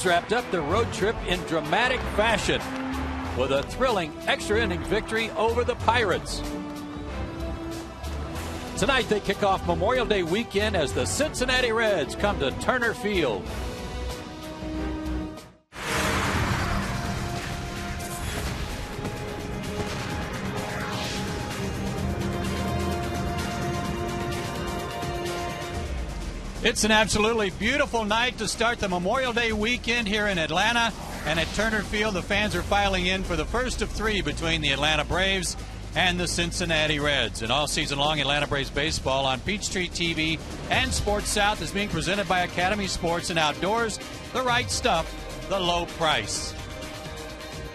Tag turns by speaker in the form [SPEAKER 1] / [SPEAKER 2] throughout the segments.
[SPEAKER 1] Wrapped up their road trip in dramatic fashion with a thrilling extra inning victory over the Pirates. Tonight they kick off Memorial Day weekend as the Cincinnati Reds come to Turner Field. It's an absolutely beautiful night to start the Memorial Day weekend here in Atlanta. And at Turner Field, the fans are filing in for the first of three between the Atlanta Braves and the Cincinnati Reds. And all season long, Atlanta Braves baseball on Peachtree TV and Sports South is being presented by Academy Sports and Outdoors. The right stuff, the low price.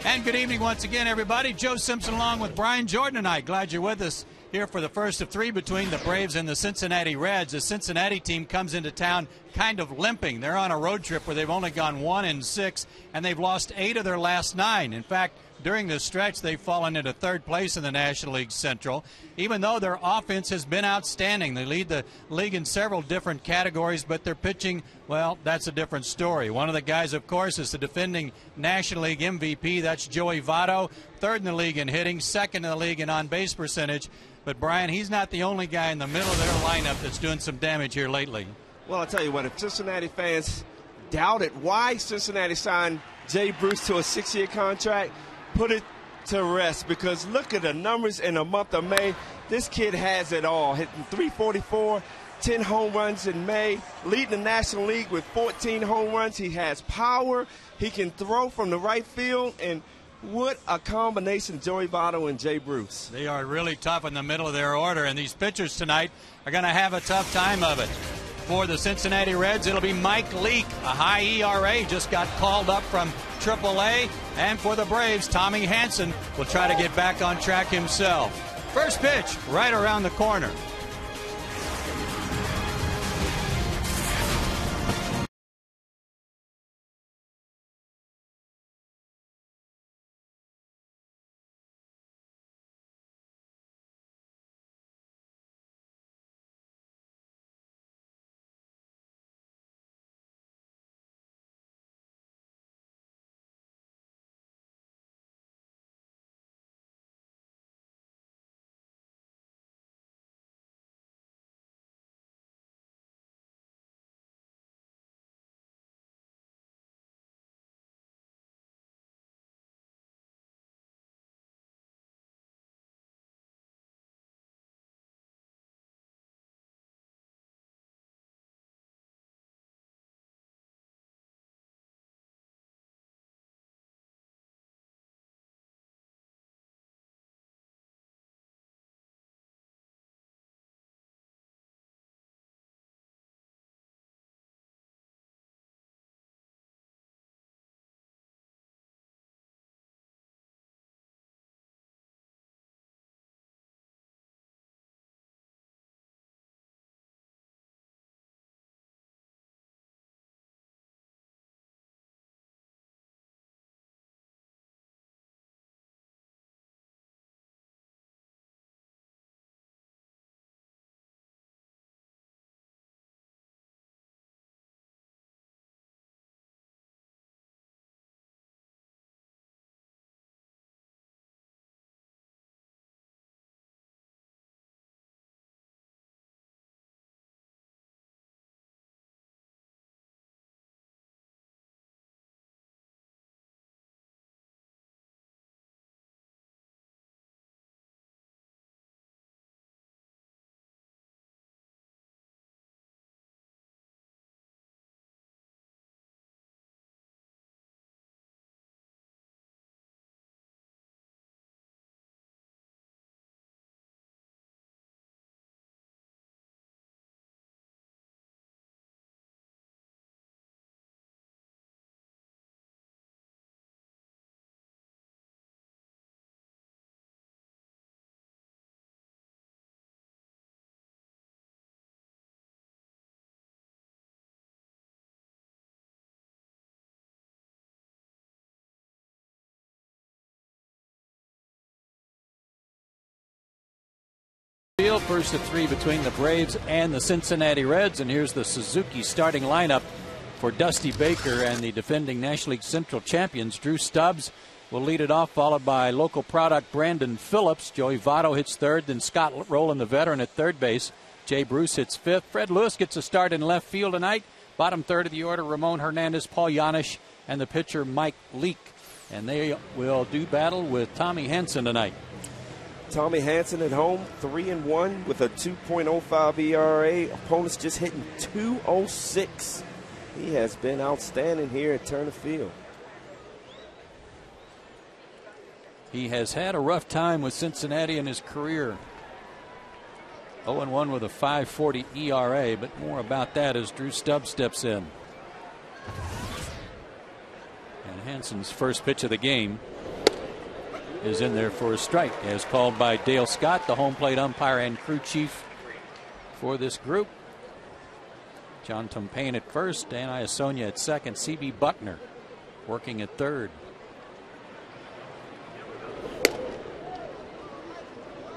[SPEAKER 1] And good evening once again, everybody. Joe Simpson along with Brian Jordan tonight. Glad you're with us here for the first of three between the Braves and the Cincinnati Reds. The Cincinnati team comes into town kind of limping. They're on a road trip where they've only gone 1-6, and they've lost 8 of their last 9. In fact, during this stretch, they've fallen into third place in the National League Central, even though their offense has been outstanding. They lead the league in several different categories, but their pitching, well, that's a different story. One of the guys, of course, is the defending National League MVP. That's Joey Votto, third in the league in hitting, second in the league in on-base percentage. But, Brian, he's not the only guy in the middle of their lineup that's doing some damage here lately.
[SPEAKER 2] Well, I'll tell you what, if Cincinnati fans doubted why Cincinnati signed Jay Bruce to a 6-year contract, put it to rest, because look at the numbers in the month of May. This kid has it all, hitting .344, 10 home runs in May, leading the National League with 14 home runs. He has power. He can throw from the right field, and what a combination, Joey Votto and Jay Bruce.
[SPEAKER 1] They are really tough in the middle of their order, and these pitchers tonight are going to have a tough time of it. For the Cincinnati Reds, it'll be Mike Leake, a high ERA, just got called up from AAA. And for the Braves, Tommy Hanson will try to get back on track himself. First pitch, right around the corner. Field, first of three between the Braves and the Cincinnati Reds, and here's the Suzuki starting lineup for Dusty Baker and the defending National League Central champions. Drew Stubbs will lead it off, followed by local product Brandon Phillips. Joey Votto hits third, then Scott Rowland, the veteran, at third base. Jay Bruce hits fifth. Fred Lewis gets a start in left field tonight. Bottom third of the order, Ramon Hernandez, Paul Yanish, and the pitcher Mike Leake. And they will do battle with Tommy Hansen tonight.
[SPEAKER 2] Tommy Hansen at home, 3-1 with a 2.05 ERA. Opponents just hitting 206. He has been outstanding here at Turner Field.
[SPEAKER 1] He has had a rough time with Cincinnati in his career. 0-1 with a 5.40 ERA, but more about that as Drew Stubbs steps in. And Hansen's first pitch of the game is in there for a strike, as called by Dale Scott, the home plate umpire and crew chief for this group. John Tumpain at first, Dan Iasonia at second, C.B. Buckner working at third.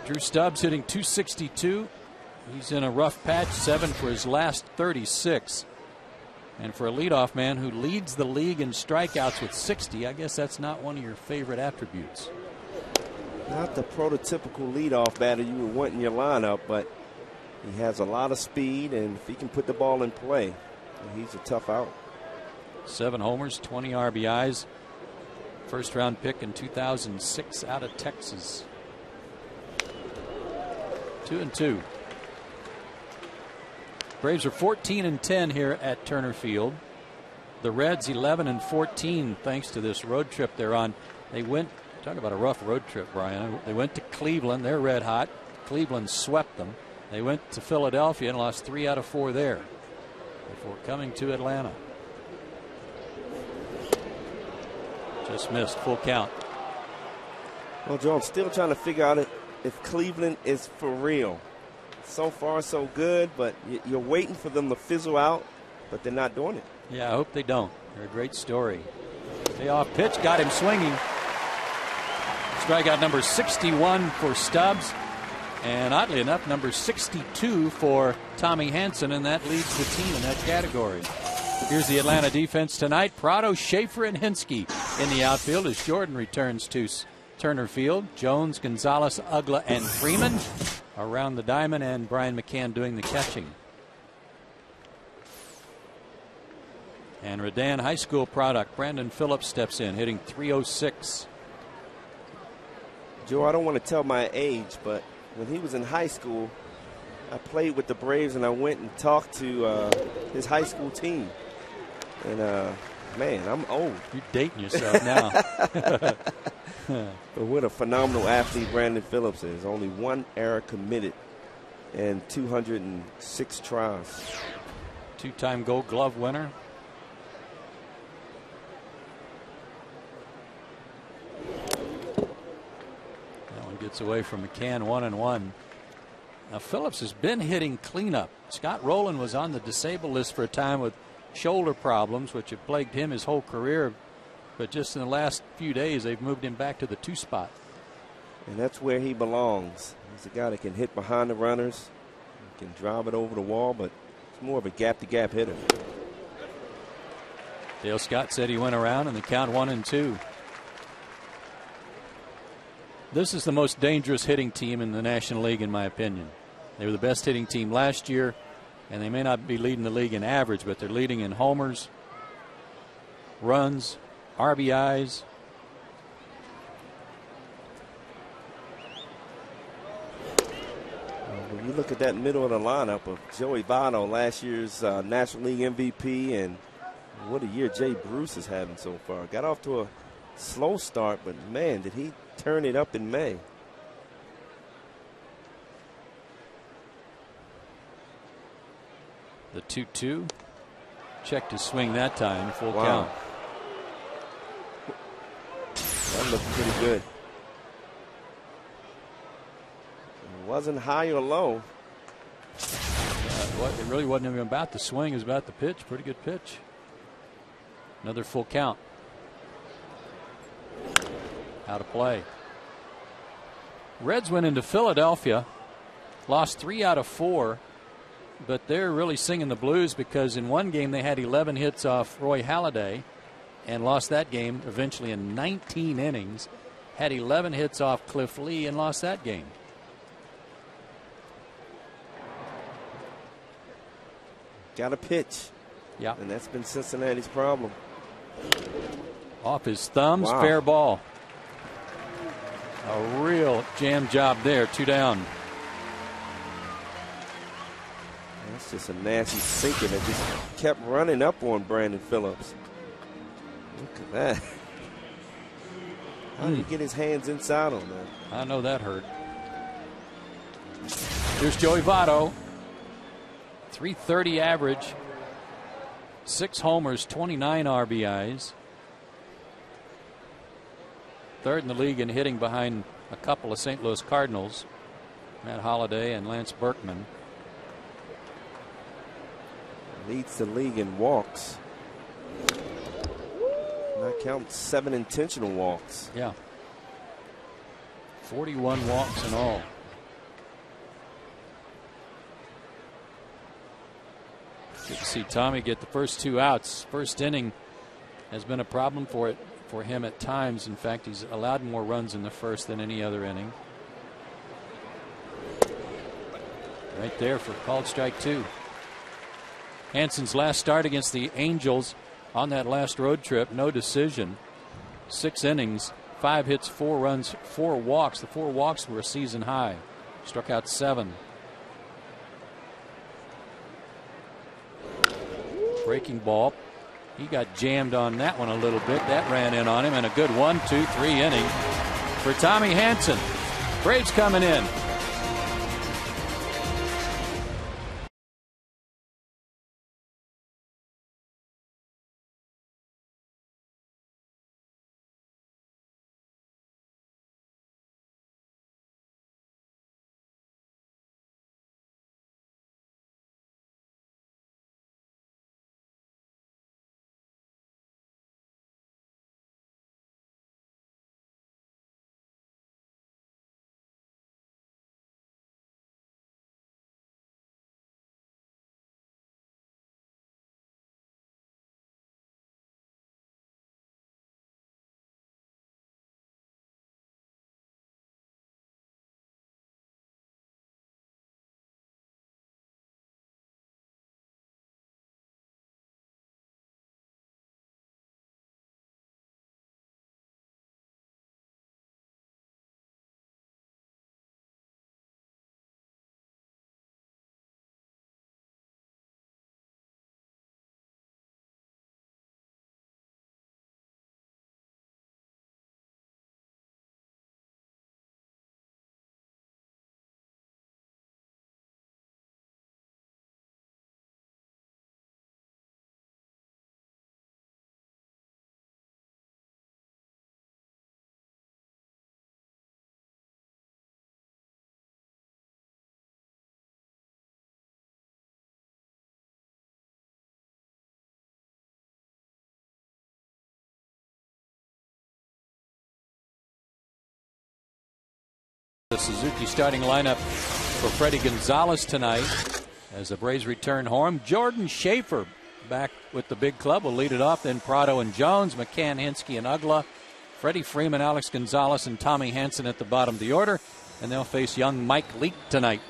[SPEAKER 1] Drew Stubbs hitting .262. He's in a rough patch, 7 for his last 36. And for a leadoff man who leads the league in strikeouts with 60, I guess that's not one of your favorite attributes.
[SPEAKER 2] Not the prototypical leadoff batter you would want in your lineup, but he has a lot of speed, and if he can put the ball in play, he's a tough out. 7
[SPEAKER 1] homers, 20 RBIs. First round pick in 2006 out of Texas. 2-2. Braves are 14-10 here at Turner Field. The Reds 11-14 thanks to this road trip they're on. They went, talk about a rough road trip, Brian. They went to Cleveland. They're red hot. Cleveland swept them. They went to Philadelphia and lost 3 out of 4 there before coming to Atlanta. Just missed, full count.
[SPEAKER 2] Well, Joe, I'm still trying to figure out if Cleveland is for real. So far, so good, but you're waiting for them to fizzle out, but they're not doing it.
[SPEAKER 1] Yeah, I hope they don't. They're a great story. Payoff pitch got him swinging. Strikeout number 61 for Stubbs, and oddly enough, number 62 for Tommy Hansen, and that leads the team in that category. Here's the Atlanta defense tonight. Prado, Schaefer, and Hinsky in the outfield as Jordan returns to Turner Field. Jones, Gonzalez, Ugla, and Freeman around the diamond, and Brian McCann doing the catching. And Redan High School product Brandon Phillips steps in, hitting .306.
[SPEAKER 2] Joe, I don't want to tell my age, but when he was in high school, I played with the Braves, and I went and talked to his high school team. And, man, I'm old.
[SPEAKER 1] You're dating yourself now.
[SPEAKER 2] But what a phenomenal athlete Brandon Phillips is. Only 1 error committed and 206 tries.
[SPEAKER 1] 2-time Gold Glove winner. That one gets away from McCann, 1-1. Now Phillips has been hitting cleanup. Scott Rowland was on the disabled list for a time with shoulder problems, which have plagued him his whole career. But just in the last few days, they've moved him back to the 2 spot.
[SPEAKER 2] And that's where he belongs. He's a guy that can hit behind the runners, can drive it over the wall, but it's more of a gap-to-gap hitter.
[SPEAKER 1] Dale Scott said he went around, and the count 1-2. This is the most dangerous hitting team in the National League, in my opinion. They were the best hitting team last year, and they may not be leading the league in average, but they're leading in homers, runs, RBIs.
[SPEAKER 2] When you look at that middle of the lineup of Joey Votto, last year's National League MVP, and what a year Jay Bruce is having so far. Got off to a slow start, but man, did he turn it up in May.
[SPEAKER 1] The 2-2. Checked his swing that time. Full count.
[SPEAKER 2] That looked pretty good. It wasn't high or low.
[SPEAKER 1] It really wasn't even about the swing. It was about the pitch. Pretty good pitch. Another full count. Out of play. Reds went into Philadelphia. Lost 3 out of 4. but they're really singing the blues because in one game they had 11 hits off Roy Halladay and lost that game eventually in 19 innings. Had 11 hits off Cliff Lee and lost that game.
[SPEAKER 2] Got a pitch.
[SPEAKER 1] Yeah.
[SPEAKER 2] And that's been Cincinnati's problem.
[SPEAKER 1] Off his thumbs,
[SPEAKER 2] wow.
[SPEAKER 1] Fair ball. A real jam job there, 2 down.
[SPEAKER 2] That's just a nasty sinker that just kept running up on Brandon Phillips. Look at that. How did he get his hands inside on that?
[SPEAKER 1] I know that hurt. Here's Joey Votto. 330 average. 6 homers, 29 RBIs. Third in the league in hitting behind a couple of St. Louis Cardinals, Matt Holliday and Lance Berkman.
[SPEAKER 2] Leads the league in walks. Not counting 7 intentional walks.
[SPEAKER 1] Yeah. 41 walks in all. Good to see Tommy get the first 2 outs. First inning has been a problem for him at times. In fact, he's allowed more runs in the first than any other inning. Right there for called strike 2. Hansen's last start against the Angels on that last road trip, no decision. 6 innings, 5 hits, 4 runs, 4 walks. The 4 walks were a season high. Struck out 7. Breaking ball. He got jammed on that one a little bit. That ran in on him, and a good 1, 2, 3 inning for Tommy Hansen. Braves coming in. The Suzuki starting lineup for Freddie Gonzalez tonight as the Braves return home. Jordan Schaefer back with the big club will lead it off. Then Prado and Jones, McCann, Hensky, and Ugla. Freddie Freeman, Alex Gonzalez, and Tommy Hansen at the bottom of the order. And they'll face young Mike Leake tonight.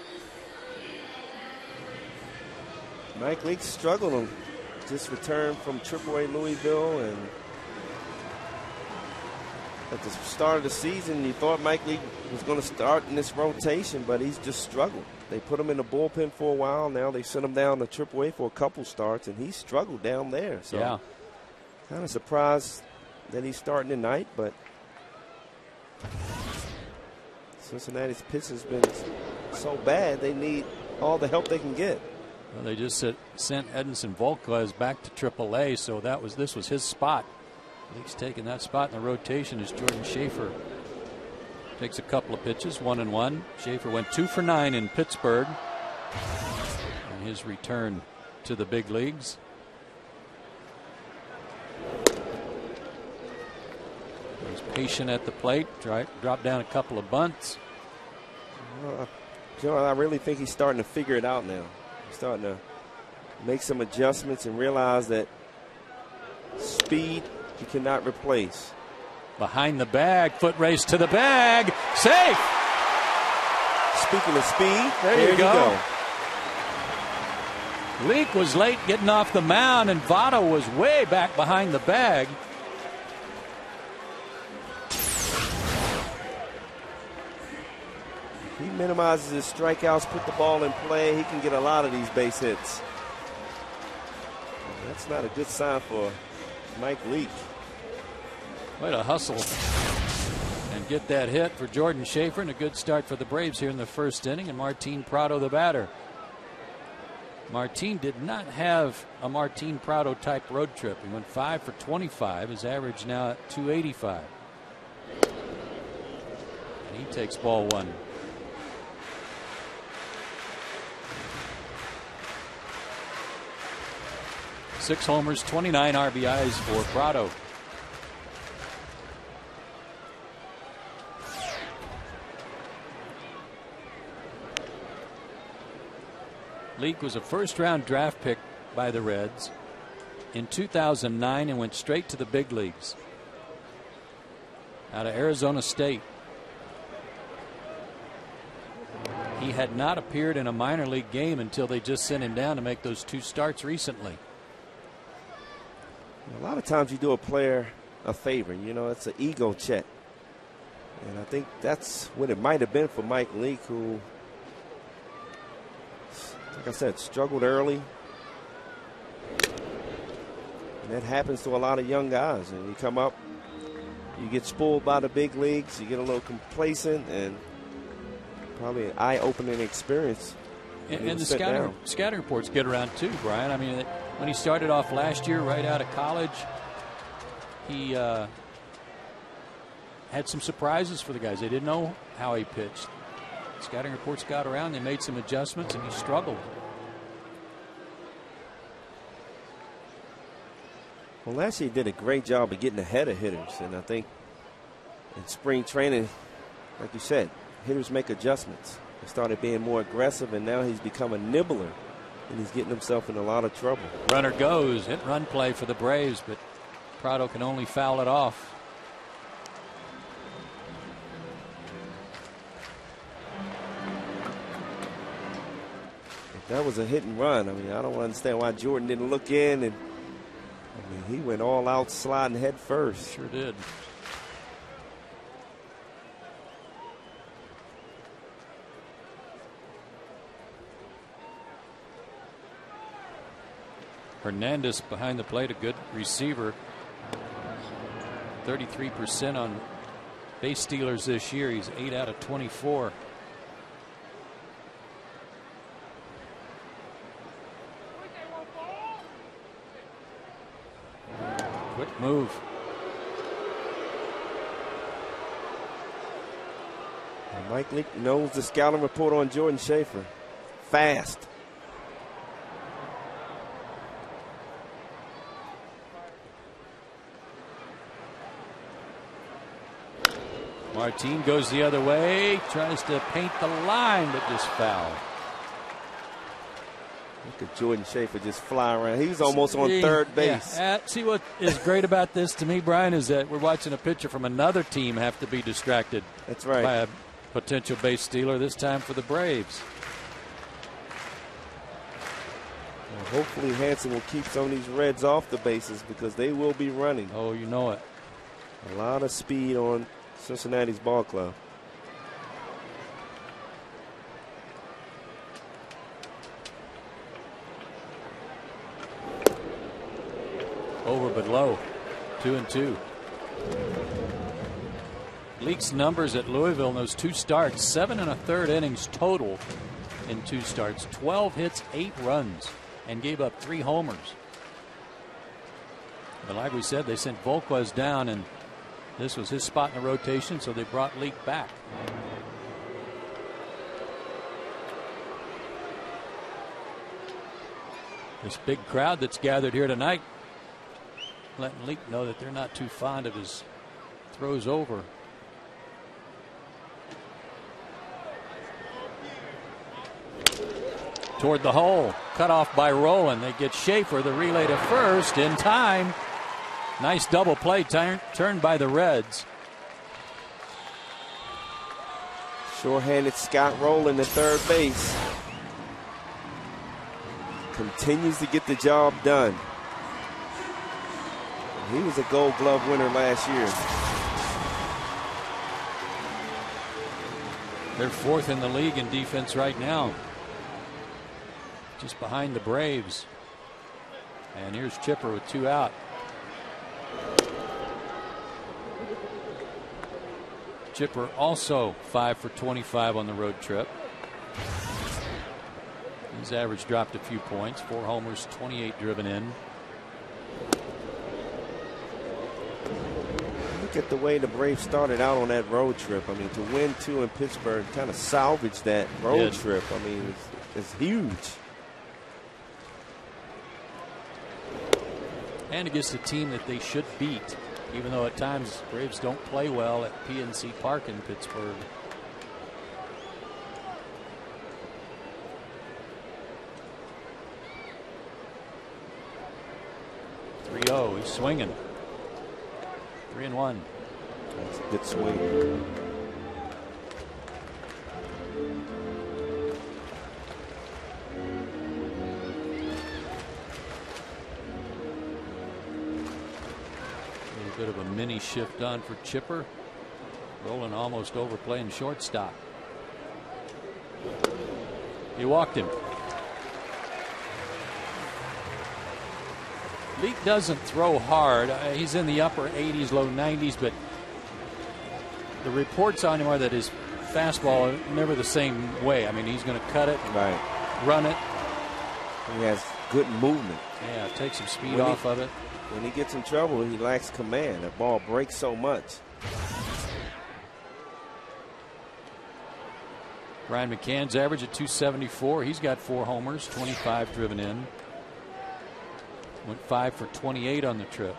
[SPEAKER 2] Mike Leake struggled. Just returned from AAA Louisville, and at the start of the season, you thought Mike Leake was going to start in this rotation, but he's just struggled. They put him in the bullpen for a while. Now they sent him down to AAA for a couple starts, and he struggled down there. So
[SPEAKER 1] yeah,
[SPEAKER 2] kind of surprised that he's starting tonight, but Cincinnati's pitch has been so bad, they need all the help they can get.
[SPEAKER 1] Well, they just sent Edinson Volquez back to AAA, so this was his spot. Leake's taking that spot in the rotation as Jordan Schaefer takes a couple of pitches, 1-1. Schaefer went 2 for 9 in Pittsburgh in his return to the big leagues. He's patient at the plate, dropped down a couple of bunts.
[SPEAKER 2] Well, I really think he's starting to figure it out now. starting to make some adjustments and realize that speed you cannot replace.
[SPEAKER 1] Behind the bag, foot race to the bag, safe.
[SPEAKER 2] Speaking of speed,
[SPEAKER 1] there you go. Leak was late getting off the mound, and Votto was way back behind the bag.
[SPEAKER 2] He minimizes his strikeouts, put the ball in play. He can get a lot of these base hits. That's not a good sign for Mike Leake.
[SPEAKER 1] Way to hustle and get that hit for Jordan Schaefer, and a good start for the Braves here in the first inning. And Martin Prado, the batter. Martin did not have a Martin Prado type road trip. He went 5 for 25. His average now at 285. And he takes ball one. Six homers, 29 RBIs for Prado. Leake was a first-round draft pick by the Reds in 2009 and went straight to the big leagues out of Arizona State. He had not appeared in a minor league game until they just sent him down to make those 2 starts recently.
[SPEAKER 2] A lot of times you do a player a favor. You know, it's an ego check. And I think that's what it might have been for Mike Leake, who, like I said, struggled early. And that happens to a lot of young guys. And you come up, you get spoiled by the big leagues, you get a little complacent, and probably an eye-opening experience.
[SPEAKER 1] And the scouting reports get around too, Brian. I mean, when he started off last year right out of college, he had some surprises for the guys. They didn't know how he pitched. Scouting reports got around, they made some adjustments, and he struggled.
[SPEAKER 2] Well, last year he did a great job of getting ahead of hitters, and I think in spring training, like you said, hitters make adjustments. He started being more aggressive, and now he's become a nibbler, and he's getting himself in a lot of trouble.
[SPEAKER 1] Runner goes, hit run play for the Braves, but Prado can only foul it off.
[SPEAKER 2] If that was a hit and run, I mean, I don't understand why Jordan didn't look in, and I mean, he went all out sliding head first.
[SPEAKER 1] Sure did. Hernandez behind the plate, a good receiver. 33% on base stealers this year. He's 8 out of 24. Quick move.
[SPEAKER 2] And Mike Leake knows the scouting report on Jordan Schaefer. Fast.
[SPEAKER 1] Martin goes the other way, tries to paint the line, but just foul.
[SPEAKER 2] Look at Jordan Schaefer just fly around. He was almost on third base.
[SPEAKER 1] Yeah. See what is great about this to me, Brian, is that we're watching a pitcher from another team have to be distracted.
[SPEAKER 2] That's right.
[SPEAKER 1] By a potential base stealer, this time for the Braves.
[SPEAKER 2] Well, hopefully Hanson will keep some of these Reds off the bases, because they will be running.
[SPEAKER 1] Oh, you know it.
[SPEAKER 2] A lot of speed on Cincinnati's ball club.
[SPEAKER 1] Over but low. 2-2. Leake's numbers at Louisville in those 2 starts, 7 1/3 innings total in 2 starts, 12 hits, 8 runs, and gave up 3 homers. But like we said, they sent Volquez down, and this was his spot in the rotation, so they brought Leake back. This big crowd that's gathered here tonight letting Leake know that they're not too fond of his throws over. toward the hole. Cut off by Rowland. They get Schaefer, the relay to first in time. Nice double play turned by the Reds.
[SPEAKER 2] Short-handed Scott Rowland at third base. Continues to get the job done. He was a Gold Glove winner last year.
[SPEAKER 1] They're fourth in the league in defense right now, just behind the Braves. And here's Chipper with 2 out. Chipper also 5 for 25 on the road trip. His average dropped a few points. 4 homers, 28 driven in.
[SPEAKER 2] Look at the way the Braves started out on that road trip. I mean, to win 2 in Pittsburgh, kind of salvage that road trip. I mean, it's huge.
[SPEAKER 1] And against a team that they should beat, even though at times Braves don't play well at PNC Park in Pittsburgh. He's swinging. 3-1.
[SPEAKER 2] That's a good swing.
[SPEAKER 1] A little bit of a mini shift on for Chipper. Rowland almost overplaying shortstop. He walked him. Leake doesn't throw hard. He's in the upper 80s, low 90s, but the reports on him are that his fastball is never the same way. I mean, he's going to cut it, run it.
[SPEAKER 2] He has good movement.
[SPEAKER 1] Yeah, take some speed off of it.
[SPEAKER 2] When he gets in trouble, he lacks command. The ball breaks so much.
[SPEAKER 1] Brian McCann's average at 274. He's got 4 homers, 25 driven in. Went 5 for 28 on the trip.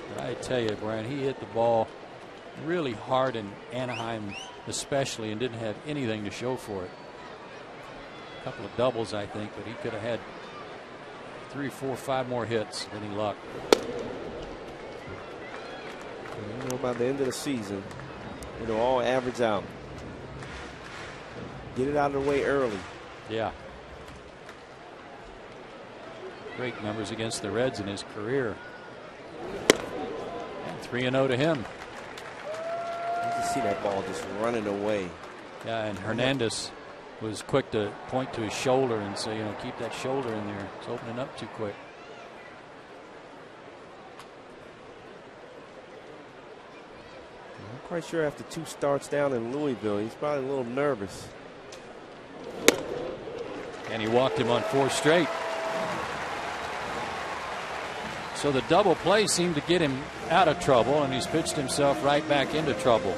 [SPEAKER 1] But I tell you, Brian, he hit the ball really hard in Anaheim especially and didn't have anything to show for it. A couple of doubles, I think, but he could have had 3, 4, 5 more hits than he lucked.
[SPEAKER 2] You know, by the end of the season, it'll all average out. Get it out of the way early.
[SPEAKER 1] Yeah. Great numbers against the Reds in his career. And 3-0 to him.
[SPEAKER 2] You can see that ball just running away.
[SPEAKER 1] Yeah, and Hernandez was quick to point to his shoulder and say, you know, keep that shoulder in there. It's opening up too quick.
[SPEAKER 2] I'm quite sure after 2 starts down in Louisville, he's probably a little nervous.
[SPEAKER 1] And he walked him on 4 straight. So the double play seemed to get him out of trouble, and he's pitched himself right back into trouble.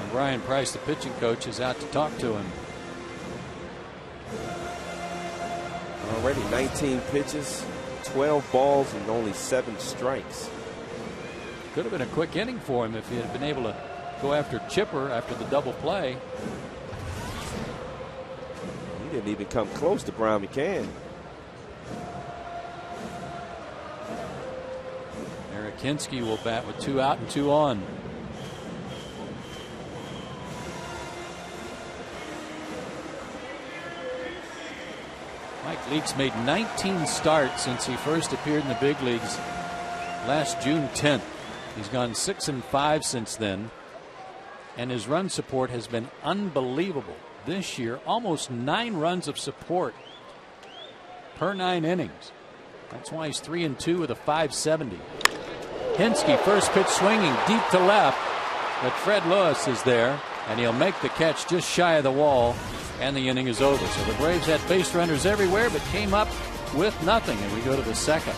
[SPEAKER 1] And Brian Price, the pitching coach, is out to talk to him.
[SPEAKER 2] Already 19 pitches, 12 balls, and only 7 strikes.
[SPEAKER 1] Could have been a quick inning for him if he had been able to go after Chipper after the double play.
[SPEAKER 2] He didn't even come close to Brian McCann.
[SPEAKER 1] Eric Hinske will bat with 2 out and 2 on. Mike Leake's made 19 starts since he first appeared in the big leagues last June 10th. He's gone 6-5 since then, and his run support has been unbelievable. This year, almost 9 runs of support per 9 innings. That's why he's 3-2 with a 570. Hinske, first pitch swinging deep to left, but Fred Lewis is there, and he'll make the catch just shy of the wall, and the inning is over. So the Braves had base runners everywhere, but came up with nothing, and we go to the second.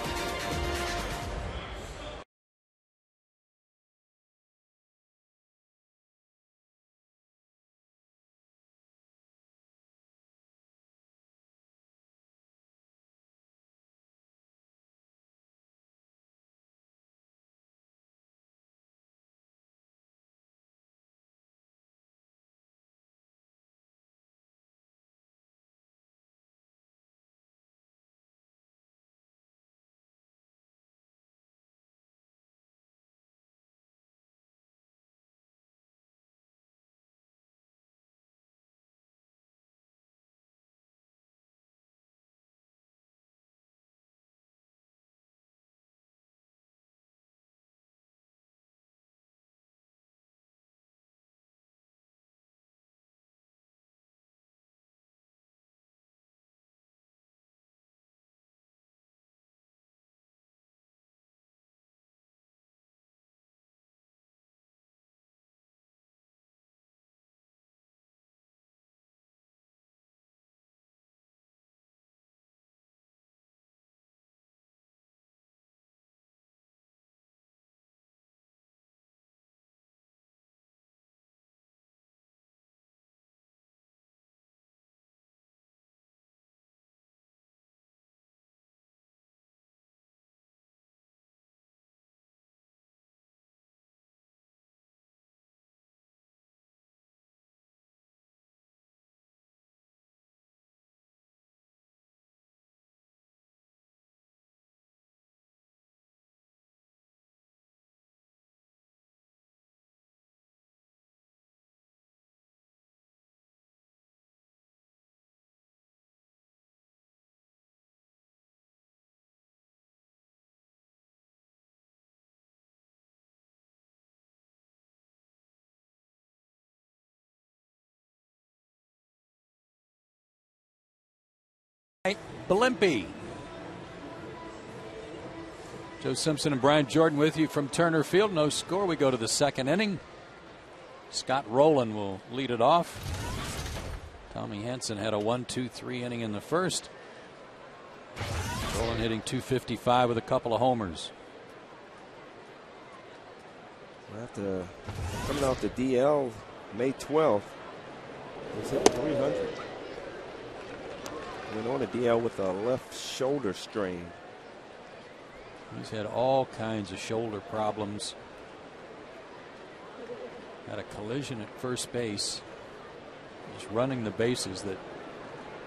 [SPEAKER 1] Blimpie. Joe Simpson and Brian Jordan with you from Turner Field. No score. We go to the second inning. Scott Rowland will lead it off. Tommy Henson had a 1-2-3 inning in the first. Rowland hitting .255 with a couple of homers.
[SPEAKER 2] After coming off the DL May 12th, he's hitting 300. Went on the DL with a left shoulder strain.
[SPEAKER 1] He's had all kinds of shoulder problems. Had a collision at first base, just running the bases, that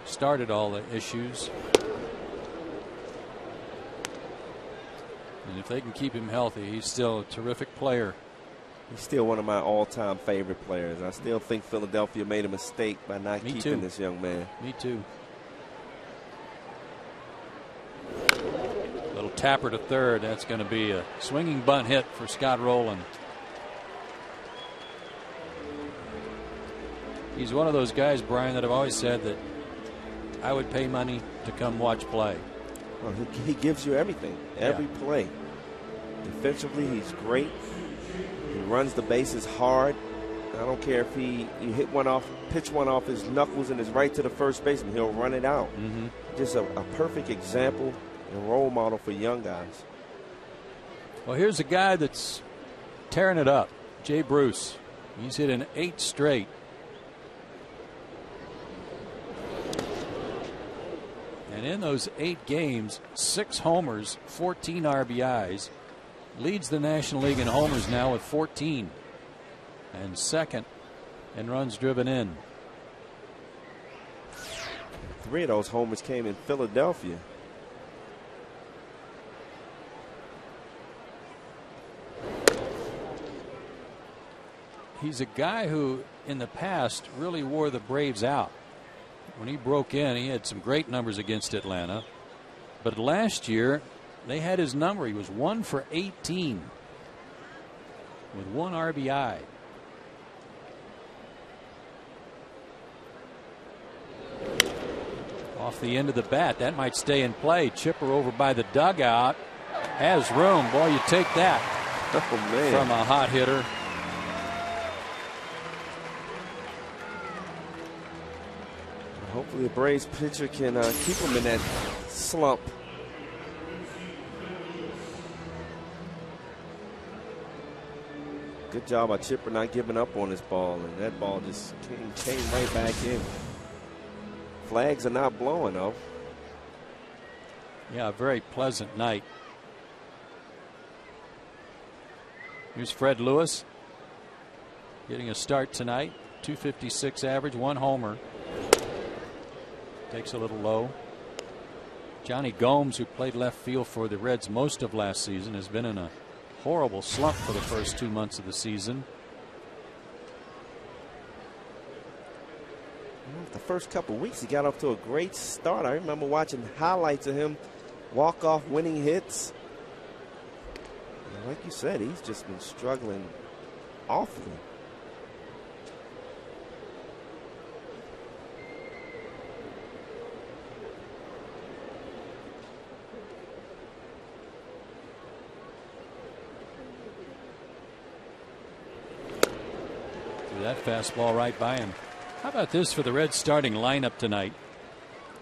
[SPEAKER 1] started all the issues. And if they can keep him healthy, he's still a terrific player.
[SPEAKER 2] He's still one of my all-time favorite players. I still think Philadelphia made a mistake by not keeping this young man.
[SPEAKER 1] Me too. Little tapper to third. That's going to be a swinging bunt hit for Scott Rowland. He's one of those guys, Brian, that I've always said that I would pay money to come watch play.
[SPEAKER 2] Well, he gives you everything, every play. Defensively, he's great. He runs the bases hard. I don't care if you hit one off, pitch one off his knuckles and is right to the first baseman, he'll run it out. Just a perfect example and role model for young guys.
[SPEAKER 1] Well, here's a guy that's tearing it up, Jay Bruce. He's hit in 8 straight. And in those 8 games, 6 homers, 14 RBIs. Leads the National League in homers now with 14. And second in runs driven in.
[SPEAKER 2] 3 of those homers came in Philadelphia.
[SPEAKER 1] He's a guy who in the past really wore the Braves out. When he broke in, he had some great numbers against Atlanta. But last year, they had his number. He was 1 for 18 with 1 RBI. Off the end of the bat. That might stay in play. Chipper over by the dugout. Has room. Boy, you take that from a hot hitter.
[SPEAKER 2] Hopefully the Braves pitcher can keep him in that slump. Good job by Chipper not giving up on this ball, and that ball just came right back in. Flags are not blowing, though.
[SPEAKER 1] Yeah, a very pleasant night. Here's Fred Lewis getting a start tonight. .256 average, 1 homer. Takes a little low. Johnny Gomes, who played left field for the Reds most of last season, has been in a horrible slump for the first 2 months of the season.
[SPEAKER 2] The first couple weeks he got off to a great start. I remember watching highlights of him walk-off winning hits. And like you said, he's just been struggling awfully.
[SPEAKER 1] That fastball right by him. How about this for the Reds starting lineup tonight?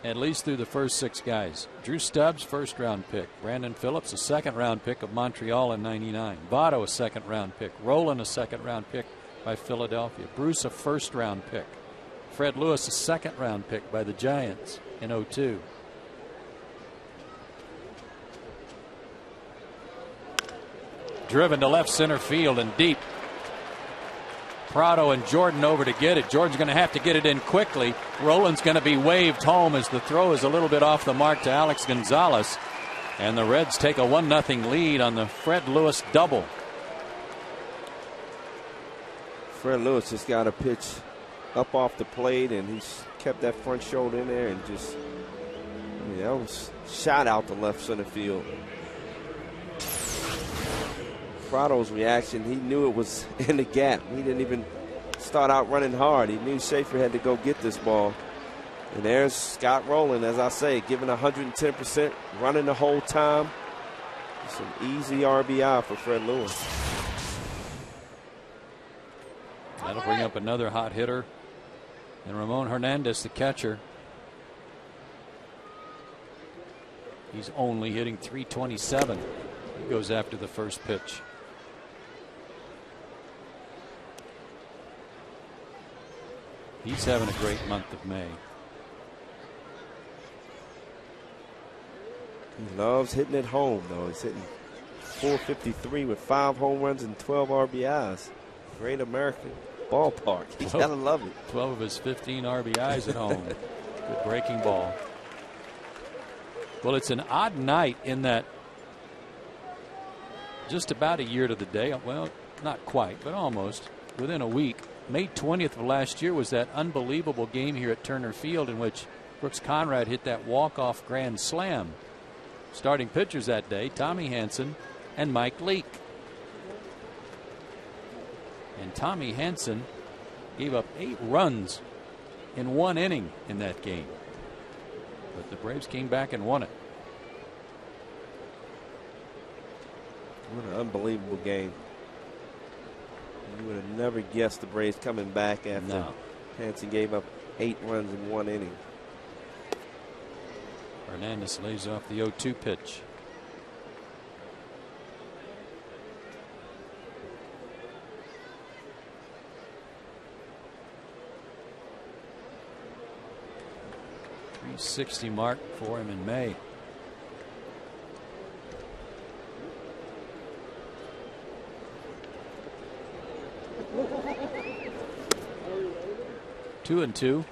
[SPEAKER 1] At least through the first 6 guys. Drew Stubbs, 1st round pick. Brandon Phillips, a 2nd round pick of Montreal in '99. Votto, a 2nd round pick. Rowland, a 2nd round pick by Philadelphia. Bruce, a 1st round pick. Fred Lewis, a 2nd round pick by the Giants in '02. Driven to left center field and deep. Prado and Jordan over to get it. Jordan's going to have to get it in quickly. Rowland's going to be waved home as the throw is a little bit off the mark to Alex Gonzalez. And the Reds take a 1-0 lead on the Fred Lewis double.
[SPEAKER 2] Fred Lewis just got a pitch up off the plate, and he's kept that front shoulder in there and just, that was shot out to left center field. Prado's reaction, he knew it was in the gap. He didn't even start out running hard. He knew Schaefer had to go get this ball. And there's Scott Rowland, as I say, giving 110%, running the whole time. It's an easy RBI for Fred Lewis.
[SPEAKER 1] That'll bring up another hot hitter. And Ramon Hernandez, the catcher. He's only hitting .327. He goes after the first pitch. He's having a great month of May.
[SPEAKER 2] He loves hitting at home, though. He's hitting .453 with 5 home runs and 12 RBIs. Great American ballpark. You gotta love it.
[SPEAKER 1] 12 of his 15 RBIs at home. Good breaking ball. Well, it's an odd night in that just about a year to the day. Well, not quite, but almost within a week. May 20th of last year was that unbelievable game here at Turner Field in which Brooks Conrad hit that walk-off grand slam. Starting pitchers that day, Tommy Hanson and Mike Leake. And Tommy Hanson gave up 8 runs in 1 inning in that game. But the Braves came back and won it.
[SPEAKER 2] What an unbelievable game. You would have never guessed the Braves coming back after Hanson gave up 8 runs in 1 inning.
[SPEAKER 1] Hernandez lays off the 0-2 pitch. .360 mark for him in May. Two and two.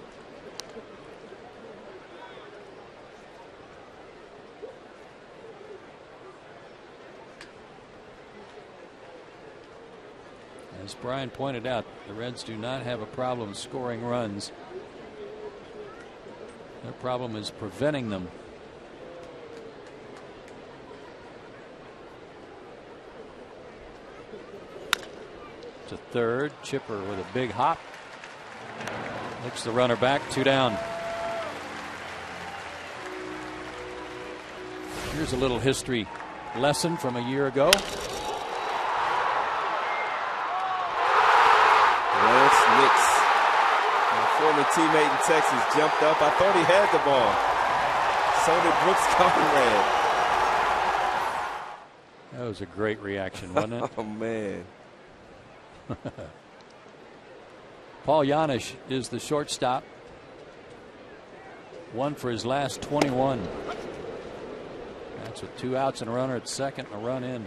[SPEAKER 1] As Brian pointed out, the Reds do not have a problem scoring runs. Their problem is preventing them. To third, Chipper with a big hop. Looks the runner back, 2 down. Here's a little history lesson from a year ago.
[SPEAKER 2] Lance Nix, my former teammate in Texas, jumped up. I thought he had the ball. So did Brooks Conrad.
[SPEAKER 1] That was a great reaction, wasn't it?
[SPEAKER 2] Oh, man.
[SPEAKER 1] Paul Janisch is the shortstop. 1 for his last 21. That's with 2 outs and a runner at second and a run in.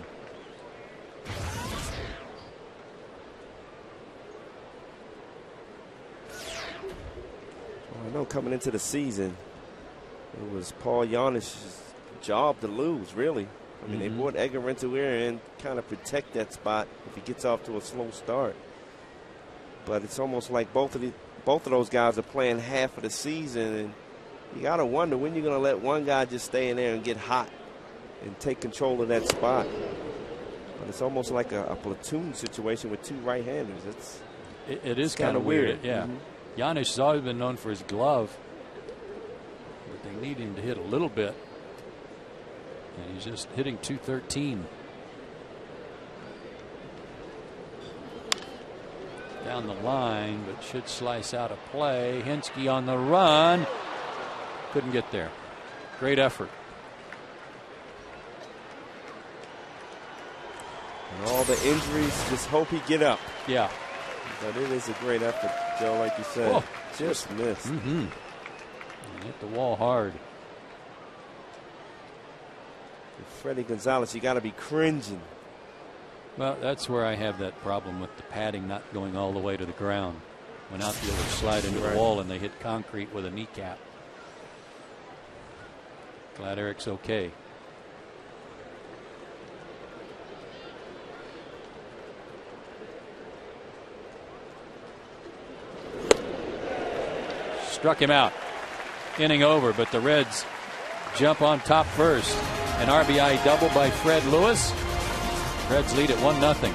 [SPEAKER 2] Well, I know coming into the season, it was Paul Janisch's job to lose, really. I mean, they brought Edgar Renteria in kind of protect that spot if he gets off to a slow start. But it's almost like both of those guys are playing half of the season, and you got to wonder when you're going to let one guy just stay in there and get hot and take control of that spot. But it's almost like a platoon situation with 2 right-handers.
[SPEAKER 1] It is kind of weird. Yeah. Janisch has always been known for his glove, but they need him to hit a little bit. And he's just hitting .213. Down the line, but should slice out a play. Hinske on the run. Couldn't get there. Great effort.
[SPEAKER 2] And all the injuries, just hope he get up.
[SPEAKER 1] Yeah.
[SPEAKER 2] But it is a great effort, Joe, like you said.
[SPEAKER 1] Oh.
[SPEAKER 2] Just missed.
[SPEAKER 1] Hit the wall hard.
[SPEAKER 2] Freddie Gonzalez, you got to be cringing.
[SPEAKER 1] Well, that's where I have that problem with the padding not going all the way to the ground. When outfielders slide into the wall and they hit concrete with a kneecap. Glad Eric's okay. Struck him out. Inning over, but the Reds jump on top first. An RBI double by Fred Lewis. Reds lead at 1-0.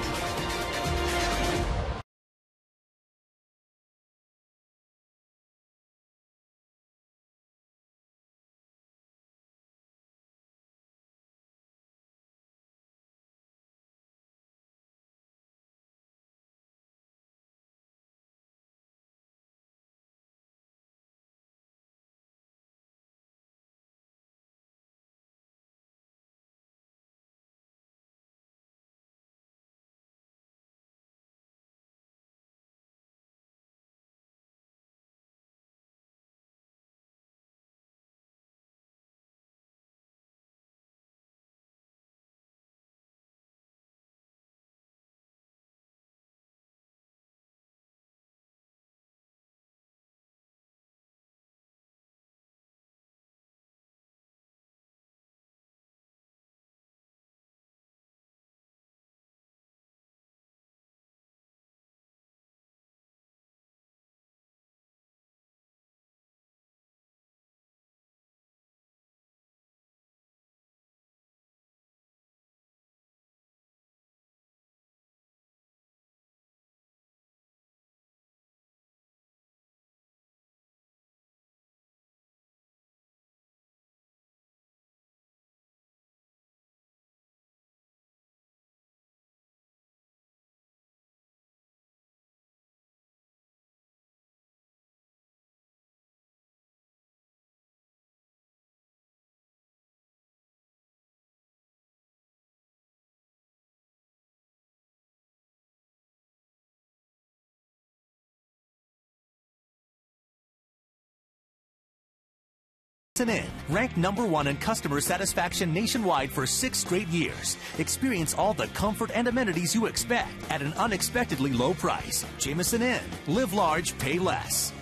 [SPEAKER 3] CIN, ranked #1 in customer satisfaction nationwide for 6 straight years. Experience all the comfort and amenities you expect at an unexpectedly low price. Jamieson Inn. Live large, pay less.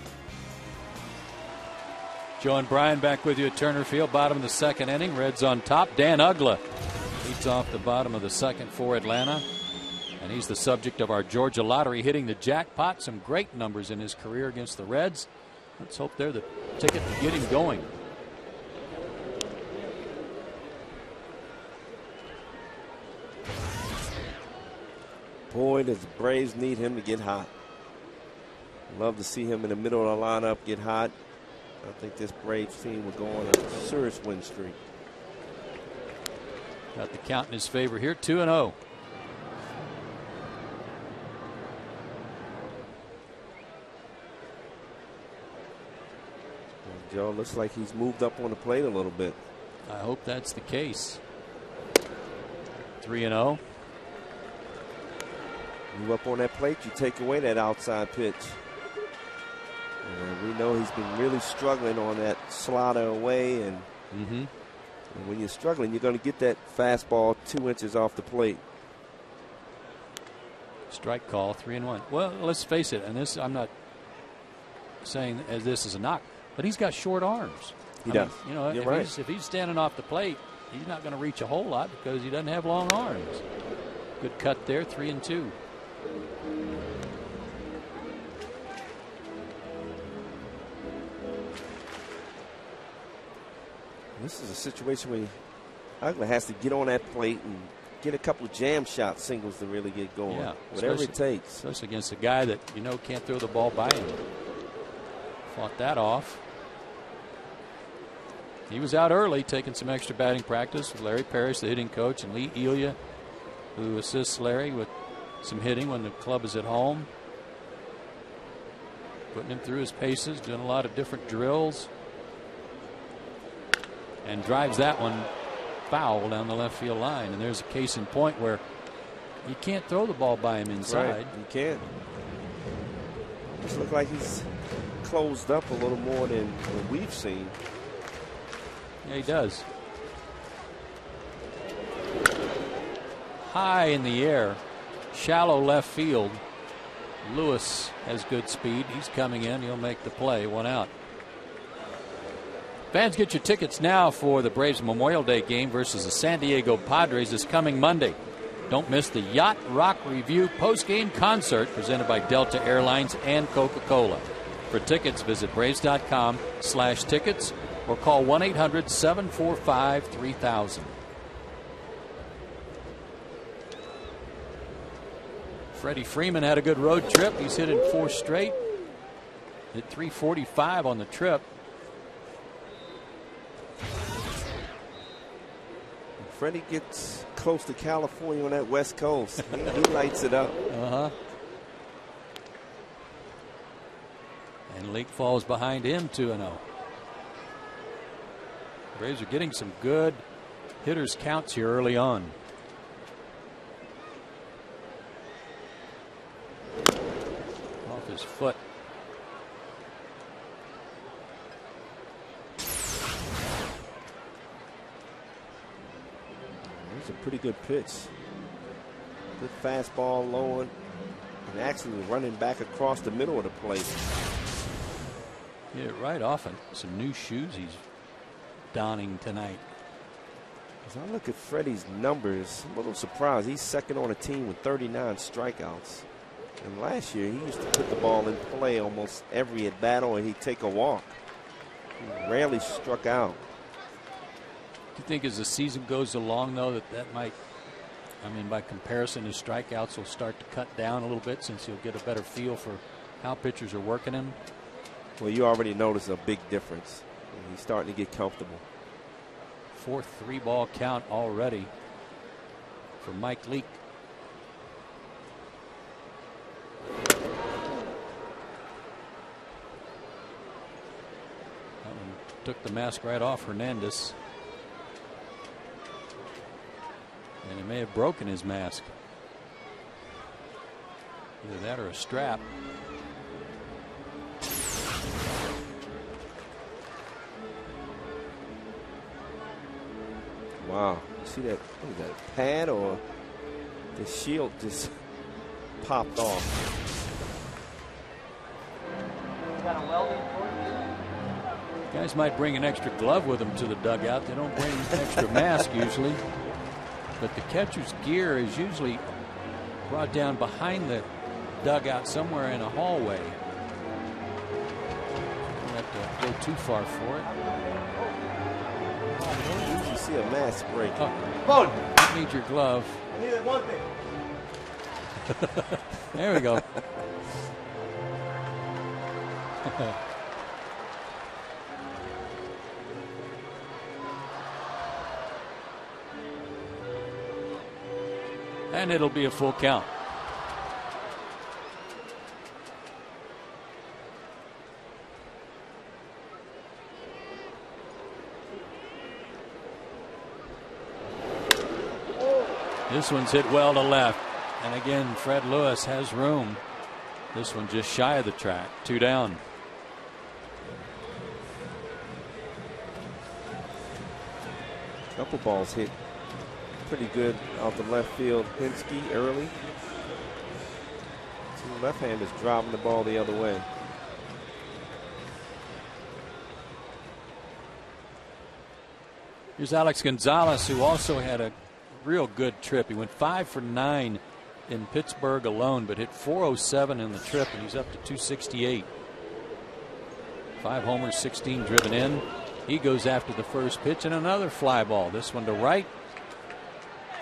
[SPEAKER 1] Joe and Brian back with you at Turner Field, bottom of the second inning. Reds on top. Dan Ugla leads off the bottom of the second for Atlanta. And he's the subject of our Georgia lottery, hitting the jackpot. Some great numbers in his career against the Reds. Let's hope they're the ticket to get him going.
[SPEAKER 2] Boy, does the Braves need him to get hot. Love to see him in the middle of the lineup get hot. I think this Braves team will go on a serious win streak.
[SPEAKER 1] Got the count in his favor here, 2-0.
[SPEAKER 2] Joe looks like he's moved up on the plate a little bit.
[SPEAKER 1] I hope that's the case. 3-0.
[SPEAKER 2] Move up on that plate, you take away that outside pitch. And we know he's been really struggling on that slider away. And, and when you're struggling, you're going to get that fastball 2 inches off the plate.
[SPEAKER 1] Strike call, 3-1. Well, let's face it, and this I'm not saying as this is a knock, but he's got short arms.
[SPEAKER 2] He does.
[SPEAKER 1] You know, if he's standing off the plate, he's not going to reach a whole lot because he doesn't have long arms. Good cut there, 3-2.
[SPEAKER 2] This is a situation where Ugla has to get on that plate and get a couple of jam shot singles to really get going.
[SPEAKER 1] Yeah,
[SPEAKER 2] whatever it takes.
[SPEAKER 1] Especially against a guy that you know can't throw the ball by him. Fought that off. He was out early taking some extra batting practice with Larry Parrish, the hitting coach, and Lee Elia, who assists Larry with some hitting when the club is at home. Putting him through his paces, doing a lot of different drills. And drives that one foul down the left field line. And there's a case in point where you can't throw the ball by him inside.
[SPEAKER 2] Right, you can't. Just look like he's closed up a little more than what we've seen.
[SPEAKER 1] Yeah, he does. High in the air, shallow left field. Lewis has good speed. He's coming in. He'll make the play. 1 out. Fans, get your tickets now for the Braves Memorial Day game versus the San Diego Padres this coming Monday. Don't miss the Yacht Rock Review post-game concert presented by Delta Airlines and Coca-Cola. For tickets, visit Braves.com/tickets or call 1-800-745-3000. Freddie Freeman had a good road trip. He's hit in 4 straight. Hit 345 on the trip.
[SPEAKER 2] Freddie gets close to California on that West Coast. He lights it up.
[SPEAKER 1] And Leake falls behind him 2-0. Braves are getting some good hitters counts here early on. Off his foot.
[SPEAKER 2] It's a pretty good pitch. Good fastball, low and actually running back across the middle of the plate.
[SPEAKER 1] Yeah, right off and some new shoes he's donning tonight.
[SPEAKER 2] As I look at Freddie's numbers, I'm a little surprised. He's second on a team with 39 strikeouts. And last year, he used to put the ball in play almost every at bat, or he'd take a walk. He rarely struck out.
[SPEAKER 1] Do you think as the season goes along, though, that might, I mean, by comparison, his strikeouts will start to cut down a little bit since he'll get a better feel for how pitchers are working him?
[SPEAKER 2] Well, you already notice a big difference. He's starting to get comfortable.
[SPEAKER 1] 4th 3-ball count already for Mike Leake. That one took the mask right off Hernandez. And he may have broken his mask. Either that or a strap.
[SPEAKER 2] Wow. See that? What is that? A pad or the shield just popped off?
[SPEAKER 4] Guys might bring an extra glove with them to the dugout. They don't bring an extra mask usually. But the catcher's gear is usually brought down behind the dugout somewhere in a hallway. Don't have to go too far for it.
[SPEAKER 2] I don't usually see a mask break.
[SPEAKER 4] Oh, you need your glove.
[SPEAKER 2] I needed one thing.
[SPEAKER 4] There we go. And it'll be a full count. This one's hit well to left. And again, Fred Lewis has room. This one just shy of the track. 2 down.
[SPEAKER 2] Couple balls hit pretty good out the left field. Hinsky early. So the left-handers driving the ball the other way.
[SPEAKER 4] Here's Alex Gonzalez, who also had a real good trip. He went 5 for 9 in Pittsburgh alone, but hit 407 in the trip, and he's up to 268. 5 homers, 16 driven in. He goes after the first pitch, and another fly ball. This one to right.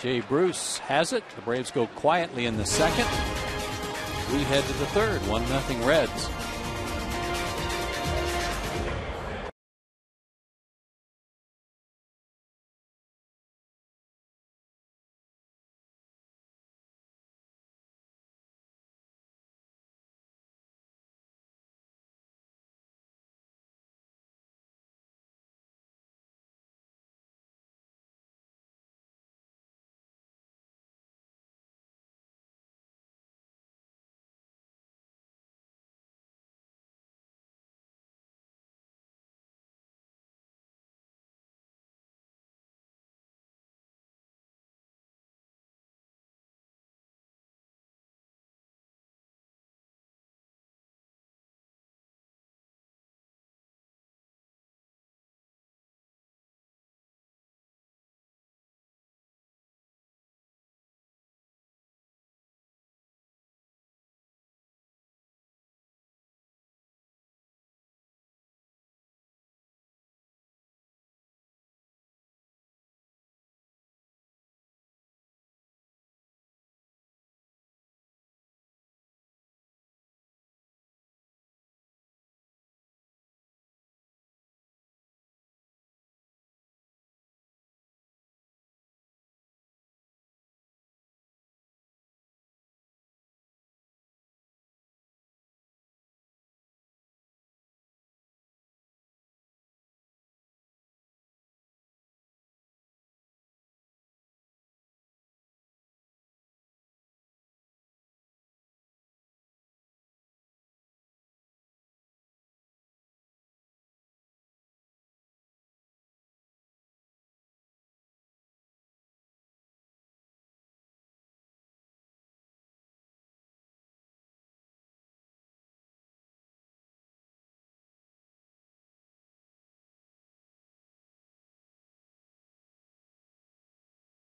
[SPEAKER 4] Jay Bruce has it. The Braves go quietly in the second. We head to the third. 1-0 Reds.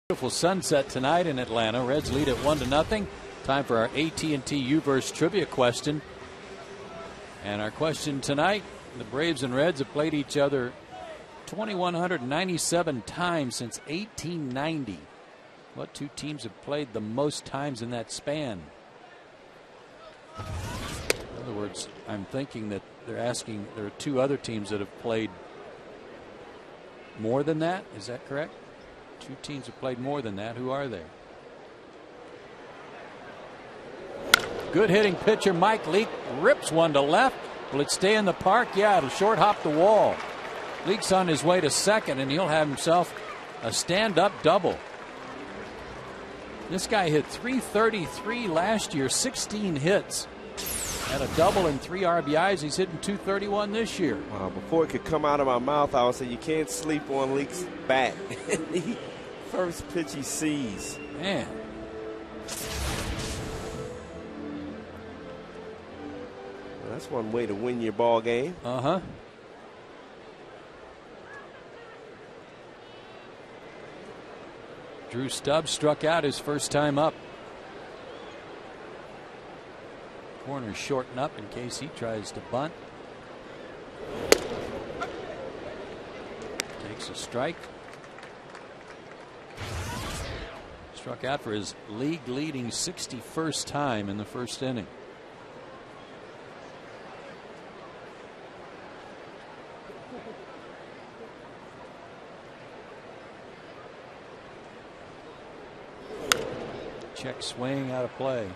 [SPEAKER 4] Beautiful sunset tonight in Atlanta. Reds lead at 1-0. Time for our AT&T U-verse trivia question. And our question tonight: the Braves and Reds have played each other 2,197 times since 1890. What two teams have played the most times in that span? In other words, I'm thinking that they're asking, there are 2 other teams that have played more than that. Is that correct? 2 teams have played more than that. Who are they? Good hitting pitcher Mike Leake rips one to left. Will it stay in the park? Yeah, it'll short hop the wall. Leake's on his way to second, and he'll have himself a stand-up double. This guy hit .333 last year, 16 hits. Had a double and 3 RBIs. He's hitting .231 this year.
[SPEAKER 2] Before it could come out of my mouth, I would say you can't sleep on Leake's bat. First pitch he sees.
[SPEAKER 4] Man.
[SPEAKER 2] Well, that's one way to win your ball game.
[SPEAKER 4] Uh-huh. Drew Stubbs struck out his first time up. Corners shorten up in case he tries to bunt. Takes a strike. Struck out for his league-leading 61st time in the first inning. Check swing out of play.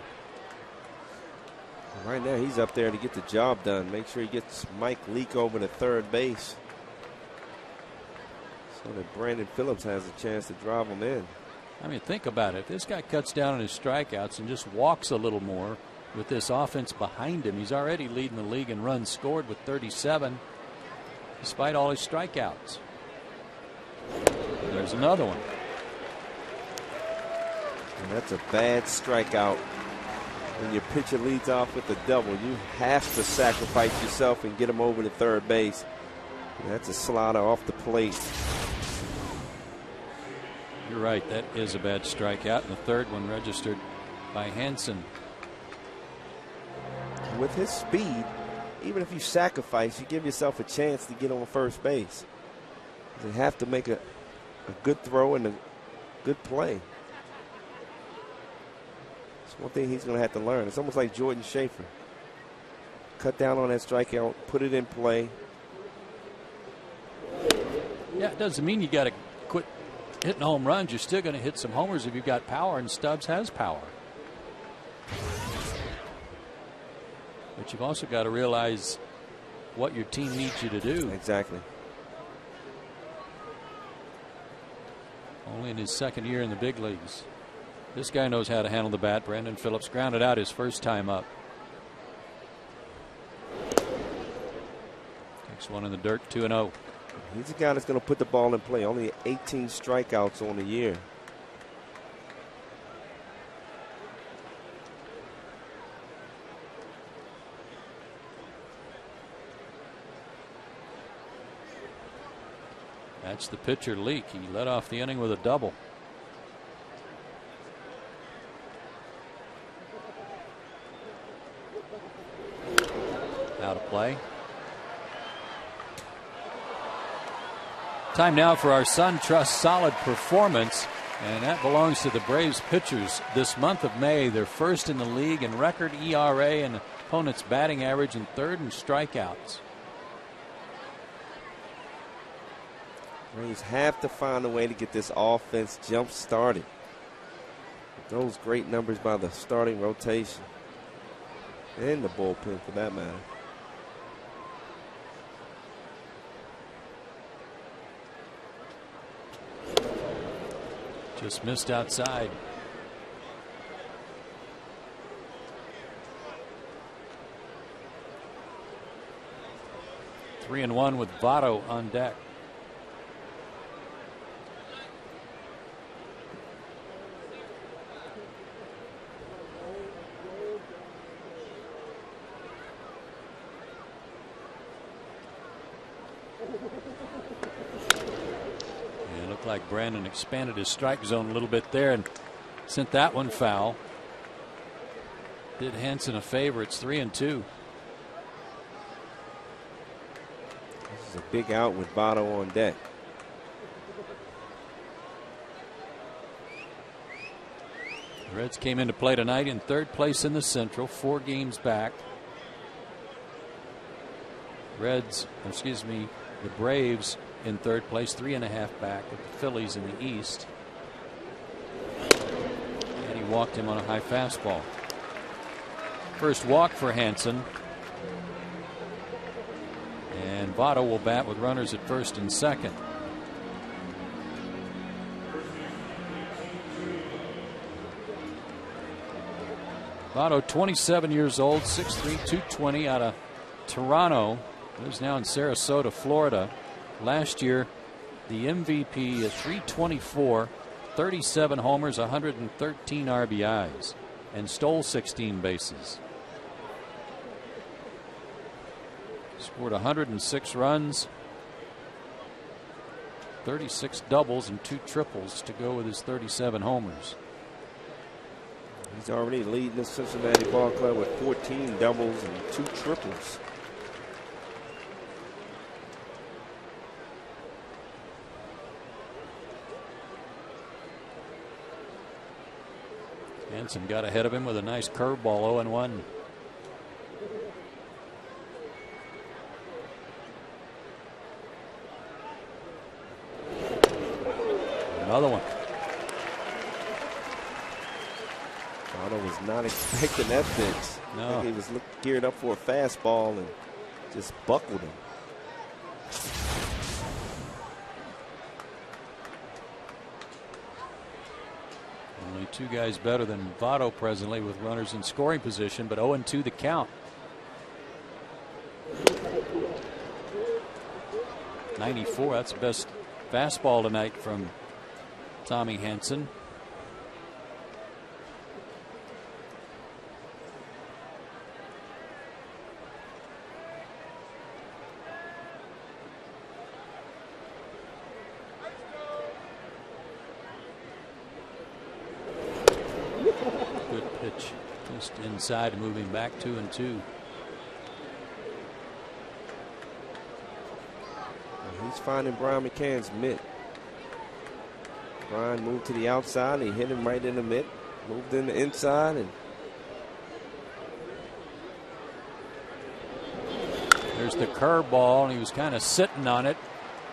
[SPEAKER 2] Right now he's up there to get the job done. Make sure he gets Mike Leake over to third base so that Brandon Phillips has a chance to drive him in.
[SPEAKER 4] I mean, think about it. If this guy cuts down on his strikeouts and just walks a little more with this offense behind him, he's already leading the league in runs scored with 37 despite all his strikeouts. There's another one.
[SPEAKER 2] And that's a bad strikeout. When your pitcher leads off with a double, you have to sacrifice yourself and get him over to third base. And that's a slider off the plate.
[SPEAKER 4] You're right. That is a bad strikeout. And the third one registered by Hansen.
[SPEAKER 2] With his speed, even if you sacrifice, you give yourself a chance to get on first base. You have to make a good throw and a good play. One thing he's going to have to learn. It's almost like Jordan Schaefer. Cut down on that strikeout, put it in play.
[SPEAKER 4] Yeah, it doesn't mean you got to quit hitting home runs. You're still going to hit some homers if you've got power, and Stubbs has power. But you've also got to realize what your team needs you to do.
[SPEAKER 2] Exactly.
[SPEAKER 4] Only in his second year in the big leagues. This guy knows how to handle the bat. Brandon Phillips grounded out his first time up. Takes one in the dirt, 2-0.
[SPEAKER 2] He's a guy that's going to put the ball in play. Only 18 strikeouts on the year.
[SPEAKER 4] That's the pitcher, Leake. He led off the inning with a double. Out of play. Time now for our SunTrust Solid Performance, and that belongs to the Braves pitchers this month of May. They're first in the league in record ERA and opponent's batting average, and third in strikeouts.
[SPEAKER 2] Braves have to find a way to get this offense jump started. Those great numbers by the starting rotation and the bullpen for that matter.
[SPEAKER 4] Just missed outside. Three and one with Votto on deck. Like Brandon expanded his strike zone a little bit there and sent that one foul. Did Hansen a favor. It's 3-2.
[SPEAKER 2] This is a big out with Votto on deck.
[SPEAKER 4] The Reds came into play tonight in third place in the Central, 4 games back. The Braves in third place, 3.5 back of the Phillies in the East. And he walked him on a high fastball. First walk for Hansen. And Votto will bat with runners at first and second. Votto, 27 years old, 6'3", 220, out of Toronto. Lives now in Sarasota, Florida. Last year, the MVP at 324, 37 homers, 113 RBIs, and stole 16 bases. Scored 106 runs, 36 doubles, and 2 triples to go with his 37 homers.
[SPEAKER 2] He's already leading the Cincinnati Ball Club with 14 doubles and 2 triples.
[SPEAKER 4] Hansen got ahead of him with a nice curveball, 0-1. Another one.
[SPEAKER 2] Votto was not expecting that pitch.
[SPEAKER 4] No.
[SPEAKER 2] I think he was geared up for a fastball and just buckled him.
[SPEAKER 4] Only 2 guys better than Votto presently with runners in scoring position, but 0-2 the count. 94, that's the best fastball tonight from Tommy Hansen. Good pitch, just inside, moving back 2-2.
[SPEAKER 2] He's finding Brian McCann's mitt. Brian moved to the outside. He hit him right in the mitt. Moved in the inside. And
[SPEAKER 4] there's the curveball, and he was kind of sitting on it.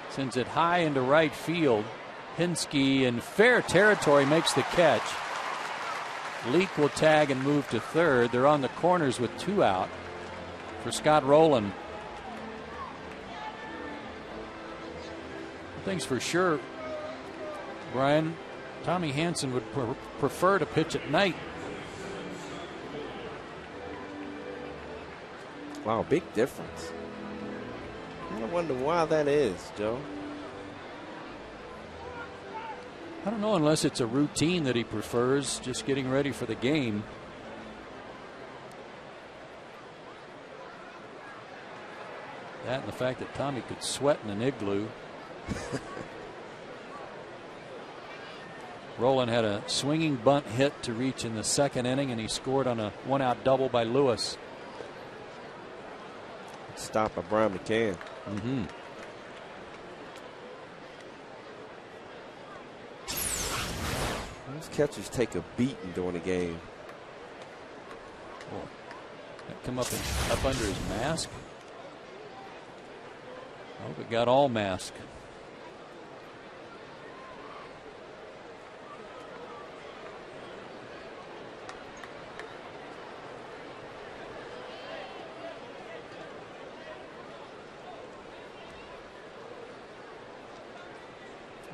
[SPEAKER 4] Sends it high into right field. Pinsky in fair territory makes the catch. Leake will tag and move to third. They're on the corners with 2 out for Scott Rowland. Things for sure, Brian, Tommy Hansen would prefer to pitch at night.
[SPEAKER 2] wow, big difference. I wonder why that is, Joe.
[SPEAKER 4] I don't know, unless it's a routine that he prefers, just getting ready for the game. That and the fact that Tommy could sweat in an igloo. Rowland had a swinging bunt hit to reach in the 2nd inning, and he scored on a 1-out double by Lewis.
[SPEAKER 2] Stop by Brian McCann. Those catchers take a beating during the game.
[SPEAKER 4] Oh, that come up under his mask. I hope it got all mask.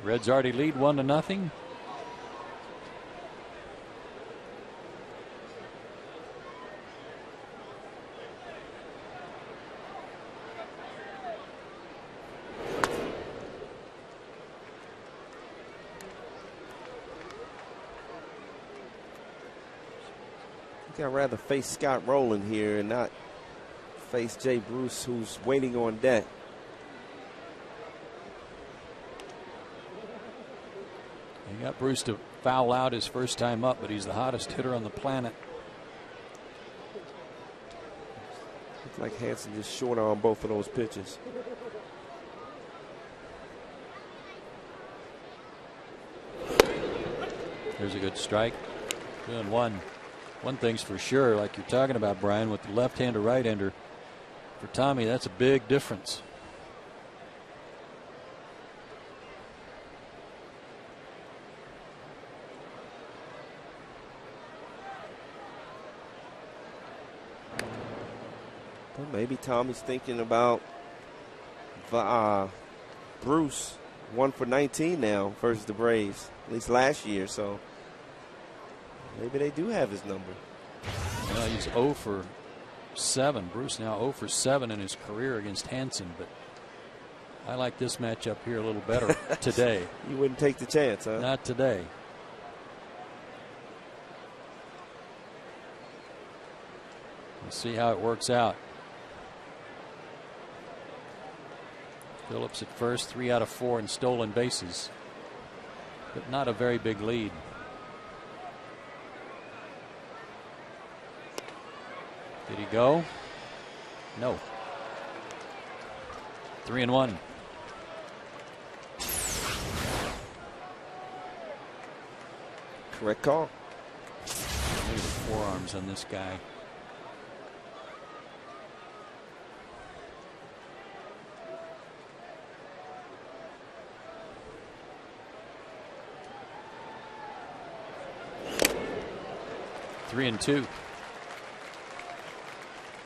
[SPEAKER 4] Reds already lead 1-0.
[SPEAKER 2] I think I'd rather face Scott Rowland here and not face Jay Bruce, who's waiting on deck.
[SPEAKER 4] He got Bruce to foul out his first time up, but he's the hottest hitter on the planet.
[SPEAKER 2] Looks like Hansen just short on both of those pitches.
[SPEAKER 4] There's a good strike. 2-1. One thing's for sure, like you're talking about, Brian, with the left-hander, right-hander, for Tommy, that's a big difference.
[SPEAKER 2] Well, maybe Tommy's thinking about Bruce, 1 for 19 now versus the Braves, at least last year. So maybe they do have his number.
[SPEAKER 4] Well, he's 0 for 7. Bruce now 0 for 7 in his career against Hansen, but I like this matchup here a little better today.
[SPEAKER 2] You wouldn't take the chance, huh?
[SPEAKER 4] Not today. We'll see how it works out. Phillips at first, 3 out of 4 in stolen bases, but not a very big lead. Did he go? No. 3-1.
[SPEAKER 2] Correct call.
[SPEAKER 4] Look at the forearms on this guy. Three and 2.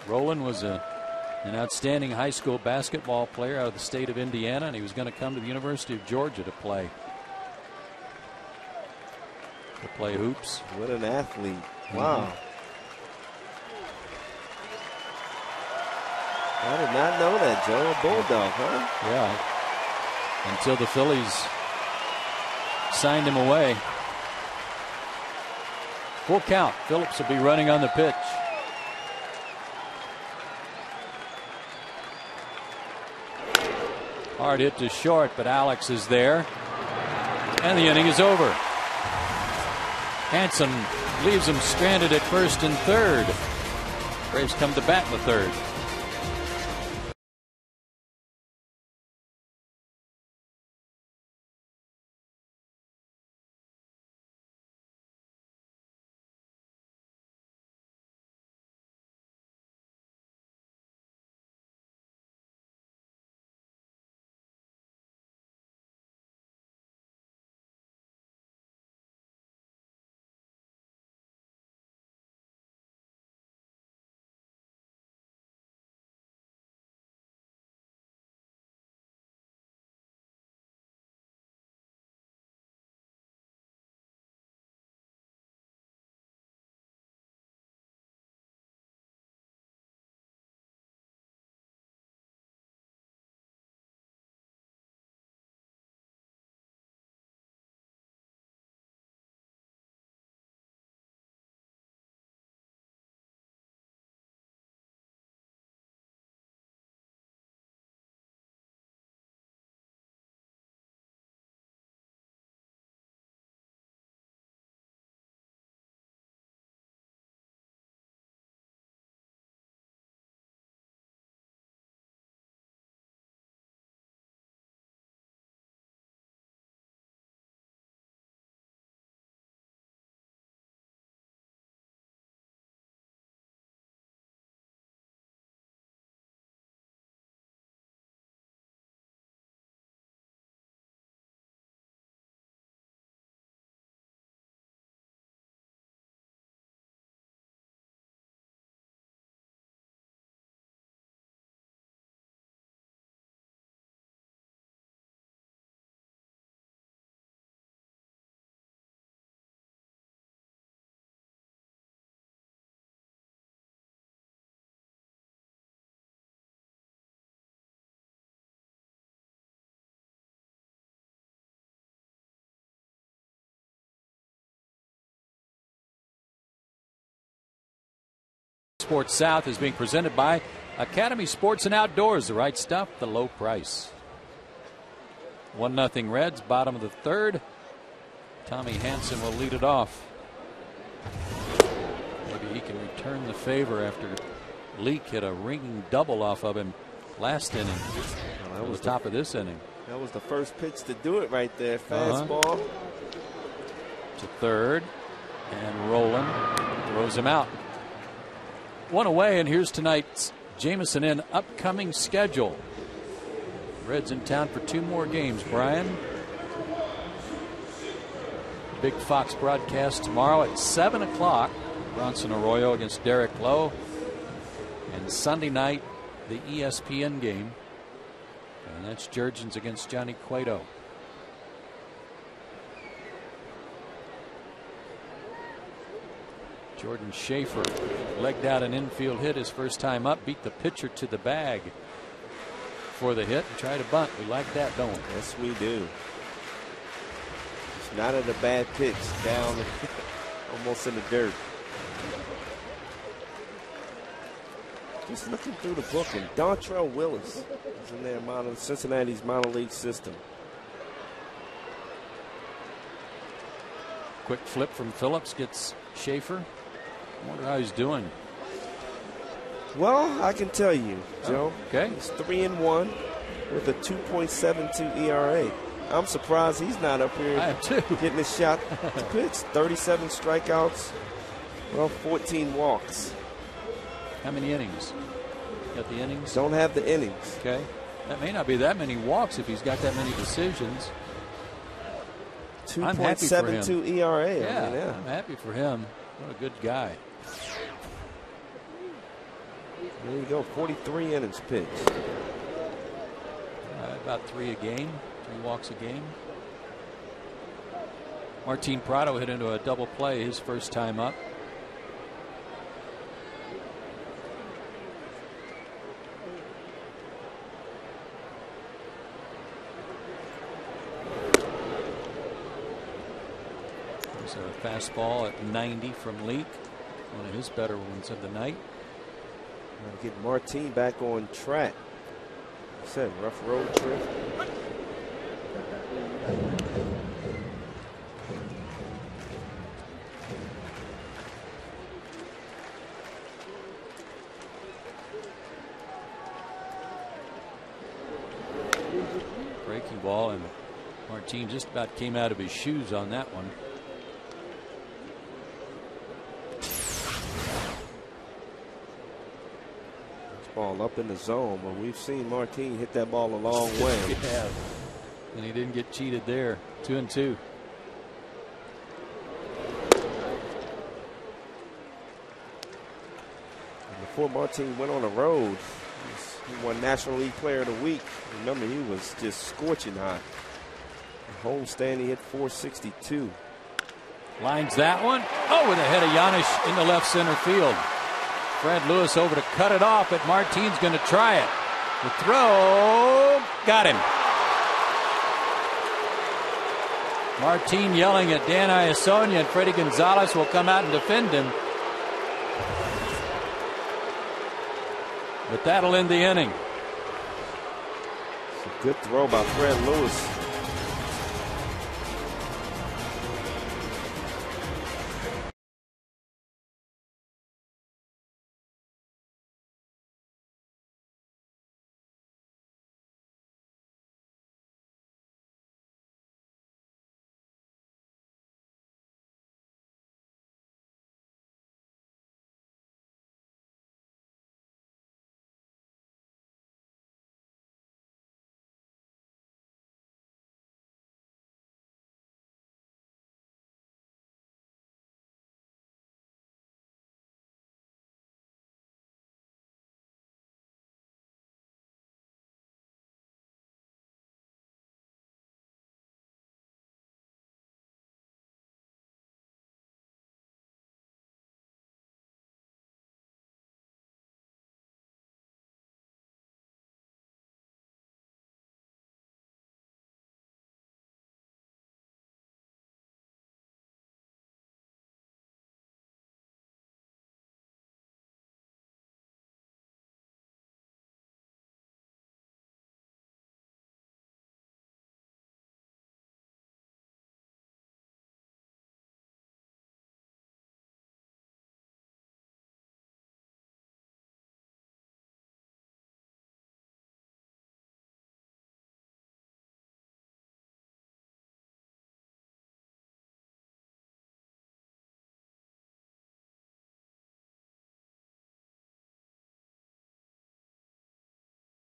[SPEAKER 4] Roland was an outstanding high school basketball player out of the state of Indiana, and he was going to come to the University of Georgia to play hoops.
[SPEAKER 2] What an athlete. Wow. I did not know that, Joe. A Bulldog, huh?
[SPEAKER 4] Yeah. Until the Phillies signed him away. Full count. Phillips will be running on the pitch. Hard hit to short, but Alex is there. And the inning is over. Hansen leaves him stranded at first and third. Braves come to bat in the third. Sports South is being presented by Academy Sports and Outdoors. The right stuff, the low price. 1-0 Reds, bottom of the third. Tommy Hansen will lead it off. Maybe he can return the favor after Leake hit a ringing double off of him last inning. Well, that was the top of this inning.
[SPEAKER 2] That was the first pitch to do it right there. Fastball.
[SPEAKER 4] To third. And Roland throws him out. One away, and here's tonight's Jamison Inn upcoming schedule. Reds in town for 2 more games, Brian. Big Fox broadcast tomorrow at 7 o'clock. Bronson Arroyo against Derek Lowe. And Sunday night, the ESPN game. And that's Jurgens against Johnny Cueto. Jordan Schaefer legged out an infield hit his first time up, beat the pitcher to the bag for the hit and tried to bunt. We like that, don't we?
[SPEAKER 2] Yes, we do. It's not at a bad pitch, down almost in the dirt. Just looking through the book, and Dontrell Willis is in there, Cincinnati's minor league system.
[SPEAKER 4] Quick flip from Phillips gets Schaefer. I wonder how he's doing.
[SPEAKER 2] Well, I can tell you, Joe.
[SPEAKER 4] Okay.
[SPEAKER 2] He's 3-1 with a 2.72 ERA. I'm surprised he's not up here
[SPEAKER 4] I am too.
[SPEAKER 2] getting a shot to pitch. 37 strikeouts, well, 14 walks.
[SPEAKER 4] How many innings? Got the innings?
[SPEAKER 2] Don't have the innings.
[SPEAKER 4] Okay. That may not be that many walks if he's got that many decisions.
[SPEAKER 2] 2.72 ERA.
[SPEAKER 4] Yeah, I'm happy for him. What a good guy.
[SPEAKER 2] There you go, 43 innings pitched.
[SPEAKER 4] About 3 a game, 3 walks a game. Martin Prado hit into a double play his first time up. There's a fastball at 90 from Leake, one of his better ones of the night.
[SPEAKER 2] Get Martin back on track. I said rough road trip.
[SPEAKER 4] Breaking ball, and Martin just about came out of his shoes on that one.
[SPEAKER 2] Ball up in the zone, but we've seen Martin hit that ball a long way.
[SPEAKER 4] Yeah, and he didn't get cheated there. 2-2.
[SPEAKER 2] Before Martin went on the road, he won National League Player of the Week. Remember, he was just scorching hot. Homestand, he hit 462.
[SPEAKER 4] Lines that one. Oh, with a head of Giannis into left center field. Fred Lewis over to cut it off, but Martin's going to try it. The throw got him. Martin yelling at Dan Iasonia, and Freddie Gonzalez will come out and defend him. But that'll end the inning.
[SPEAKER 2] It's a good throw by Fred Lewis.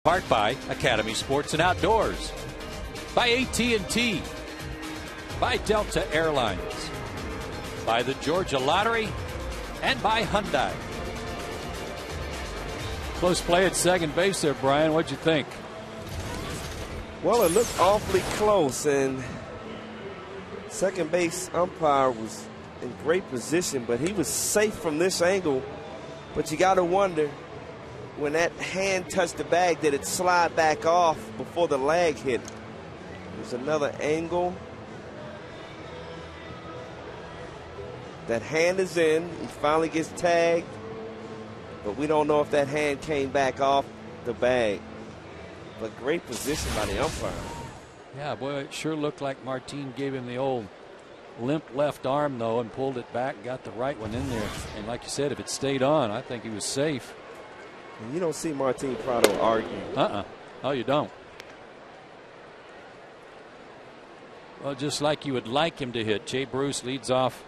[SPEAKER 1] Part by Academy Sports and Outdoors, by AT&T, by Delta Airlines, by the Georgia Lottery, and by Hyundai.
[SPEAKER 4] Close play at second base there, Brian. What'd you think?
[SPEAKER 2] Well, it looked awfully close, and second base umpire was in great position, but he was safe from this angle. But you got to wonder, when that hand touched the bag, did it slide back off before the leg hit? There's another angle. That hand is in. He finally gets tagged. But we don't know if that hand came back off the bag. But great position by the umpire.
[SPEAKER 4] Yeah, boy, it sure looked like Martin gave him the old limp left arm, though, and pulled it back, got the right one in there. And like you said, if it stayed on, I think he was safe.
[SPEAKER 2] And you don't see Martin Prado argue.
[SPEAKER 4] Oh, you don't. Well, just like you would like him to hit, Jay Bruce leads off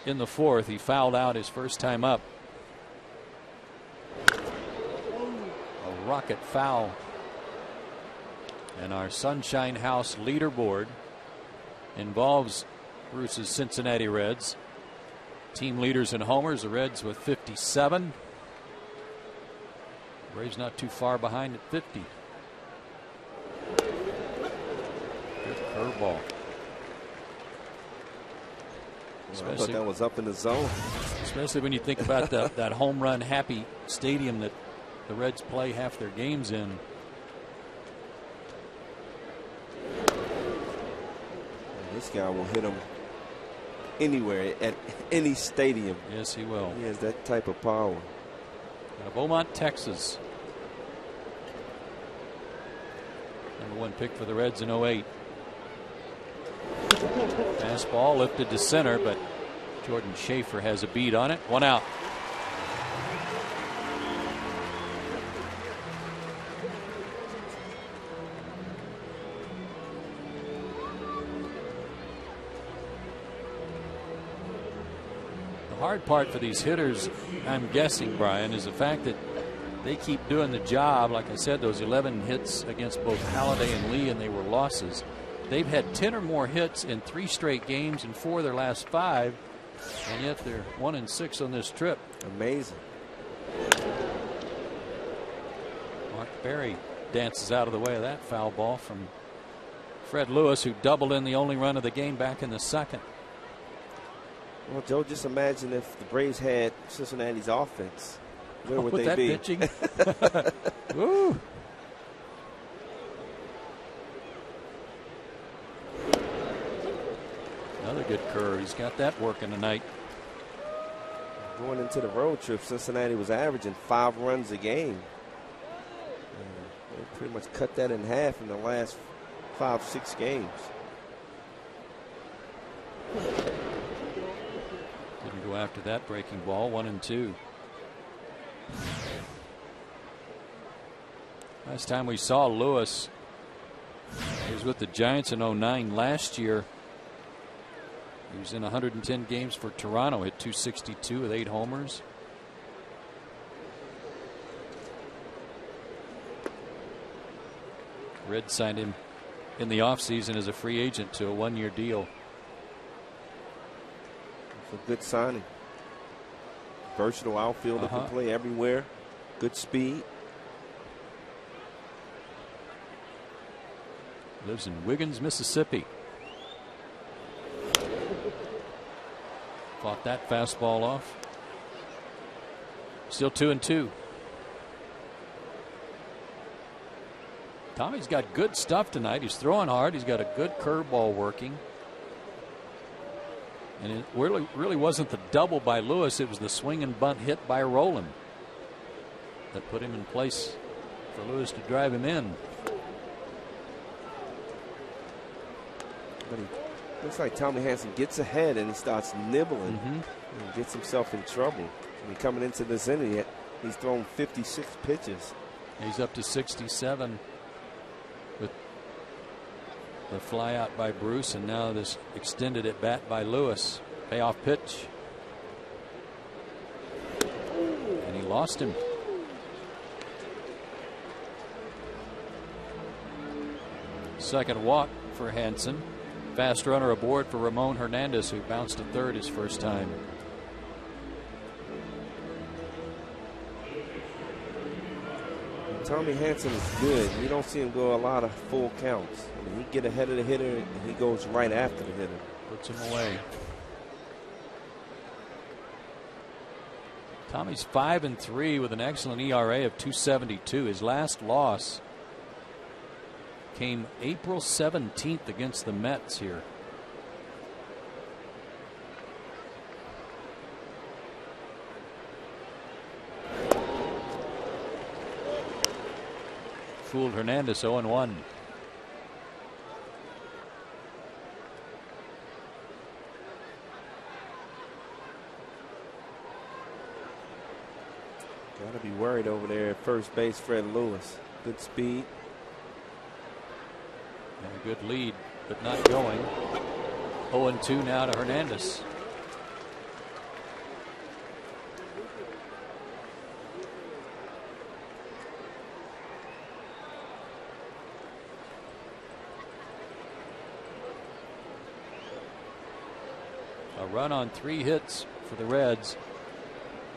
[SPEAKER 4] in the fourth. He fouled out his first time up. A rocket foul. And our Sunshine House leaderboard involves Bruce's Cincinnati Reds. Team leaders in homers, the Reds with 57. Braves not too far behind at 50. Good curveball.
[SPEAKER 2] I thought that was up in the zone.
[SPEAKER 4] Especially when you think about that home run happy stadium that the Reds play half their games in.
[SPEAKER 2] This guy will hit him anywhere at any stadium.
[SPEAKER 4] Yes, he will.
[SPEAKER 2] He has that type of power.
[SPEAKER 4] Out of Beaumont, Texas. #1 pick for the Reds in 08. Fastball lifted to center, but Jordan Schaefer has a beat on it. 1 out. The hard part for these hitters, I'm guessing, Brian, is the fact that they keep doing the job. Like I said, those 11 hits against both Halladay and Lee, and they were losses. They've had 10 or more hits in 3 straight games and 4 of their last 5, and yet they're 1-6 on this trip.
[SPEAKER 2] Amazing.
[SPEAKER 4] Mark Berry dances out of the way of that foul ball from Fred Lewis, who doubled in the only run of the game back in the second.
[SPEAKER 2] Well, Joe, just imagine if the Braves had Cincinnati's offense. Where would
[SPEAKER 4] with
[SPEAKER 2] they
[SPEAKER 4] that
[SPEAKER 2] be?
[SPEAKER 4] Pitching. Woo. Another good curve. He's got that working tonight.
[SPEAKER 2] Going into the road trip, Cincinnati was averaging 5 runs a game. They pretty much cut that in half in the last 5-6 games.
[SPEAKER 4] Didn't go after that breaking ball. 1-2. Last time we saw Lewis, he was with the Giants in 09 last year. He was in 110 games for Toronto, hit .262 with 8 homers. Reds signed him in the offseason as a free agent to a 1-year deal.
[SPEAKER 2] It's a good signing. Versatile outfielder, can play everywhere. Good speed.
[SPEAKER 4] Lives in Wiggins, Mississippi. Fought that fastball off. Still 2-2. Tommy's got good stuff tonight. He's throwing hard. He's got a good curveball working. And it really wasn't the double by Lewis. It was the swing and bunt hit by Rowland that put him in place for Lewis to drive him in.
[SPEAKER 2] But he looks like Tommy Hanson gets ahead and he starts nibbling and gets himself in trouble. I mean, coming into this inning, he's thrown 56 pitches.
[SPEAKER 4] He's up to 67 with the fly out by Bruce, and now this extended at bat by Lewis. Payoff pitch. And he lost him. Second walk for Hanson. Fast runner aboard for Ramon Hernandez, who bounced to third his first time.
[SPEAKER 2] Tommy Hanson is good. You don't see him go a lot of full counts. I mean, he get ahead of the hitter and he goes right after the hitter.
[SPEAKER 4] Puts him away. Tommy's 5-3 with an excellent ERA of 2.72. His last loss came April 17th against the Mets here. Fooled Hernandez. 0-1.
[SPEAKER 2] Got to be worried over there at first base, Fred Lewis. Good speed.
[SPEAKER 4] And a good lead, but not going. 0-2 now to Hernandez. A run on 3 hits for the Reds.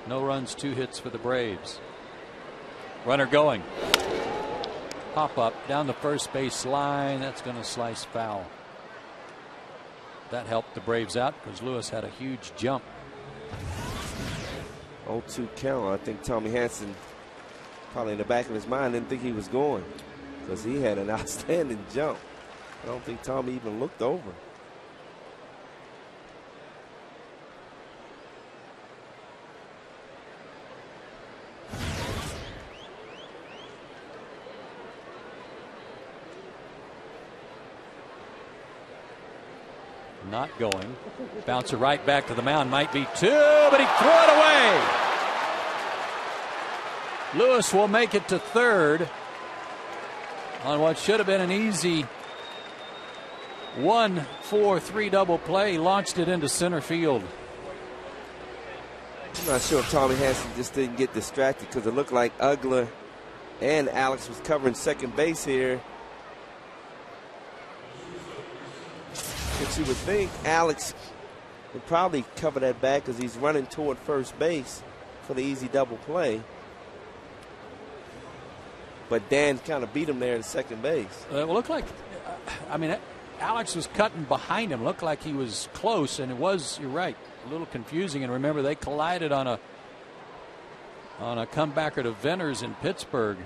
[SPEAKER 4] No runs, 2 hits for the Braves. Runner going. Pop up down the first base line. That's going to slice foul. That helped the Braves out because Lewis had a huge jump.
[SPEAKER 2] 0-2 count. I think Tommy Hanson, probably in the back of his mind, didn't think he was going because he had an outstanding jump. I don't think Tommy even looked over.
[SPEAKER 4] Not going. Bouncer right back to the mound. Might be 2, but he threw it away. Lewis will make it to third on what should have been an easy 1-4-3 double play. He launched it into center field.
[SPEAKER 2] I'm not sure if Tommy Hanson just didn't get distracted because it looked like Ugler and Alex was covering second base here. But you would think Alex would probably cover that back because he's running toward first base for the easy double play. But Dan kind of beat him there in second base.
[SPEAKER 4] It looked like, I mean, Alex was cutting behind him. Looked like he was close, and it was, you're right, a little confusing. And remember, they collided on a comebacker to Venners in Pittsburgh.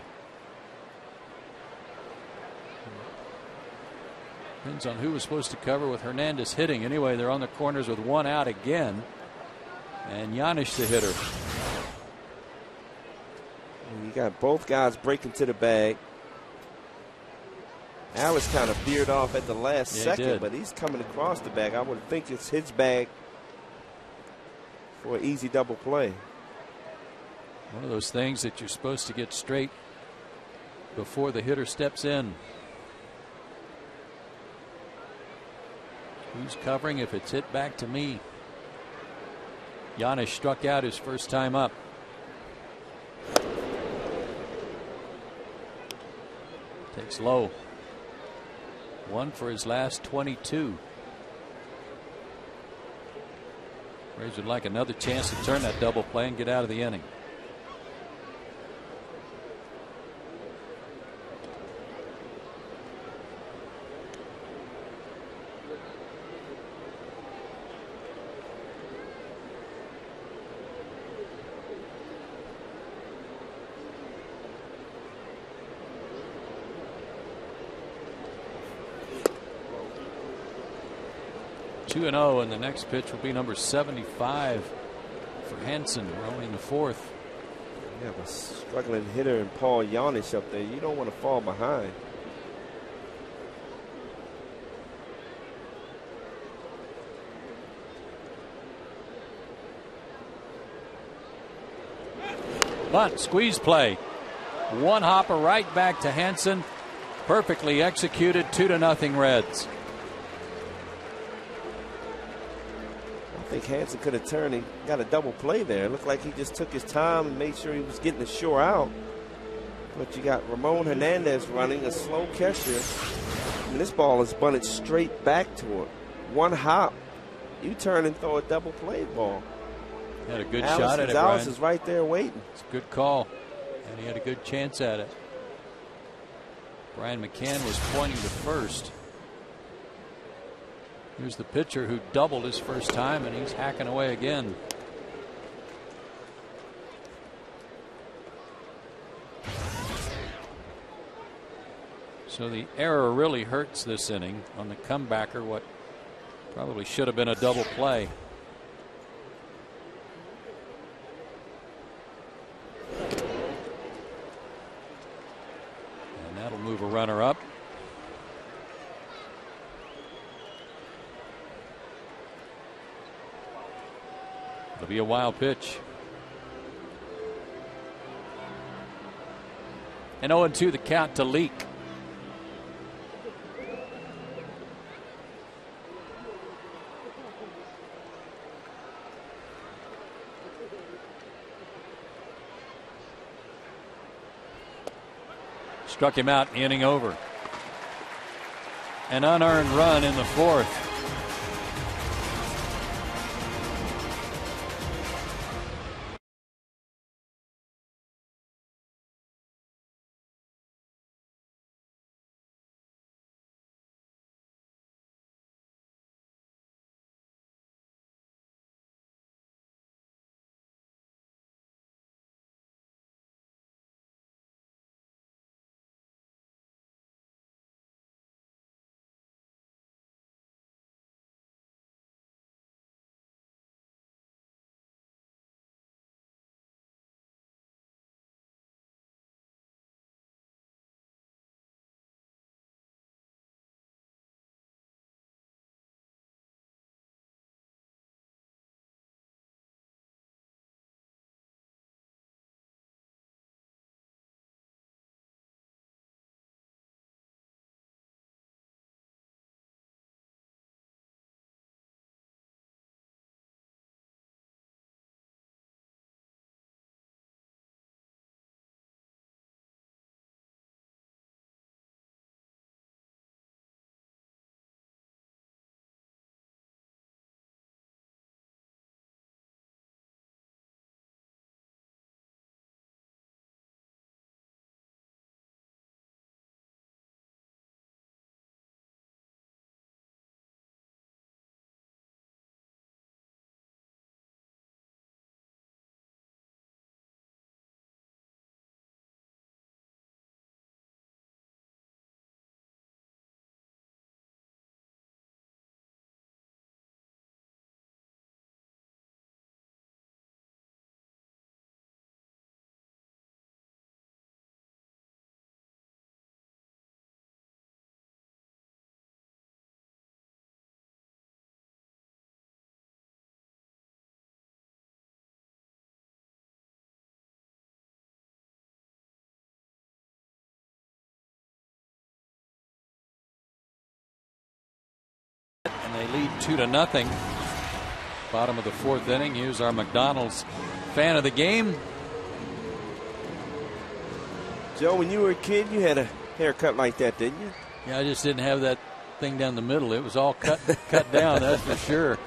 [SPEAKER 4] Depends on who was supposed to cover with Hernandez hitting. Anyway, they're on the corners with 1 out again. And Giannis the hitter.
[SPEAKER 2] You got both guys breaking to the bag. Alex kind of veered off at the last second, but he's coming across the bag. I would think it's his bag for an easy double play.
[SPEAKER 4] One of those things that you're supposed to get straight before the hitter steps in. Who's covering if it's hit back to me? Giannis struck out his first time up. Takes low. 1 for his last 22. Braves would like another chance to turn that double play and get out of the inning. Two and 0, and the next pitch will be number 75 for Hanson. We're only in the 4th.
[SPEAKER 2] Yeah, but struggling hitter and Paul Giannis up there, you don't want to fall behind.
[SPEAKER 4] Bunt, squeeze play. 1 hopper right back to Hanson. Perfectly executed. 2-0 Reds.
[SPEAKER 2] I think Hanson could have turned and got a double play there. It looked like he just took his time and made sure he was getting the shore out. But you got Ramon Hernandez running a slow catcher. And this ball is bunted straight back toward 1 hop. You turn and throw a double play ball.
[SPEAKER 4] Had a good shot at it.
[SPEAKER 2] Alex is right there waiting.
[SPEAKER 4] It's a good call, and he had a good chance at it. Brian McCann was pointing to first. Here's the pitcher who doubled his first time, and he's hacking away again. So the error really hurts this inning on the comebacker, what probably should have been a double play. And that'll move a runner up. It'll be a wild pitch. And 0-2 the count to Leake. Struck him out, inning over. An unearned run in the fourth. And they lead 2-0. Bottom of the fourth inning. Here's our McDonald's fan of the game.
[SPEAKER 2] Joe, when you were a kid, you had a haircut like that, didn't you?
[SPEAKER 4] Yeah, I just didn't have that thing down the middle. It was all cut down, that's for sure.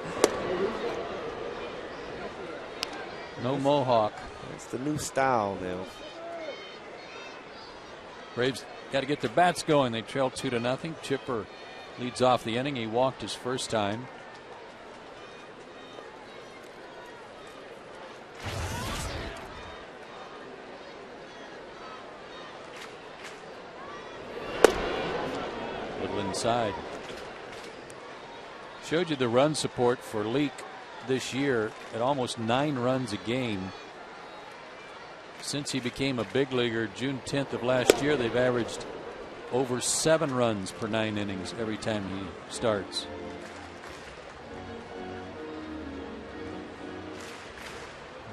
[SPEAKER 4] No mohawk.
[SPEAKER 2] That's the new style now.
[SPEAKER 4] Braves got to get their bats going. They trail 2-0. Chipper leads off the inning. He walked his first time. Little inside. Showed you the run support for Leake this year at almost 9 runs a game. Since he became a big leaguer June 10th of last year, they've averaged over 7 runs per 9 innings every time he starts.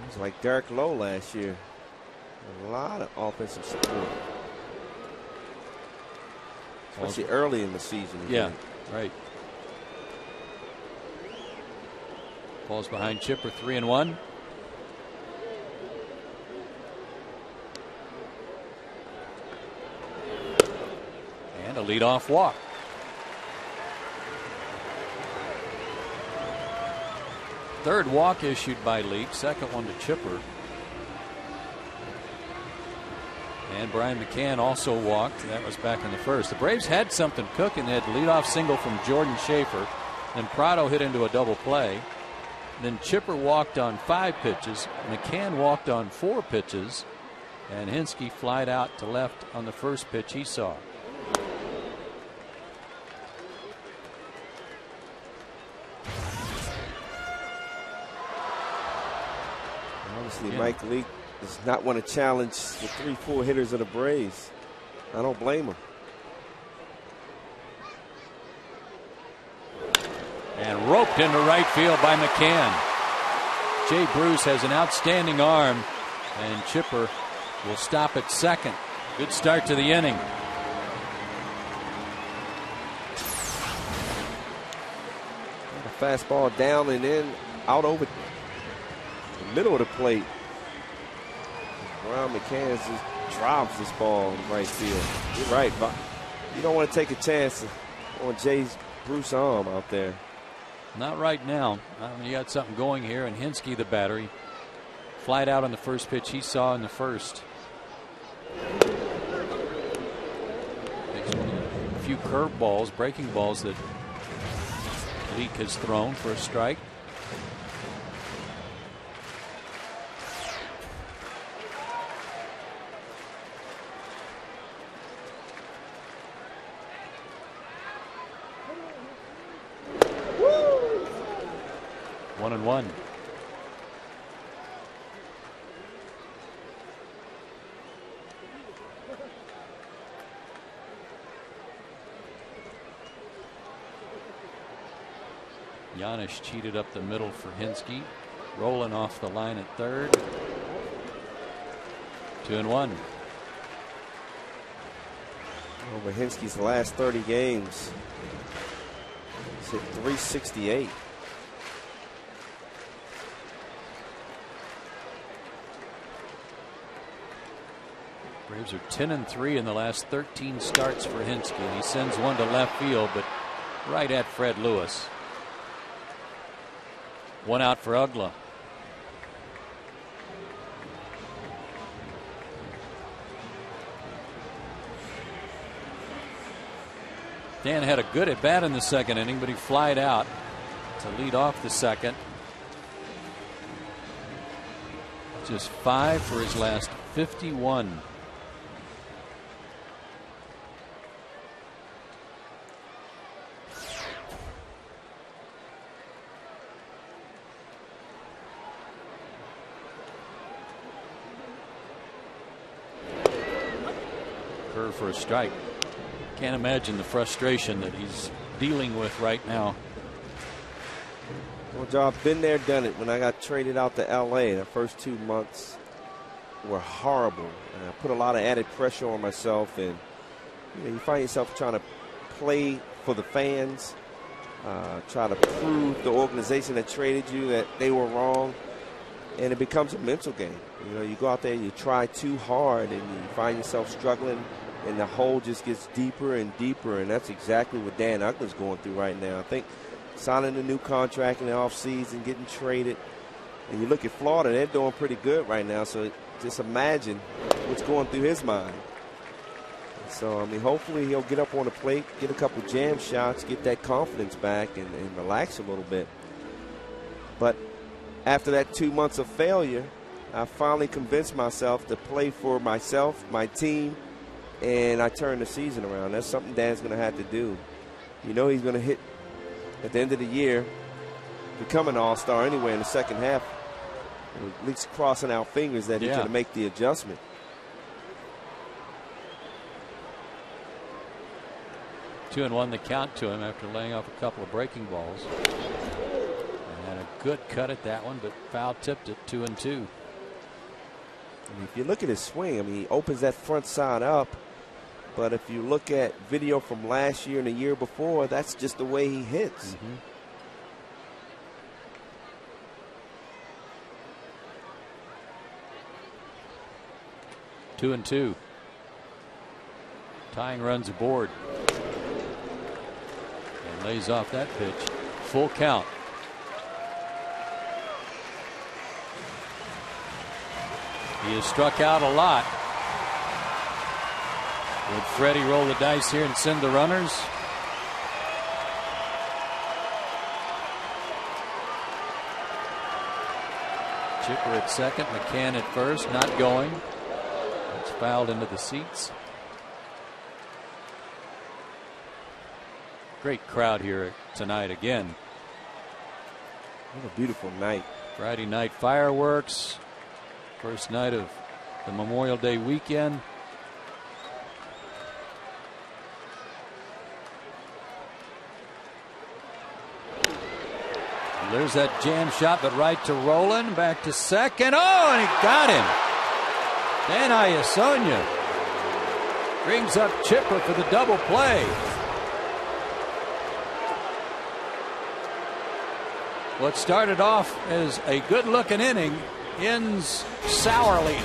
[SPEAKER 2] It was like Derek Lowe last year. A lot of offensive support. Especially early in the season.
[SPEAKER 4] Yeah, right. Falls behind Chipper, 3-1. And a leadoff walk. Third walk issued by Leake, second one to Chipper. And Brian McCann also walked. That was back in the first. The Braves had something cooking. They had the leadoff single from Jordan Schaefer. Then Prado hit into a double play. Then Chipper walked on 5 pitches. McCann walked on 4 pitches. And Hinske flied out to left on the first pitch he saw.
[SPEAKER 2] Obviously, Mike Leake does not want to challenge the 3-4 hitters of the Braves. I don't blame him.
[SPEAKER 4] And roped into right field by McCann. Jay Bruce has an outstanding arm, and Chipper will stop at second. Good start to the inning.
[SPEAKER 2] A fastball down and in, out over the middle of the plate. Ron McCann just drops this ball in right field. You're right, but you don't want to take a chance on Jay Bruce's arm out there.
[SPEAKER 4] Not right now. You got something going here, and Hinske, the batter, he flied out on the first pitch he saw in the first. Takes one of the few curve balls, breaking balls that Leake has thrown for a strike. One and one. Giannis cheated up the middle for Hinske. Rolling off the line at third. 2-1.
[SPEAKER 2] Over Hinske's last 30 games, he's hit .368.
[SPEAKER 4] Braves are 10-3 in the last 13 starts for Hinske. He sends one to left field, but right at Fred Lewis. One out for Ugla. Dan had a good at bat in the second inning, but he flied out to lead off the second. Just 5 for his last 51. Curve for a strike. Can't imagine the frustration that he's dealing with right now.
[SPEAKER 2] Well, Joe, I've been there, done it. When I got traded out to LA, the first 2 months were horrible. And I put a lot of added pressure on myself, and you find yourself trying to play for the fans, try to prove the organization that traded you that they were wrong, and it becomes a mental game. You go out there, you try too hard, and you find yourself struggling, and the hole just gets deeper and deeper, and that's exactly what Dan Ugla's going through right now. I think signing a new contract in the offseason, getting traded, and you look at Florida, they're doing pretty good right now, so just imagine what's going through his mind. So, I mean, hopefully he'll get up on the plate, get a couple jam shots, get that confidence back, and relax a little bit. But after that 2 months of failure, I finally convinced myself to play for myself, my team, and I turned the season around. That's something Dan's going to have to do. He's going to hit at the end of the year, become an all-star anyway in the second half. At least crossing our fingers that he's going to make the adjustment.
[SPEAKER 4] Two and one the count to him after laying off a couple of breaking balls. And a good cut at that one, but foul tipped it. 2-2.
[SPEAKER 2] I mean, if you look at his swing, I mean, he opens that front side up. But if you look at video from last year and the year before, that's just the way he hits.
[SPEAKER 4] 2-2. Tying runs aboard. And lays off that pitch. Full count. He has struck out a lot. Would Freddie roll the dice here and send the runners? Chipper at second, McCann at first, not going. It's fouled into the seats. Great crowd here tonight again.
[SPEAKER 2] What a beautiful night.
[SPEAKER 4] Friday night fireworks. First night of the Memorial Day weekend. There's that jam shot, but right to Rowland, back to second. Oh, and he got him. Dan Iasonia brings up Chipper for the double play. What started off as a good-looking inning ends sourly.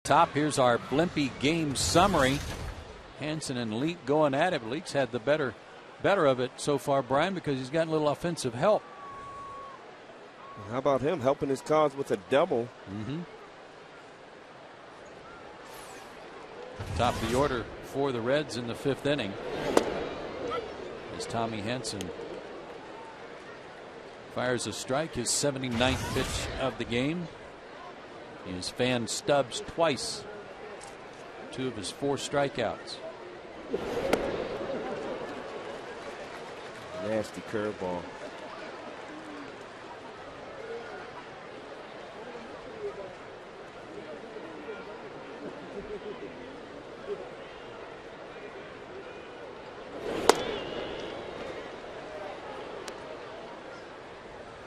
[SPEAKER 4] Top, here's our Blimpie game summary. Hansen and Leake going at it. Leake's had the better of it so far, Brian, because he's gotten a little offensive help.
[SPEAKER 2] How about him helping his cause with a double?
[SPEAKER 4] Top of the order for the Reds in the 5th inning as Tommy Hansen fires a strike, his 79th pitch of the game. He has fanned Stubbs twice, 2 of his 4 strikeouts.
[SPEAKER 2] Nasty curveball.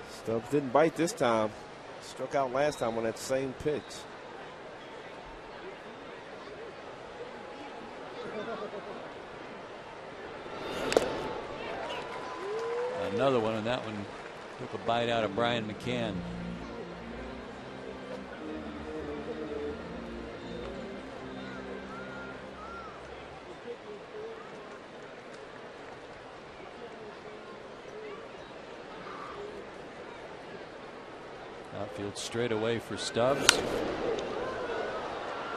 [SPEAKER 2] Stubbs didn't bite this time. Struck out last time on that same pitch.
[SPEAKER 4] Another one, and that one took a bite out of Brian McCann. Outfield straight away for Stubbs.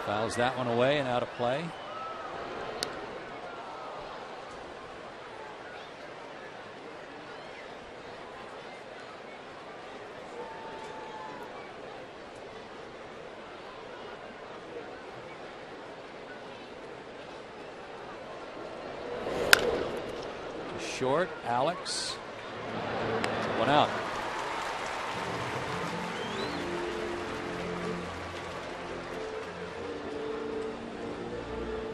[SPEAKER 4] Fouls that one away and out of play. Short, Alex. 1 out.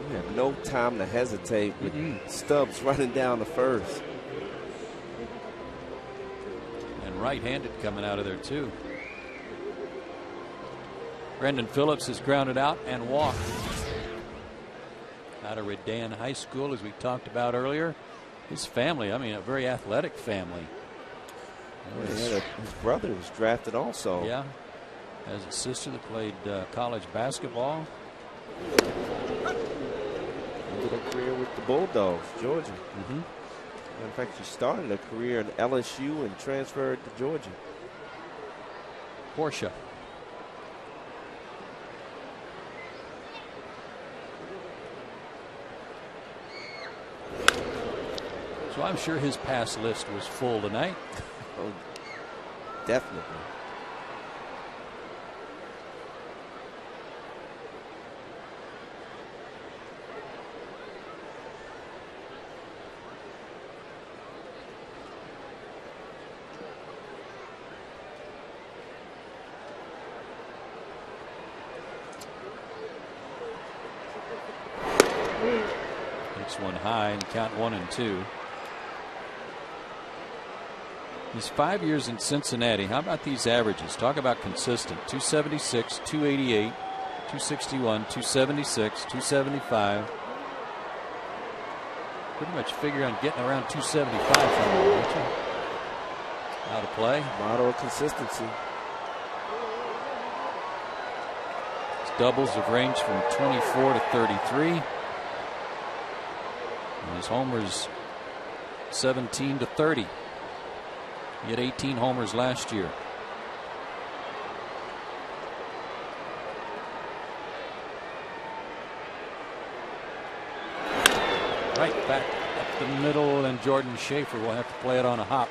[SPEAKER 2] We have no time to hesitate with Stubbs running down the first.
[SPEAKER 4] And right-handed coming out of there too. Brendan Phillips is grounded out and walked. out of Redan High School, as we talked about earlier. His family, I mean, a very athletic family.
[SPEAKER 2] His brother was drafted also.
[SPEAKER 4] Yeah. Has a sister that played college basketball.
[SPEAKER 2] Ended a career with the Bulldogs, Georgia. In fact, she started a career in LSU and transferred to Georgia.
[SPEAKER 4] Portia. So I'm sure his pass list was full tonight.
[SPEAKER 2] Oh, definitely.
[SPEAKER 4] Hits one high and count 1-2. He's 5 years in Cincinnati. How about these averages? Talk about consistent. 276, 288, 261, 276, 275. Pretty much figure on getting around 275 from him, don't you? Out of play.
[SPEAKER 2] Model of consistency.
[SPEAKER 4] His doubles have ranged from 24 to 33. And his homers 17 to 30. He had 18 homers last year. Right back up the middle, and Jordan Schaefer will have to play it on a hop.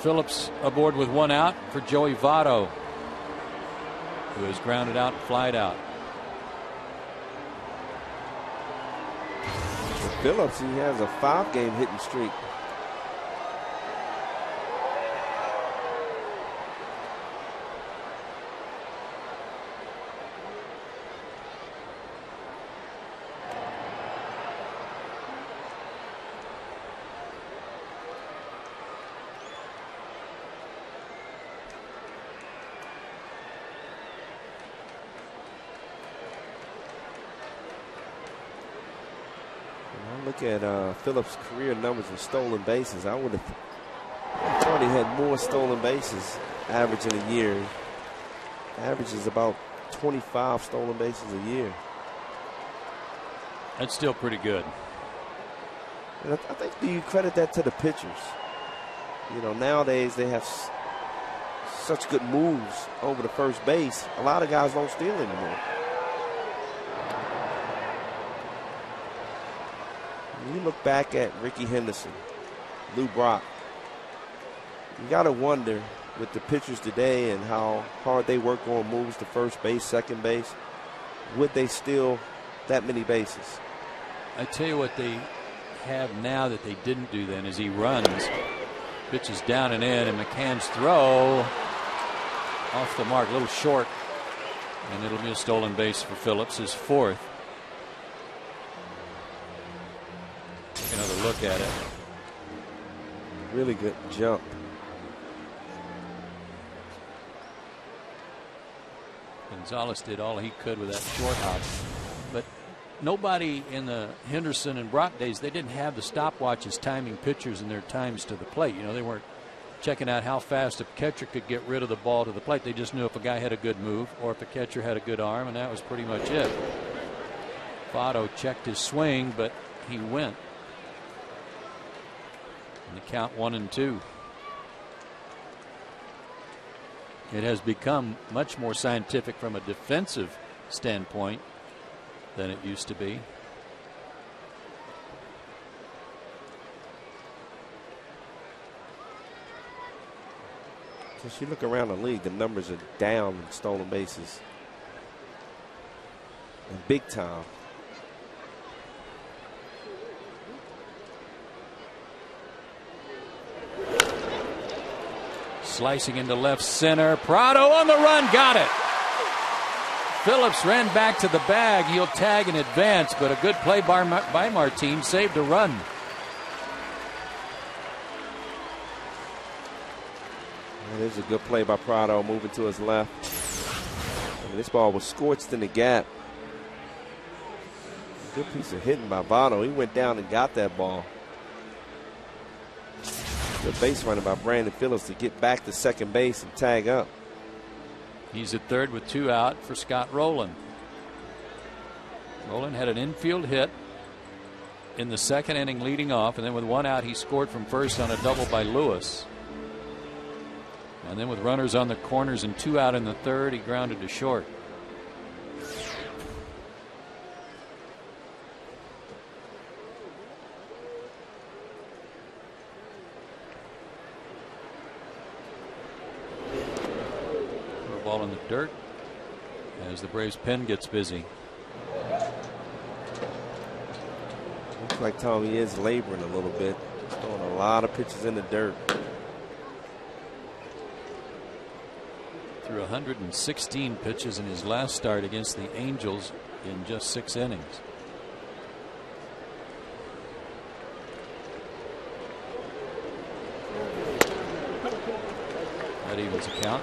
[SPEAKER 4] Phillips aboard with one out for Joey Votto, who is grounded out and flied out.
[SPEAKER 2] Phillips, he has a 5-game hitting streak. Look at Phillips' career numbers with stolen bases. I would have thought he had more stolen bases average in a year. Averages about 25 stolen bases a year.
[SPEAKER 4] That's still pretty good.
[SPEAKER 2] And I think you credit that to the pitchers. You know, nowadays they have such good moves over the first base. A lot of guys don't steal anymore. When you look back at Ricky Henderson, Lou Brock, you got to wonder with the pitchers today and how hard they work on moves to first base, second base, would they steal that many bases?
[SPEAKER 4] I tell you what they have now that they didn't do then is he runs, pitches down and in, and McCann's throw off the mark, a little short, and it'll be a stolen base for Phillips, his fourth. Take another look at it.
[SPEAKER 2] Really good jump.
[SPEAKER 4] Gonzalez did all he could with that short hop, but nobody in the Henderson and Brock days, they didn't have the stopwatches timing pitchers and their times to the plate. You know, they weren't checking out how fast a catcher could get rid of the ball to the plate. They just knew if a guy had a good move or if a catcher had a good arm, and that was pretty much it. Votto checked his swing, but he went. And the count 1-2. It has become much more scientific from a defensive standpoint than it used to be.
[SPEAKER 2] As you look around the league, the numbers are down in stolen bases. And big time.
[SPEAKER 4] Slicing into left center. Prado on the run. Got it. Phillips ran back to the bag. He'll tag in advance, but a good play by Martin saved a run.
[SPEAKER 2] And there's a good play by Prado, moving to his left. And this ball was scorched in the gap. Good piece of hitting by Votto. He went down and got that ball. Good base running by Brandon Phillips to get back to second base and tag up.
[SPEAKER 4] He's at third with 2 out for Scott Rowland. Rowland had an infield hit in the second inning leading off, and then with 1 out he scored from first on a double by Lewis. And then with runners on the corners and 2 out in the third, he grounded to short. Ball in the dirt as the Braves pen gets busy.
[SPEAKER 2] Looks like Tommy is laboring a little bit. Throwing a lot of pitches in the dirt.
[SPEAKER 4] Threw 116 pitches in his last start against the Angels in just 6 innings. That evens the count.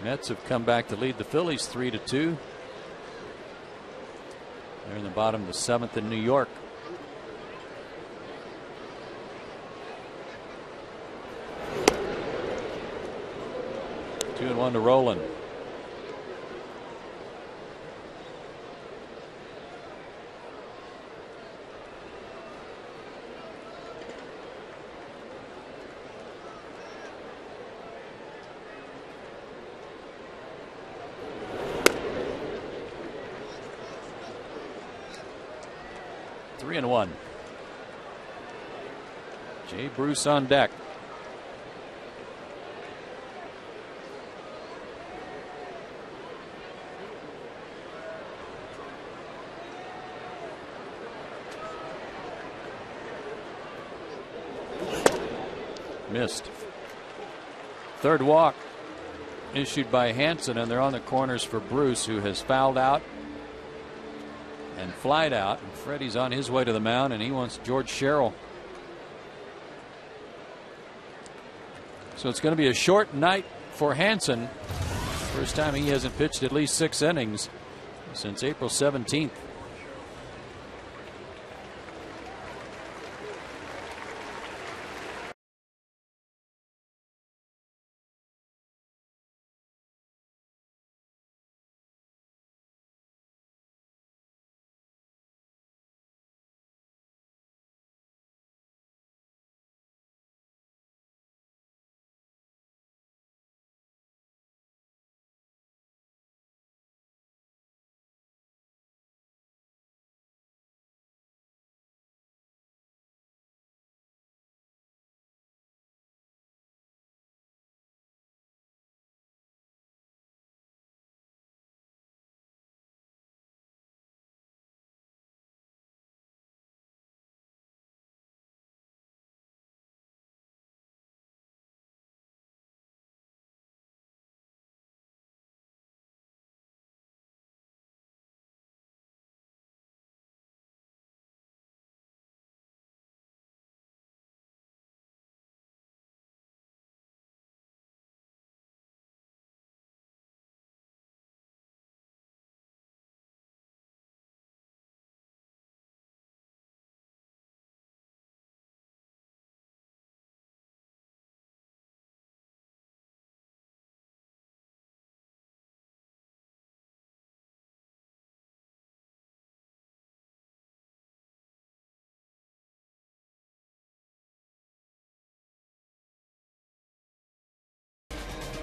[SPEAKER 4] Mets have come back to lead the Phillies 3-2. They're in the bottom of the 7th in New York. Two and one to Rowland. Three and one. Jay Bruce on deck. Missed. Third walk issued by Hansen, and they're on the corners for Bruce, who has fouled out and flied out. And Freddie's on his way to the mound, and he wants George Sherrill. So it's going to be a short night for Hansen. First time he hasn't pitched at least 6 innings since April 17th.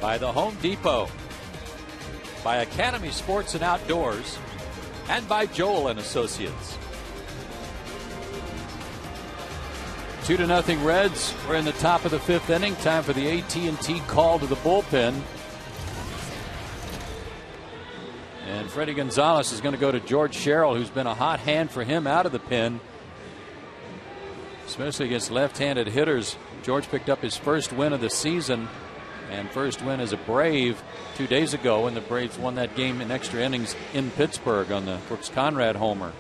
[SPEAKER 4] By the Home Depot, by Academy Sports and Outdoors, and by Joel and Associates. 2-0 Reds. We're in the top of the 5th inning. Time for the AT&T call to the bullpen. And Freddie Gonzalez is going to go to George Sherrill, who's been a hot hand for him out of the pen, especially against left-handed hitters. George picked up his first win of the season and first win as a Brave 2 days ago when the Braves won that game in extra innings in Pittsburgh on the Brooks Conrad homer,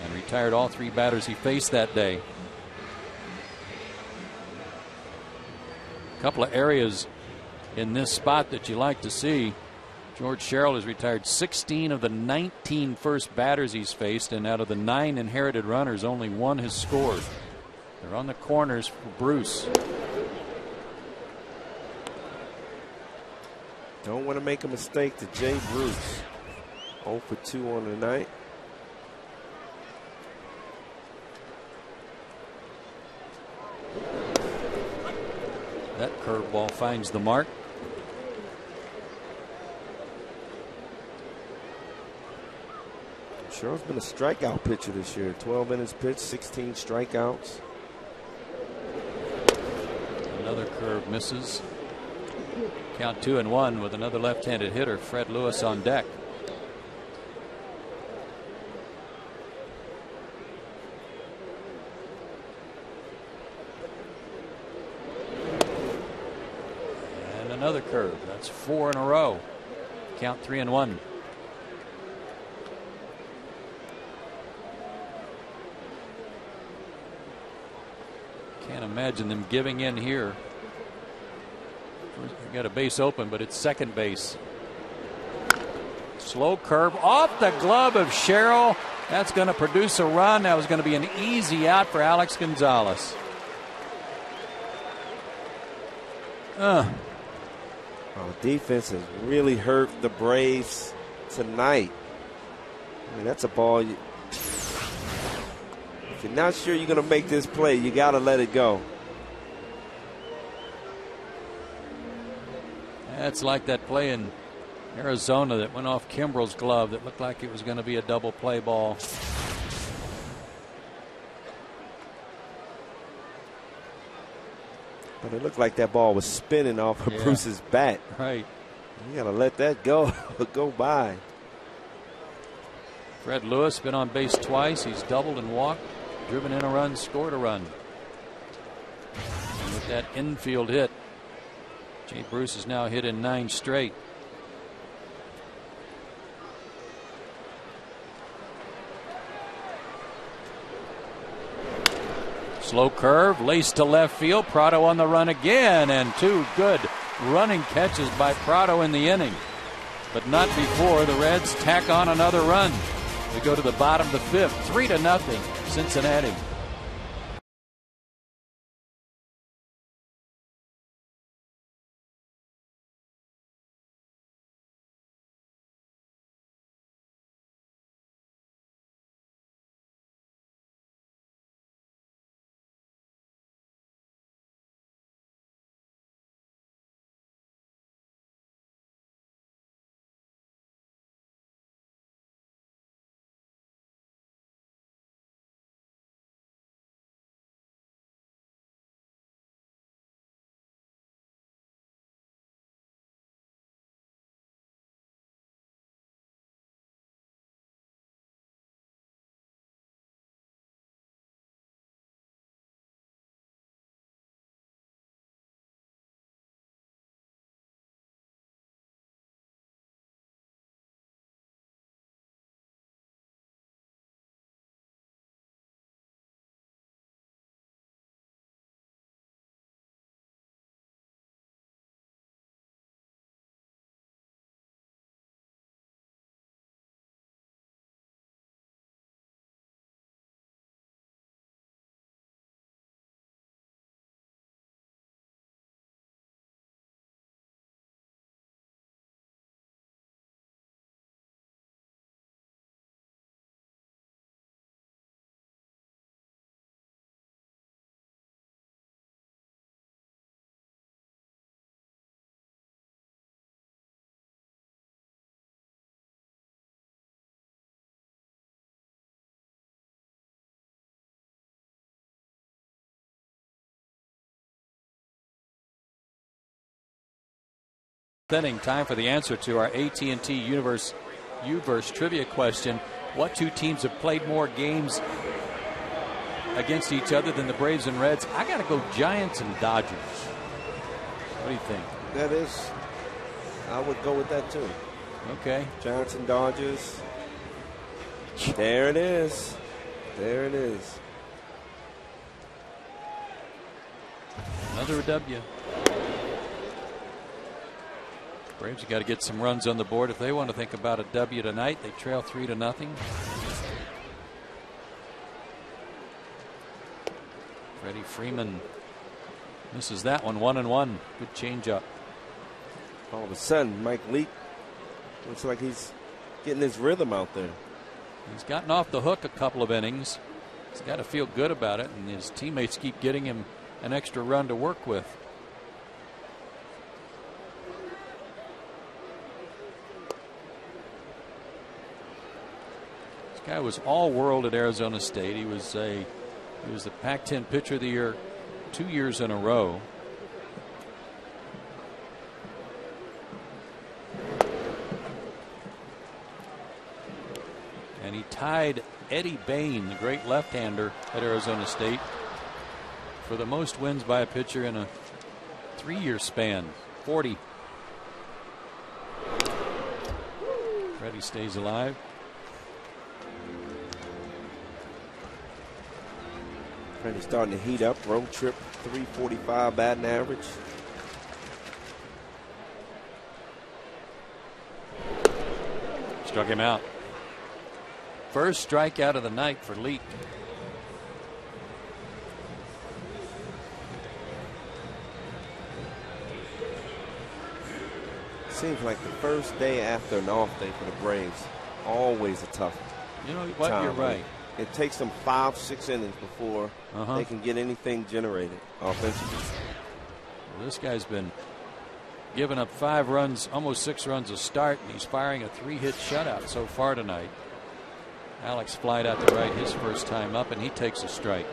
[SPEAKER 4] and retired all 3 batters he faced that day. couple of areas in this spot that you like to see. George Sherrill has retired 16 of the 19 first batters he's faced, and out of the 9 inherited runners, only 1 has scored. They're on the corners for Bruce.
[SPEAKER 2] Don't want to make a mistake to Jay Bruce. 0 for 2 on the night.
[SPEAKER 4] That curveball finds the mark.
[SPEAKER 2] Sherrill's been a strikeout pitcher this year. 12 innings pitched, 16 strikeouts.
[SPEAKER 4] Another curve misses. Count 2-1 with another left-handed hitter, Fred Lewis, on deck. And another curve. That's 4 in a row. Count 3-1. Can't imagine them giving in here. We got a base open, but it's second base. Slow curve off the glove of Sherrill. That's going to produce a run. That was going to be an easy out for Alex Gonzalez.
[SPEAKER 2] Well, defense has really hurt the Braves tonight. I mean, that's a ball. If you're not sure you're going to make this play, you got to let it go.
[SPEAKER 4] That's like that play in Arizona that went off Kimbrel's glove that looked like it was going to be a double play ball.
[SPEAKER 2] But it looked like that ball was spinning off of Bruce's bat.
[SPEAKER 4] Right.
[SPEAKER 2] You got to let that go by.
[SPEAKER 4] Fred Lewis been on base twice. He's doubled and walked, driven in a run, scored a run. And with that infield hit, Jay Bruce is now hit in 9 straight. Slow curve, laced to left field. Prado on the run again, and 2 good running catches by Prado in the inning. But not before the Reds tack on another run. We go to the bottom of the 5th, 3-0 Cincinnati. Time for the answer to our AT&T Universe U-verse trivia question. What 2 teams have played more games against each other than the Braves and Reds? I got to go Giants and Dodgers. What do you think?
[SPEAKER 2] That is, I would go with that too.
[SPEAKER 4] Okay.
[SPEAKER 2] Giants and Dodgers. There it is. There it is.
[SPEAKER 4] Another W. Braves have got to get some runs on the board if they want to think about a W tonight. They trail 3-0. Freddie Freeman misses that one. 1-1. Good changeup.
[SPEAKER 2] All of a sudden, Mike Leake looks like he's getting his rhythm out there.
[SPEAKER 4] He's gotten off the hook a couple of innings. He's got to feel good about it, and his teammates keep getting him an extra run to work with. This guy was all world at Arizona State. He was the Pac-10 Pitcher of the Year 2 years in a row. And he tied Eddie Bain, the great left-hander at Arizona State, for the most wins by a pitcher in a 3-year span. 40. Freddie stays alive.
[SPEAKER 2] Freddie's starting to heat up. Road trip, 345 batting average.
[SPEAKER 4] Struck him out. First strikeout of the night for Leake.
[SPEAKER 2] Seems like the first day after an off day for the Braves, always a tough.
[SPEAKER 4] You know what?
[SPEAKER 2] Time.
[SPEAKER 4] You're right.
[SPEAKER 2] It takes them 5-6 innings before they can get anything generated offensively.
[SPEAKER 4] Well, this guy's been giving up 5 runs, almost 6 runs a start, and he's firing a 3-hit shutout so far tonight. Alex flied out to right his first time up, and he takes a strike.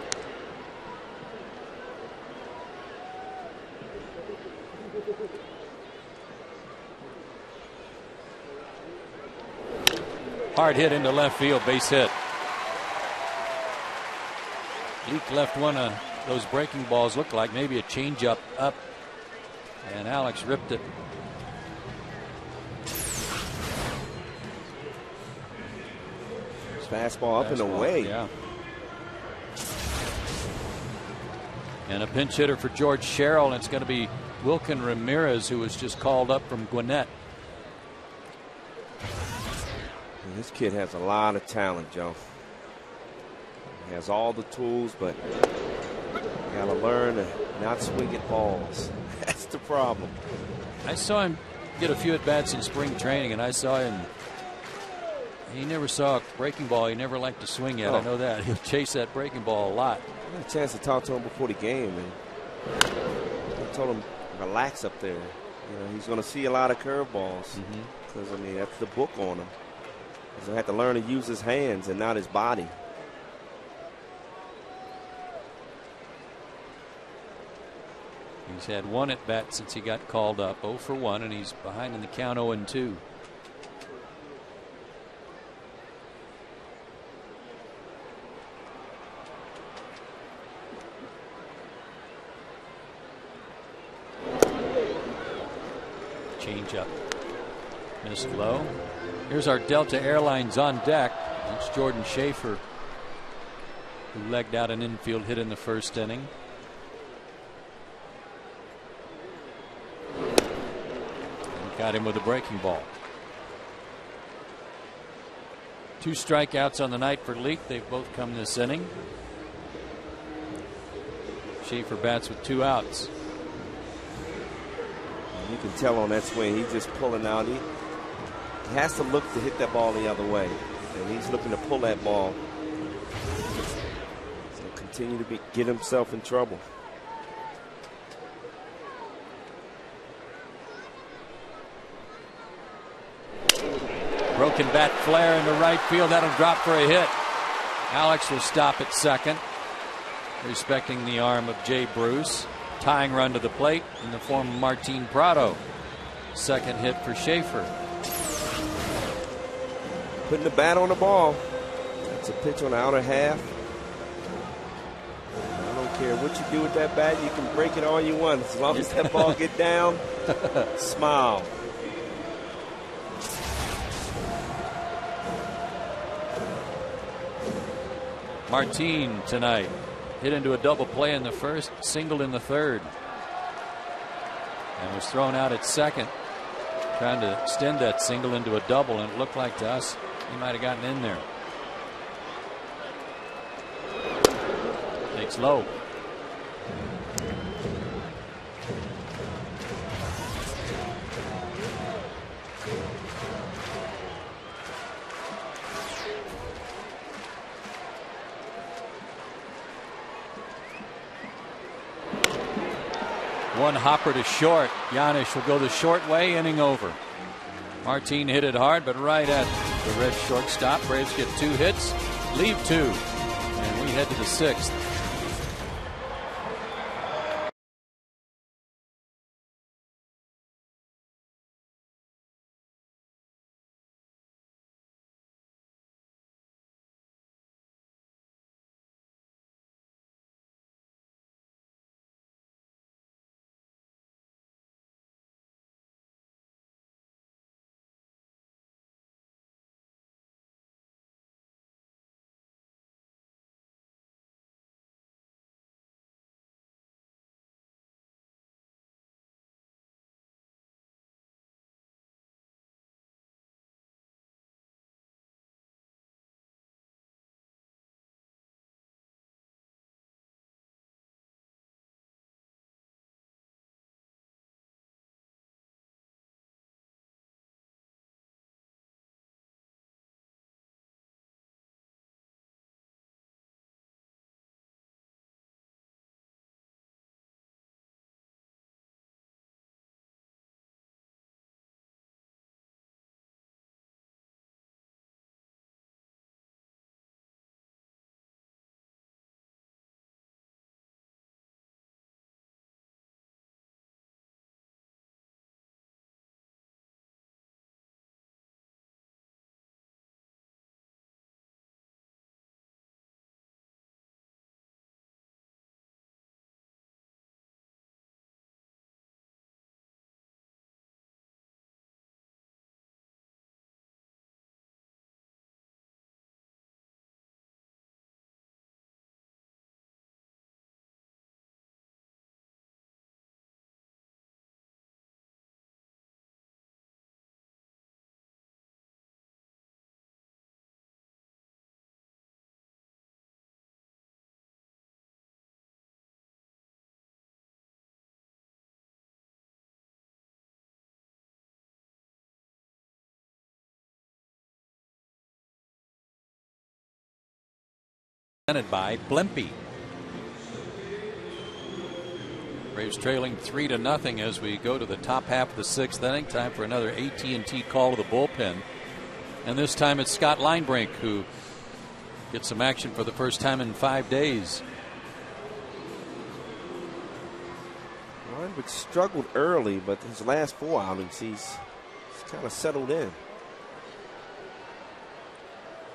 [SPEAKER 4] Hard hit into left field, base hit. Leake left one of those breaking balls, looked like maybe a changeup up, and Alex ripped it.
[SPEAKER 2] Fastball up and away.
[SPEAKER 4] Yeah. And a pinch hitter for George Sherrill, and it's going to be Wilkin Ramirez, who was just called up from Gwinnett.
[SPEAKER 2] This kid has a lot of talent, Joe. He has all the tools, but you got to learn to not swing at balls. That's the problem.
[SPEAKER 4] I saw him get a few at-bats in spring training, and I saw him. He never saw a breaking ball he never liked to swing at. I know that. He'll chase that breaking ball a lot.
[SPEAKER 2] I had a chance to talk to him before the game, and I told him, relax up there. You know, he's going to see a lot of curveballs. Because, I mean, that's the book on him. He's going to have to learn to use his hands and not his body.
[SPEAKER 4] He's had 1 at-bat since he got called up. 0 for 1, and he's behind in the count 0-2. Change up. Missed low. Here's our Delta Airlines on deck. It's Jordan Schaefer, who legged out an infield hit in the first inning. And got him with a breaking ball. 2 strikeouts on the night for Leake. They've both come this inning. Schaefer bats with 2 outs.
[SPEAKER 2] You can tell on that swing, he's just pulling out. He has to look to hit that ball the other way, and he's looking to pull that ball. So continue to get himself in trouble.
[SPEAKER 4] Broken bat flare into right field. That'll drop for a hit. Alex will stop at second, respecting the arm of Jay Bruce. Tying run to the plate in the form of Martin Prado. Second hit for Schaefer.
[SPEAKER 2] Putting the bat on the ball. That's a pitch on the outer half. I don't care what you do with that bat. You can break it all you want. As long as that ball get down, smile.
[SPEAKER 4] Martin tonight hit into a double play in the first, singled in the third, and was thrown out at second. Trying to extend that single into a double, and it looked like to us he might have gotten in there. Takes low. One hopper to short. Janis will go the short way, inning over. Martin hit it hard, but right at the red shortstop. Braves get 2 hits, leave 2, and we head to the 6th. Presented by Blimpie. Braves trailing 3-0 as we go to the top half of the 6th inning. Time for another AT&T call to the bullpen, and this time it's Scott Linebrink who gets some action for the first time in 5 days.
[SPEAKER 2] Linebrink struggled early, but his last 4 outings he's kind of settled in.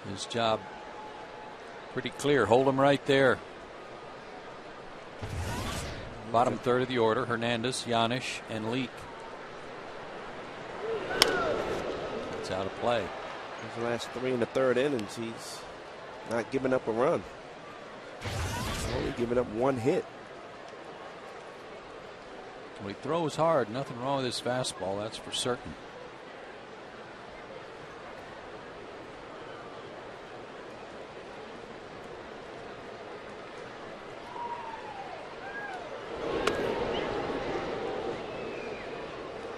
[SPEAKER 4] His job pretty clear. Hold him right there. Bottom third of the order: Hernandez, Janis, and Leake. It's out of play.
[SPEAKER 2] His last 3 in the 3rd innings, he's not giving up a run. Only giving up 1 hit.
[SPEAKER 4] Well, he throws hard. Nothing wrong with his fastball, that's for certain.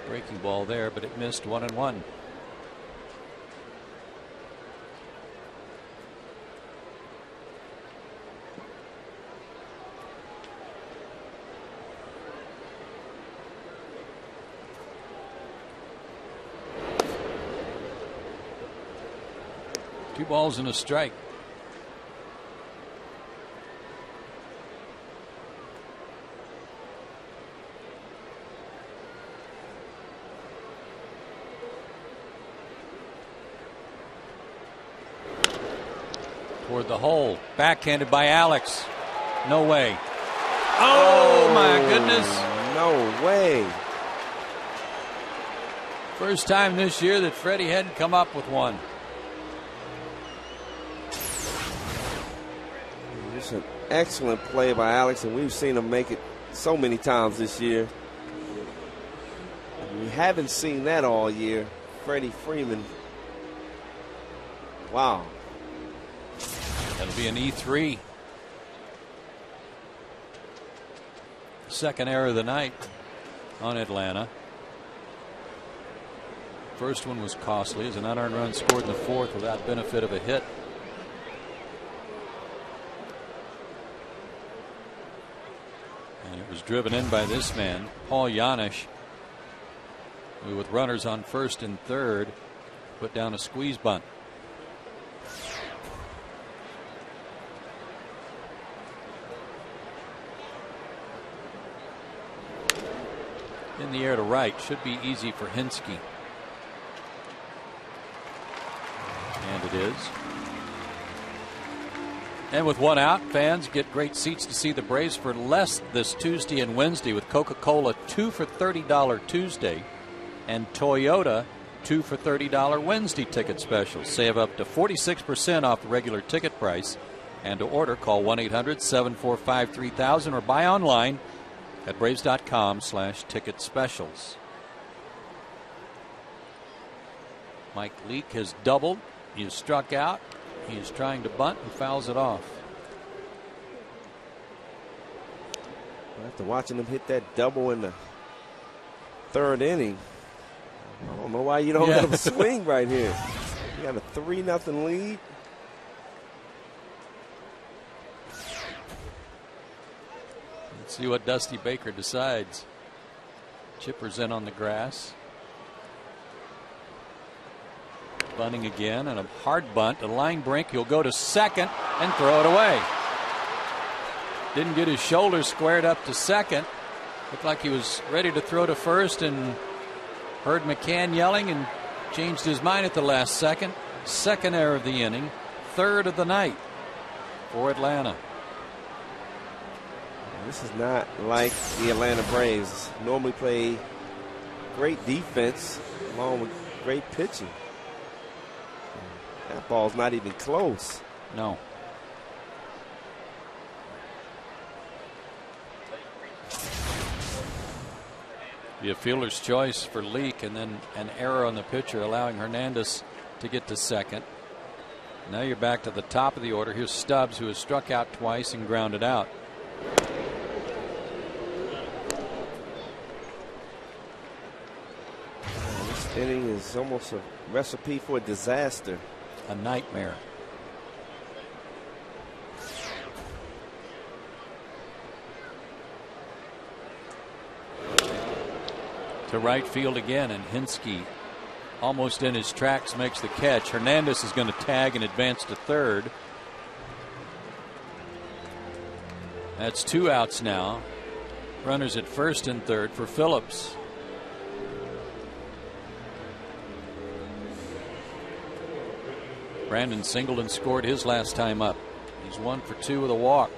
[SPEAKER 4] Breaking ball there, but it missed. 1-1. Two balls and a strike. Toward the hole. Backhanded by Alex. No way. Oh, my goodness.
[SPEAKER 2] No way.
[SPEAKER 4] First time this year that Freddie hadn't come up with one.
[SPEAKER 2] It's an excellent play by Alex, and we've seen him make it so many times this year. We haven't seen that all year. Freddie Freeman. Wow.
[SPEAKER 4] That'll be an E3. Second error of the night on Atlanta. First one was costly as an unearned run scored in the fourth without benefit of a hit. And it was driven in by this man, Paul Janisch, who with runners on first and third put down a squeeze bunt. In the air to right, should be easy for Hinske. And it is. And with one out, fans get great seats to see the Braves for less this Tuesday and Wednesday with Coca-Cola 2 for $30 Tuesday and Toyota 2 for $30 Wednesday ticket specials. Save up to 46% off the regular ticket price. And to order, call 1-800-745-3000 or buy online at Braves.com/ticket specials. Mike Leake has doubled. He has struck out. He is trying to bunt and fouls it off.
[SPEAKER 2] After watching him hit that double in the third inning, I don't know why you don't let him swing right here. You got a 3-0 lead.
[SPEAKER 4] Let's see what Dusty Baker decides. Chipper's in on the grass. Bunting again, and a hard bunt, a line brink. He'll go to second and throw it away. Didn't get his shoulders squared up to second. Looked like he was ready to throw to first and heard McCann yelling and changed his mind at the last second. Second error of the inning, third of the night for Atlanta.
[SPEAKER 2] This is not like the Atlanta Braves. Normally play great defense along with great pitching. That ball's not even close.
[SPEAKER 4] No. Be a fielder's choice for Leake, and then an error on the pitcher allowing Hernandez to get to second. Now you're back to the top of the order. Here's Stubbs, who has struck out twice and grounded out.
[SPEAKER 2] This inning is almost a recipe for a disaster.
[SPEAKER 4] A nightmare. To right field again, and Hinske, almost in his tracks, makes the catch. Hernandez is going to tag and advance to third. That's 2 outs now. Runners at first and third for Phillips. Brandon Singleton scored his last time up. He's 1 for 2 with a walk.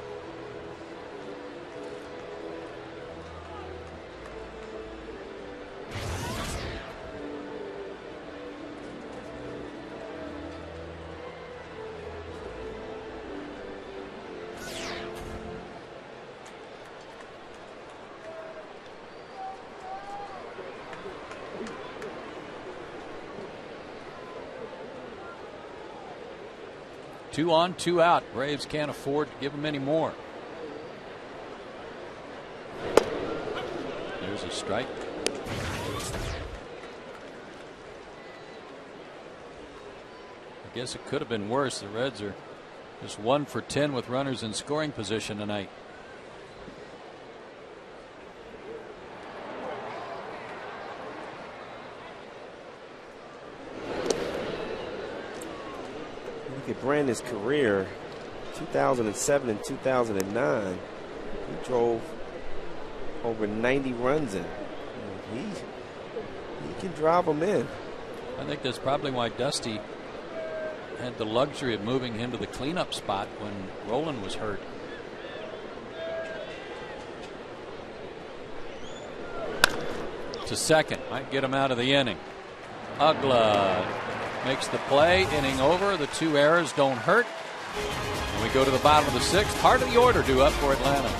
[SPEAKER 4] Two on, 2 out. Braves can't afford to give him any more. There's a strike. I guess it could have been worse. The Reds are just 1 for 10 with runners in scoring position tonight.
[SPEAKER 2] Look at Brandon's career, 2007 and 2009. He drove over 90 runs in. He can drive them in.
[SPEAKER 4] I think that's probably why Dusty had the luxury of moving him to the cleanup spot when Roland was hurt. To second, might get him out of the inning. Ugla makes the play, inning over. The 2 errors don't hurt. And we go to the bottom of the 6th. Part of the order due up for Atlanta.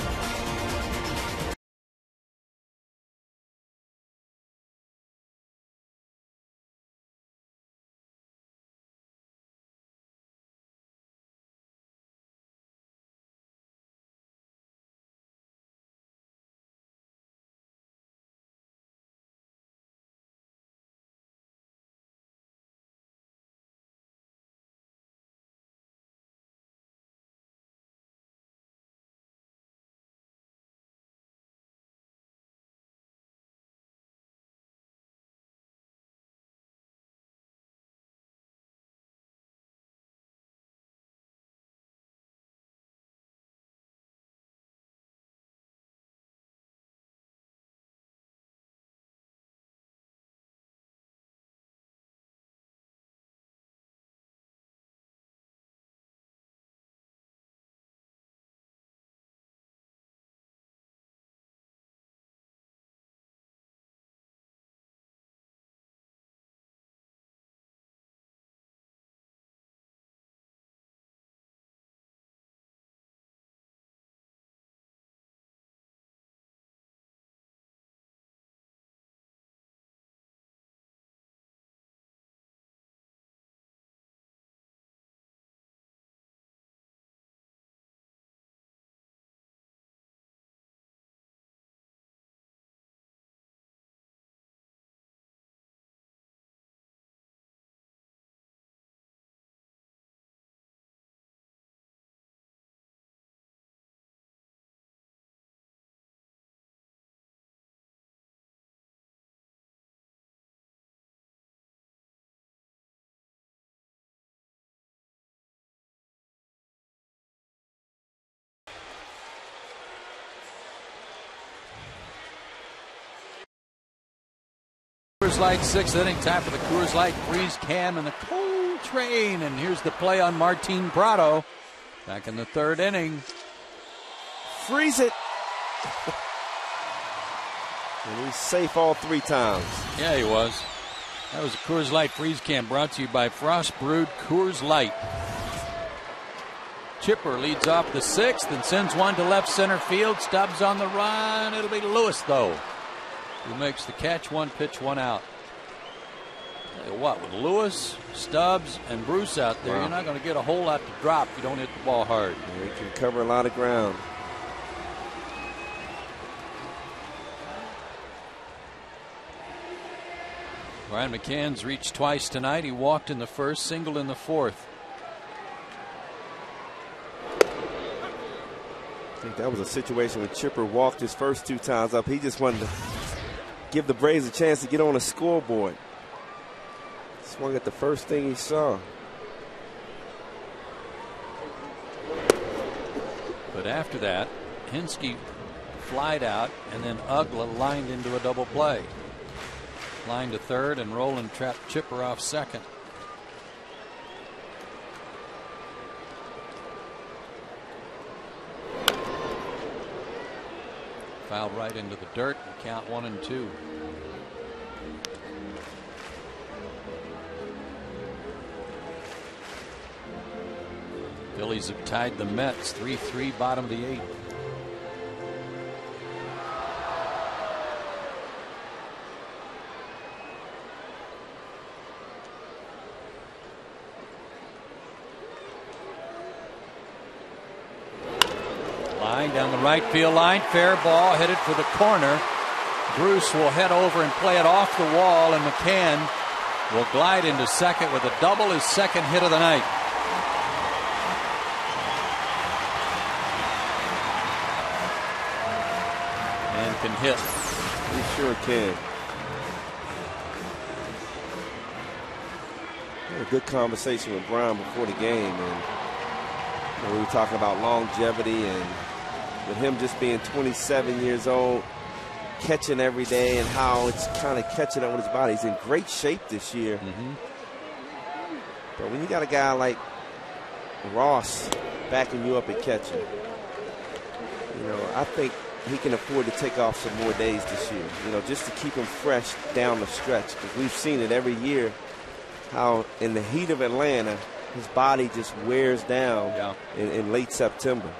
[SPEAKER 4] Coors Light 6th inning. Time for the Coors Light freeze can and the cold train. And here's the play on Martin Prado. Back in the 3rd inning.
[SPEAKER 2] Freeze it. And he's safe all 3 times.
[SPEAKER 4] Yeah, he was. That was a Coors Light freeze can brought to you by Frost Brewed Coors Light. Chipper leads off the 6th and sends one to left center field. Stubbs on the run. It'll be Lewis, though, who makes the catch. 1 pitch, 1 out. Tell you what, with Lewis, Stubbs, and Bruce out there, You're not going to get a whole lot to drop if you don't hit the ball hard.
[SPEAKER 2] He can cover a lot of ground.
[SPEAKER 4] Brian McCann's reached twice tonight. He walked in the 1st, singled in the 4th.
[SPEAKER 2] I think that was a situation when Chipper walked his first 2 times up. He just wanted to give the Braves a chance to get on the scoreboard. Swung at the first thing he saw.
[SPEAKER 4] But after that, Hinske flied out, and then Ugla lined into a double play. Line to 3rd, and Roland trapped Chipper off 2nd. Fouled right into the dirt, and count 1-2. Phillies have tied the Mets 3-3, bottom of the 8th. Down the right field line, fair ball headed for the corner. Bruce will head over and play it off the wall, and McCann will glide into 2nd with a double, his 2nd hit of the night. And can hit.
[SPEAKER 2] He sure can. I had a good conversation with Brian before the game, and we were talking about longevity, and with him just being 27 years old, catching every day, and how it's kind of catching up with his body. He's in great shape this year. But when you got a guy like Ross backing you up and catching, I think he can afford to take off some more days this year, just to keep him fresh down the stretch. Because we've seen it every year, how in the heat of Atlanta, his body just wears down in late September.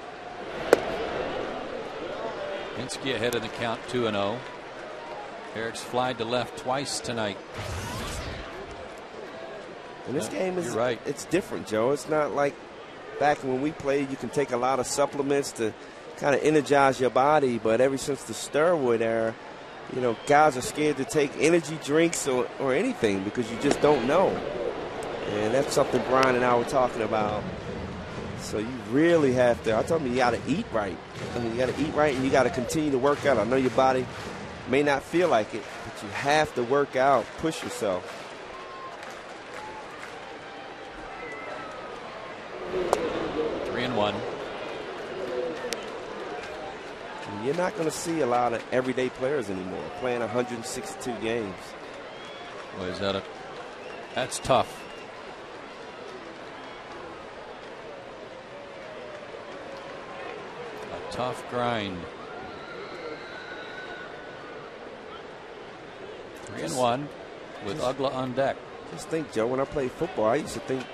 [SPEAKER 4] Hinske ahead of the count, 2-0. Eric's flied to left twice tonight.
[SPEAKER 2] And this game is
[SPEAKER 4] right.
[SPEAKER 2] It's different, Joe. It's not like back when we played. You can take a lot of supplements to kind of energize your body, but ever since the steroid era, guys are scared to take energy drinks or anything because you just don't know. And that's something Brian and I were talking about. So you really have to, I told him you got to eat right. You got to eat right, and you got to continue to work out. I know your body may not feel like it, but you have to work out, push yourself.
[SPEAKER 4] Three and one.
[SPEAKER 2] And you're not going to see a lot of everyday players anymore playing 162 games.
[SPEAKER 4] Boy, is that's tough. Tough grind. 3-1 with Ugla on deck.
[SPEAKER 2] Just think, Joe, when I played football, I used to think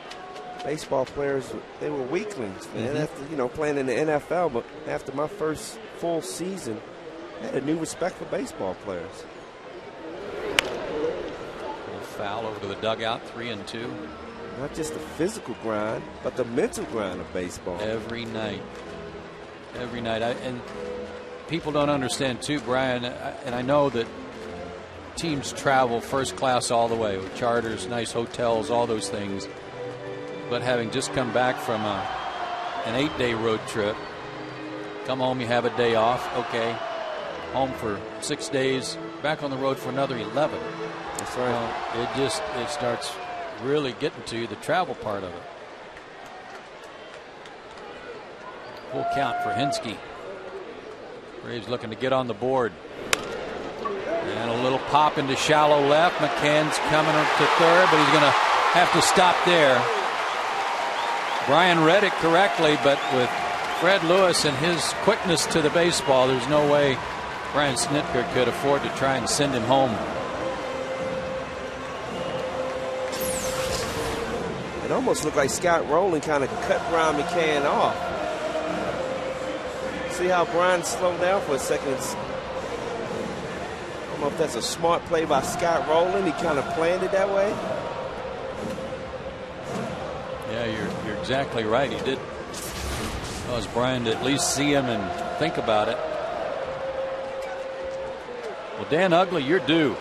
[SPEAKER 2] baseball players, they were weaklings. Man, after, playing in the NFL, but after my first full season, I had a new respect for baseball players.
[SPEAKER 4] Foul over to the dugout, 3-2.
[SPEAKER 2] Not just the physical grind, but the mental grind of baseball.
[SPEAKER 4] Every night. Every night. And people don't understand, too, Brian, and I know that teams travel first class all the way with charters, nice hotels, all those things. But having just come back from an 8-day road trip, come home, you have a day off, okay, home for 6 days, back on the road for another 11.
[SPEAKER 2] That's right.
[SPEAKER 4] It starts really getting to you, the travel part of it. Full count for Hinske. Braves looking to get on the board. And a little pop into shallow left. McCann's coming to third, but he's going to have to stop there. Brian read it correctly, but with Fred Lewis and his quickness to the baseball, there's no way Brian Snitker could afford to try and send him home.
[SPEAKER 2] It almost looked like Scott Rowland kind of cut Brian McCann off. See how Brian slowed down for a second. I don't know if that's a smart play by Scott Rowland. He kind of planned it that way.
[SPEAKER 4] Yeah, you're exactly right. He did cause Brian to at least see him and think about it. Well, Dan Uggla, you're due.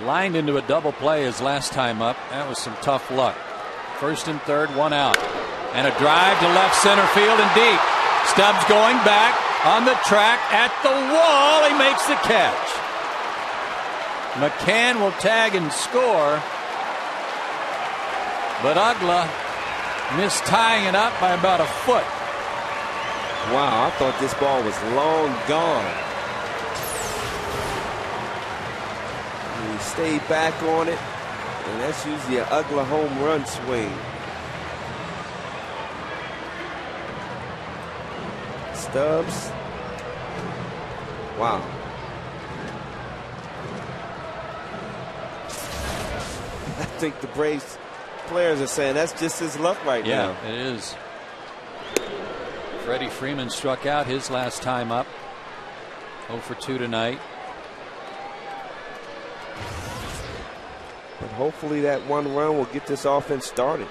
[SPEAKER 4] Lined into a double play his last time up. That was some tough luck. First and third, one out. And a drive to left center field and deep. Stubbs going back on the track at the wall. He makes the catch. McCann will tag and score. But Uggla missed tying it up by about a foot.
[SPEAKER 2] Wow, I thought this ball was long gone. He stayed back on it, and that's usually an Uggla home run swing. Stubbs. Wow. I think the Braves players are saying that's just his luck right now.
[SPEAKER 4] Yeah, it is. Freddie Freeman struck out his last time up. 0 for 2 tonight.
[SPEAKER 2] But hopefully that one run will get this offense started.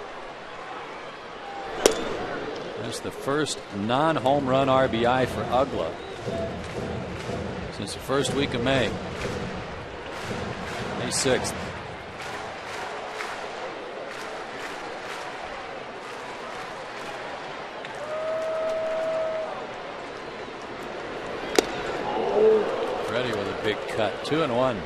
[SPEAKER 4] That's the first non-home run RBI for Uggla since the first week of May. May 6th. Freddie with a big cut. 2-1.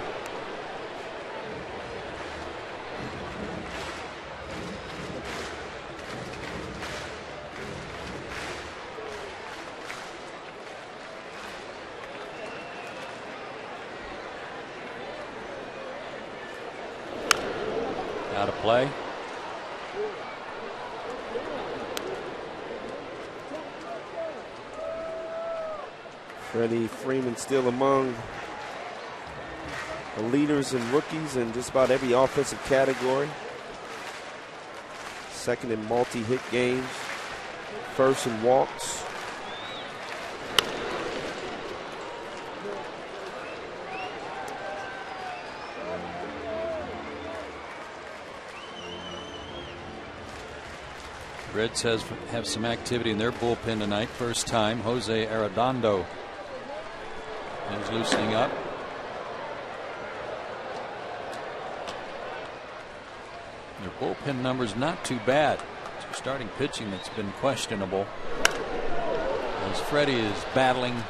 [SPEAKER 4] Out of play.
[SPEAKER 2] Freddie Freeman still among the leaders in rookies in just about every offensive category. Second in multi-hit games. First in walks.
[SPEAKER 4] Reds have some activity in their bullpen tonight. First time. Jose Arredondo is loosening up. Their bullpen numbers not too bad. It's starting pitching that's been questionable. As Freddie is battling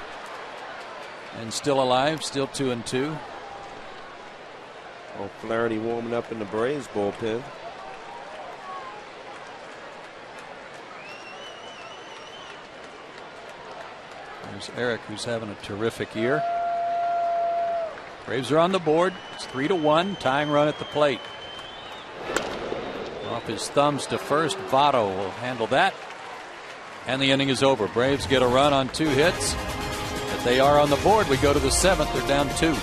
[SPEAKER 4] and still alive, still 2-2.
[SPEAKER 2] Oh, Flaherty warming up in the Braves bullpen.
[SPEAKER 4] There's Eric, who's having a terrific year. Braves are on the board. It's 3-1. Tying run at the plate. Off his thumbs to first. Votto will handle that. And the inning is over. Braves get a run on 2 hits. But they are on the board. We go to the 7th. They're down 2.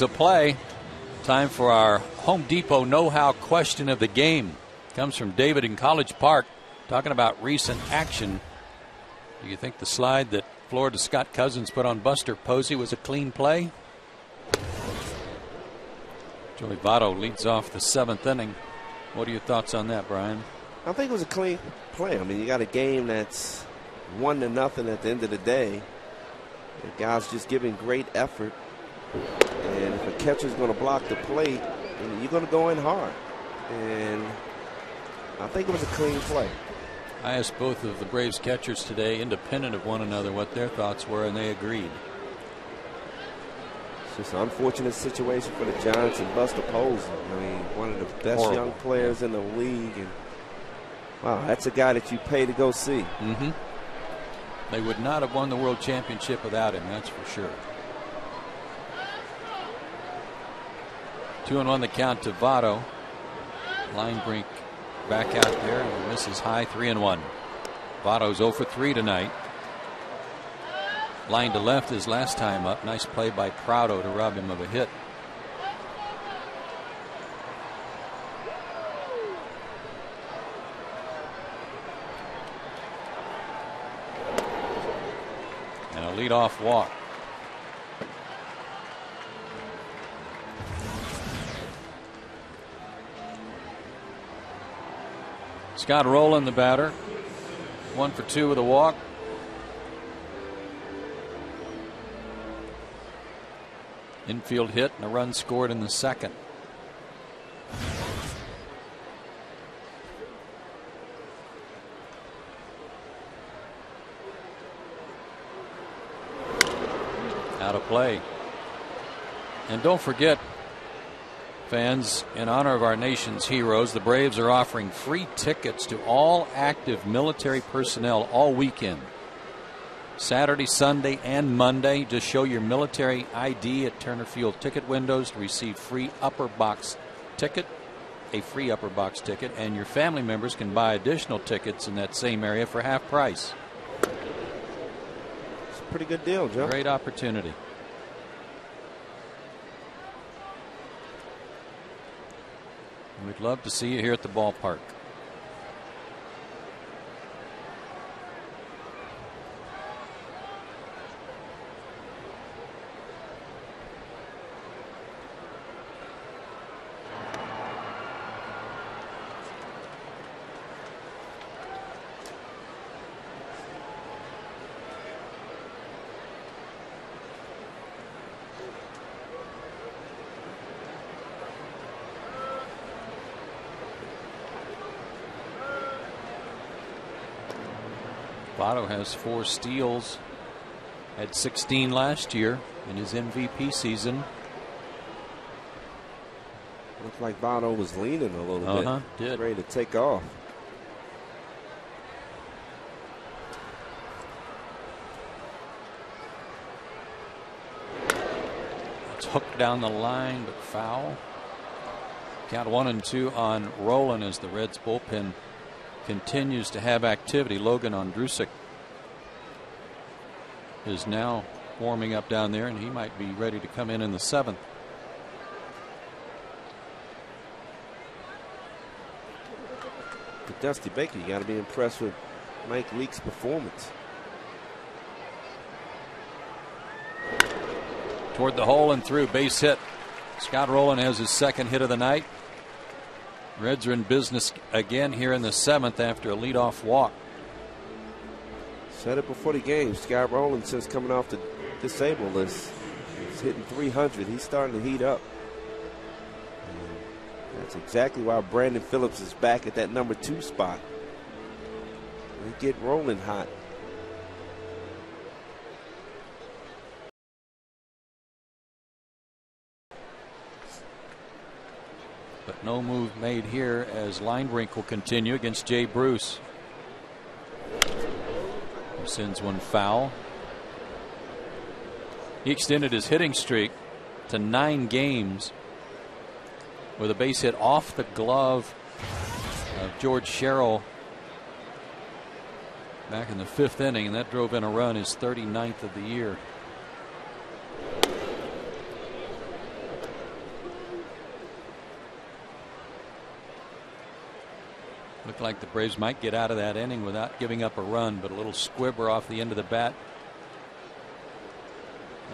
[SPEAKER 4] A play. Time for our Home Depot know-how question of the game. Comes from David in College Park, talking about recent action. Do you think the slide that Florida Scott Cousins put on Buster Posey was a clean play? Joey Votto leads off the 7th inning. What are your thoughts on that, Brian?
[SPEAKER 2] I think it was a clean play. I mean, you got a game that's 1-0 at the end of the day. The guys just giving great effort. And if a catcher's going to block the plate, you're going to go in hard. And I think it was a clean play.
[SPEAKER 4] I asked both of the Braves catchers today, independent of one another, what their thoughts were, and they agreed.
[SPEAKER 2] It's just an unfortunate situation for the Giants and Buster Posey. I mean, one of the best young players in the league. And wow, that's a guy that you pay to go see.
[SPEAKER 4] Mm-hmm. They would not have won the World Championship without him, that's for sure. 2-1 the count to Votto. Linebrink back out there and misses high. 3-1. Votto's 0 for 3 tonight. Line to left his last time up. Nice play by Prado to rob him of a hit. And a leadoff walk. Scott Rowland, the batter. 1 for 2 with a walk. Infield hit and a run scored in the 2nd. Out of play. And don't forget, fans, in honor of our nation's heroes, the Braves are offering free tickets to all active military personnel all weekend. Saturday, Sunday, and Monday. Just show your military ID at Turner Field ticket windows to receive free upper box ticket, a free upper box ticket, and your family members can buy additional tickets in that same area for half price.
[SPEAKER 2] It's a pretty good deal, Joe.
[SPEAKER 4] Great opportunity. We'd love to see you here at the ballpark. Votto has 4 steals, had 16 last year in his MVP season.
[SPEAKER 2] Looked like Votto was leaning a little bit.
[SPEAKER 4] Did.
[SPEAKER 2] Ready to take off.
[SPEAKER 4] It's hooked down the line, but foul. Count 1-2 on Rowland as the Reds bullpen continues to have activity. Logan Ondrusek is now warming up down there, and he might be ready to come in the 7th.
[SPEAKER 2] For Dusty Baker, you got to be impressed with Mike Leake's performance.
[SPEAKER 4] Toward the hole and through, base hit. Scott Rowland has his 2nd hit of the night. Reds are in business again here in the 7th after a leadoff walk.
[SPEAKER 2] Said it before the game. Scott Rowland, since coming off the disabled list, he's hitting 300. He's starting to heat up. And that's exactly why Brandon Phillips is back at that number 2 spot. They get Rowland hot.
[SPEAKER 4] But no move made here as Linebrink will continue against Jay Bruce. Who sends one foul. He extended his hitting streak to 9 games with a base hit off the glove of George Sherrill back in the 5th inning, and that drove in a run, his 39th of the year. Looked like the Braves might get out of that inning without giving up a run, but a little squibber off the end of the bat.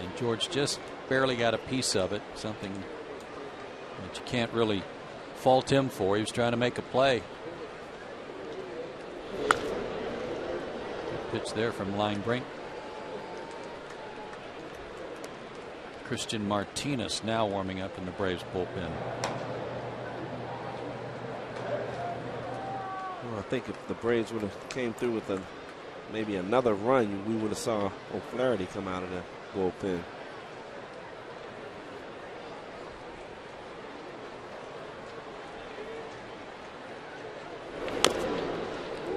[SPEAKER 4] And George just barely got a piece of it, something that you can't really fault him for. He was trying to make a play. Good pitch there from line brink. Christian Martinez now warming up in the Braves bullpen.
[SPEAKER 2] Well, I think if the Braves would have came through with maybe another run, we would have saw O'Flaherty come out of the bullpen.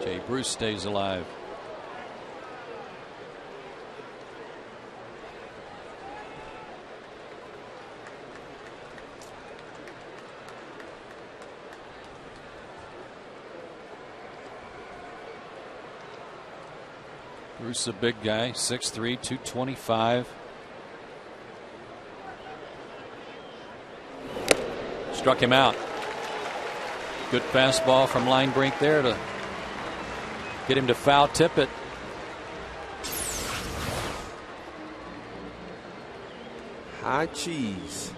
[SPEAKER 4] Jay Bruce stays alive. Bruce is a big guy, 6'3", 225. Struck him out. Good fastball from line brink there to get him to foul tip it.
[SPEAKER 2] High cheese.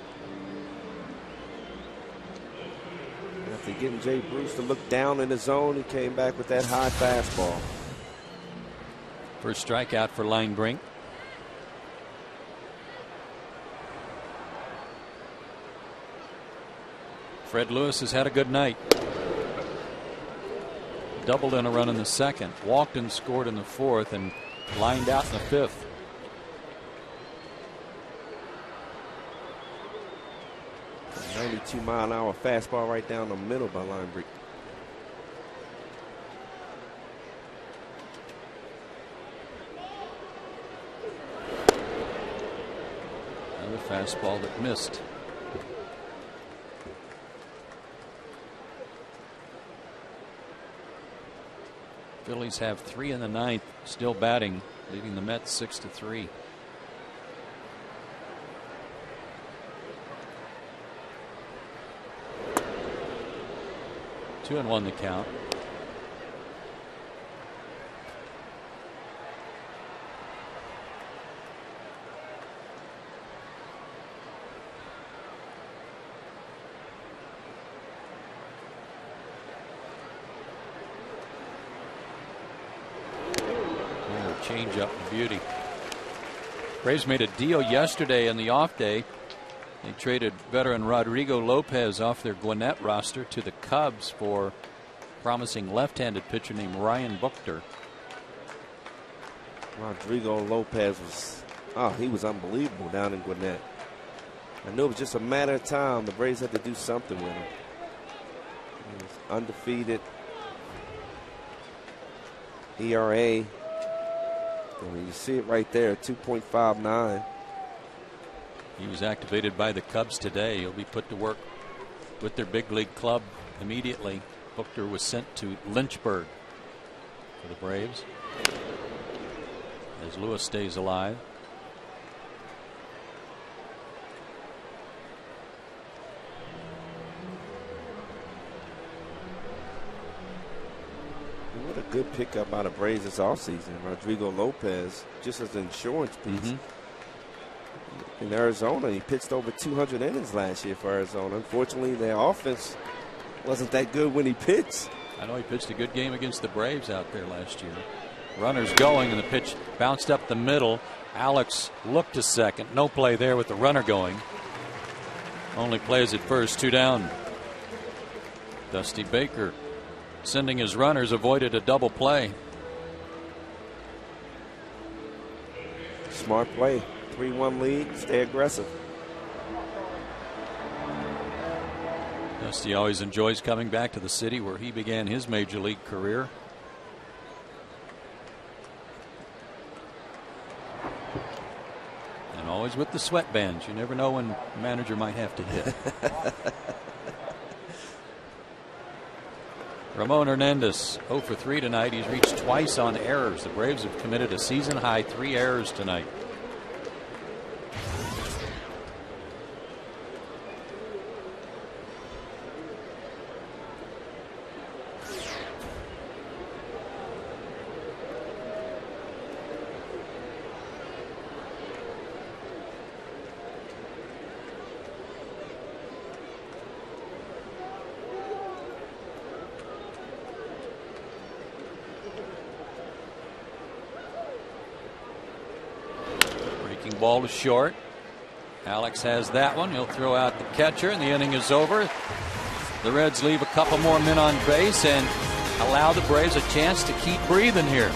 [SPEAKER 2] After getting Jay Bruce to look down in the zone, he came back with that high fastball.
[SPEAKER 4] First strikeout for line brink. Fred Lewis has had a good night. Doubled in a run in the second, walked and scored in the fourth, and lined out in the fifth.
[SPEAKER 2] A 92-mile-an-hour fastball right down the middle by line brink.
[SPEAKER 4] Another fastball that missed. Phillies have 3 in the ninth, still batting, leading the Mets 6-3. Two and 1 the count. Change up beauty. Braves made a deal yesterday in the off day. They traded veteran Rodrigo Lopez off their Gwinnett roster to the Cubs for promising left-handed pitcher named Ryan Buchter.
[SPEAKER 2] Rodrigo Lopez he was unbelievable down in Gwinnett. I knew it was just a matter of time. The Braves had to do something with him. He was undefeated. ERA. You see it right there, 2.59.
[SPEAKER 4] He was activated by the Cubs today. He'll be put to work with their big league club immediately. Buchter was sent to Lynchburg for the Braves as Lewis stays alive.
[SPEAKER 2] What a good pickup out of Braves this offseason. Rodrigo Lopez, just as an insurance piece. In Arizona, he pitched over 200 innings last year for Arizona. Unfortunately, their offense wasn't that good when he pitched.
[SPEAKER 4] I know he pitched a good game against the Braves out there last year. Runners going, and the pitch bounced up the middle. Alex looked to second. No play there with the runner going. Only plays at first, 2 down. Dusty Baker, sending his runners, avoided a double play.
[SPEAKER 2] Smart play. 3-1 lead. Stay aggressive.
[SPEAKER 4] Dusty always enjoys coming back to the city where he began his major league career. And always with the sweatbands. You never know when the manager might have to hit. Ramon Hernandez 0 for 3 tonight. He's reached twice on errors. The Braves have committed a season high 3 errors tonight. ball to short. Alex has that one. He'll throw out the catcher, and the inning is over. The Reds leave a couple more men on base and allow the Braves a chance to keep breathing here.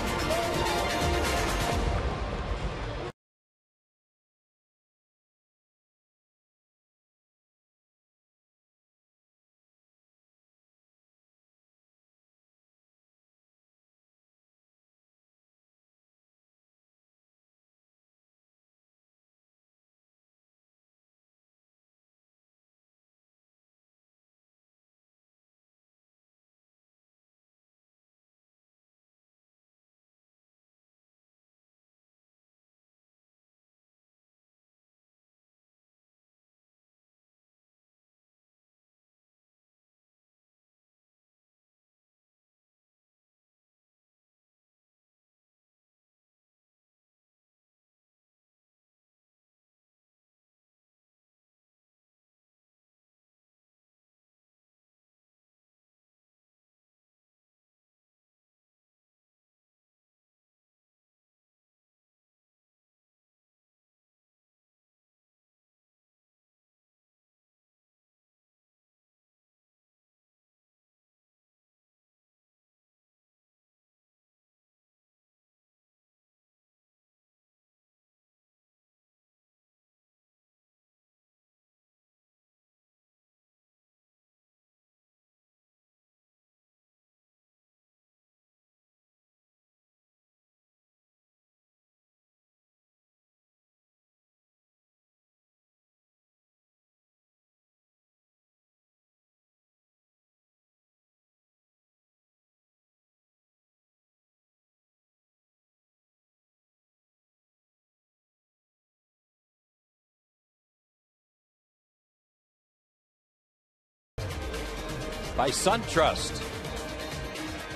[SPEAKER 4] By SunTrust,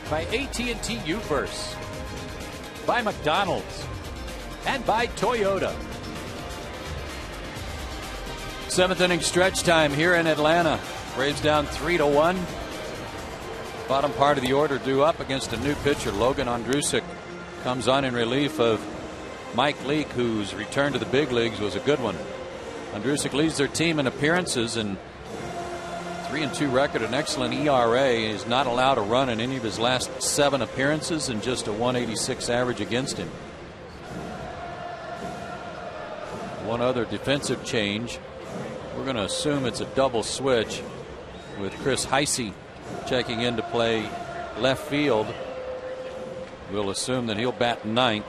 [SPEAKER 4] by AT&T Uverse, by McDonald's, and by Toyota. Seventh inning stretch time here in Atlanta. Braves down 3-1. Bottom part of the order due up against a new pitcher. Logan Ondrusek comes on in relief of Mike Leake, whose return to the big leagues was a good one. Ondrusek leads their team in appearances and 3-2 record, an excellent ERA. He's not allowed a run in any of his last 7 appearances and just a 186 average against him. One other defensive change. We're going to assume it's a double switch with Chris Heisey checking in to play left field. We'll assume that he'll bat 9th,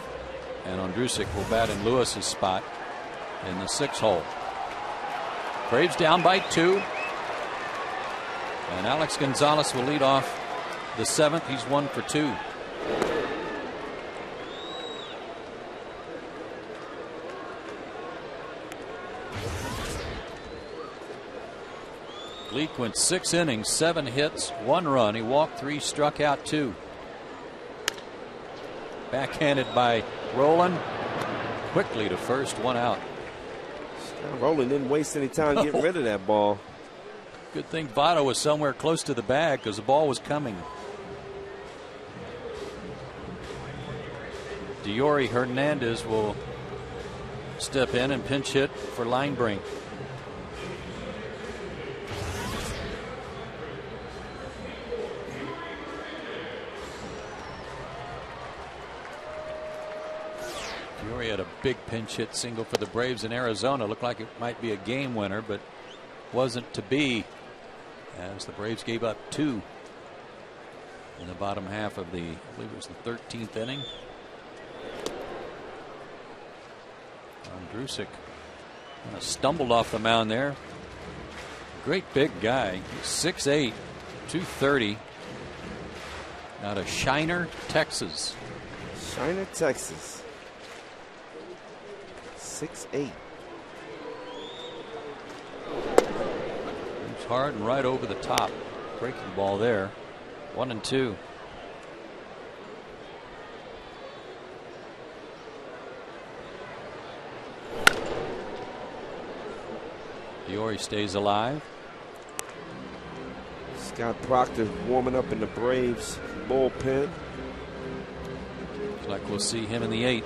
[SPEAKER 4] and Ondrusek will bat in Lewis's spot in the 6th hole. Braves down by 2. And Alex Gonzalez will lead off the 7th. He's 1 for 2. Leake went 6 innings, 7 hits, 1 run. He walked 3, struck out 2. Backhanded by Rowland. Quickly to first, 1 out.
[SPEAKER 2] Rowland didn't waste any time getting rid of that ball.
[SPEAKER 4] Good thing Votto was somewhere close to the bag because the ball was coming. Diori Hernandez will step in and pinch hit for Linebrink. Diori had a big pinch hit single for the Braves in Arizona. Looked like it might be a game winner, but wasn't to be, as the Braves gave up 2 in the bottom half of the, I believe it was the 13th inning. Ondrusek kind of stumbled off the mound there. Great big guy. He's 6'8", 230. Out of Shiner, Texas.
[SPEAKER 2] Shiner, Texas. 6'8".
[SPEAKER 4] Hard and right over the top. Breaking ball there. 1-2. Diori stays alive.
[SPEAKER 2] Scott Proctor warming up in the Braves bullpen.
[SPEAKER 4] Looks like we'll see him in the 8th.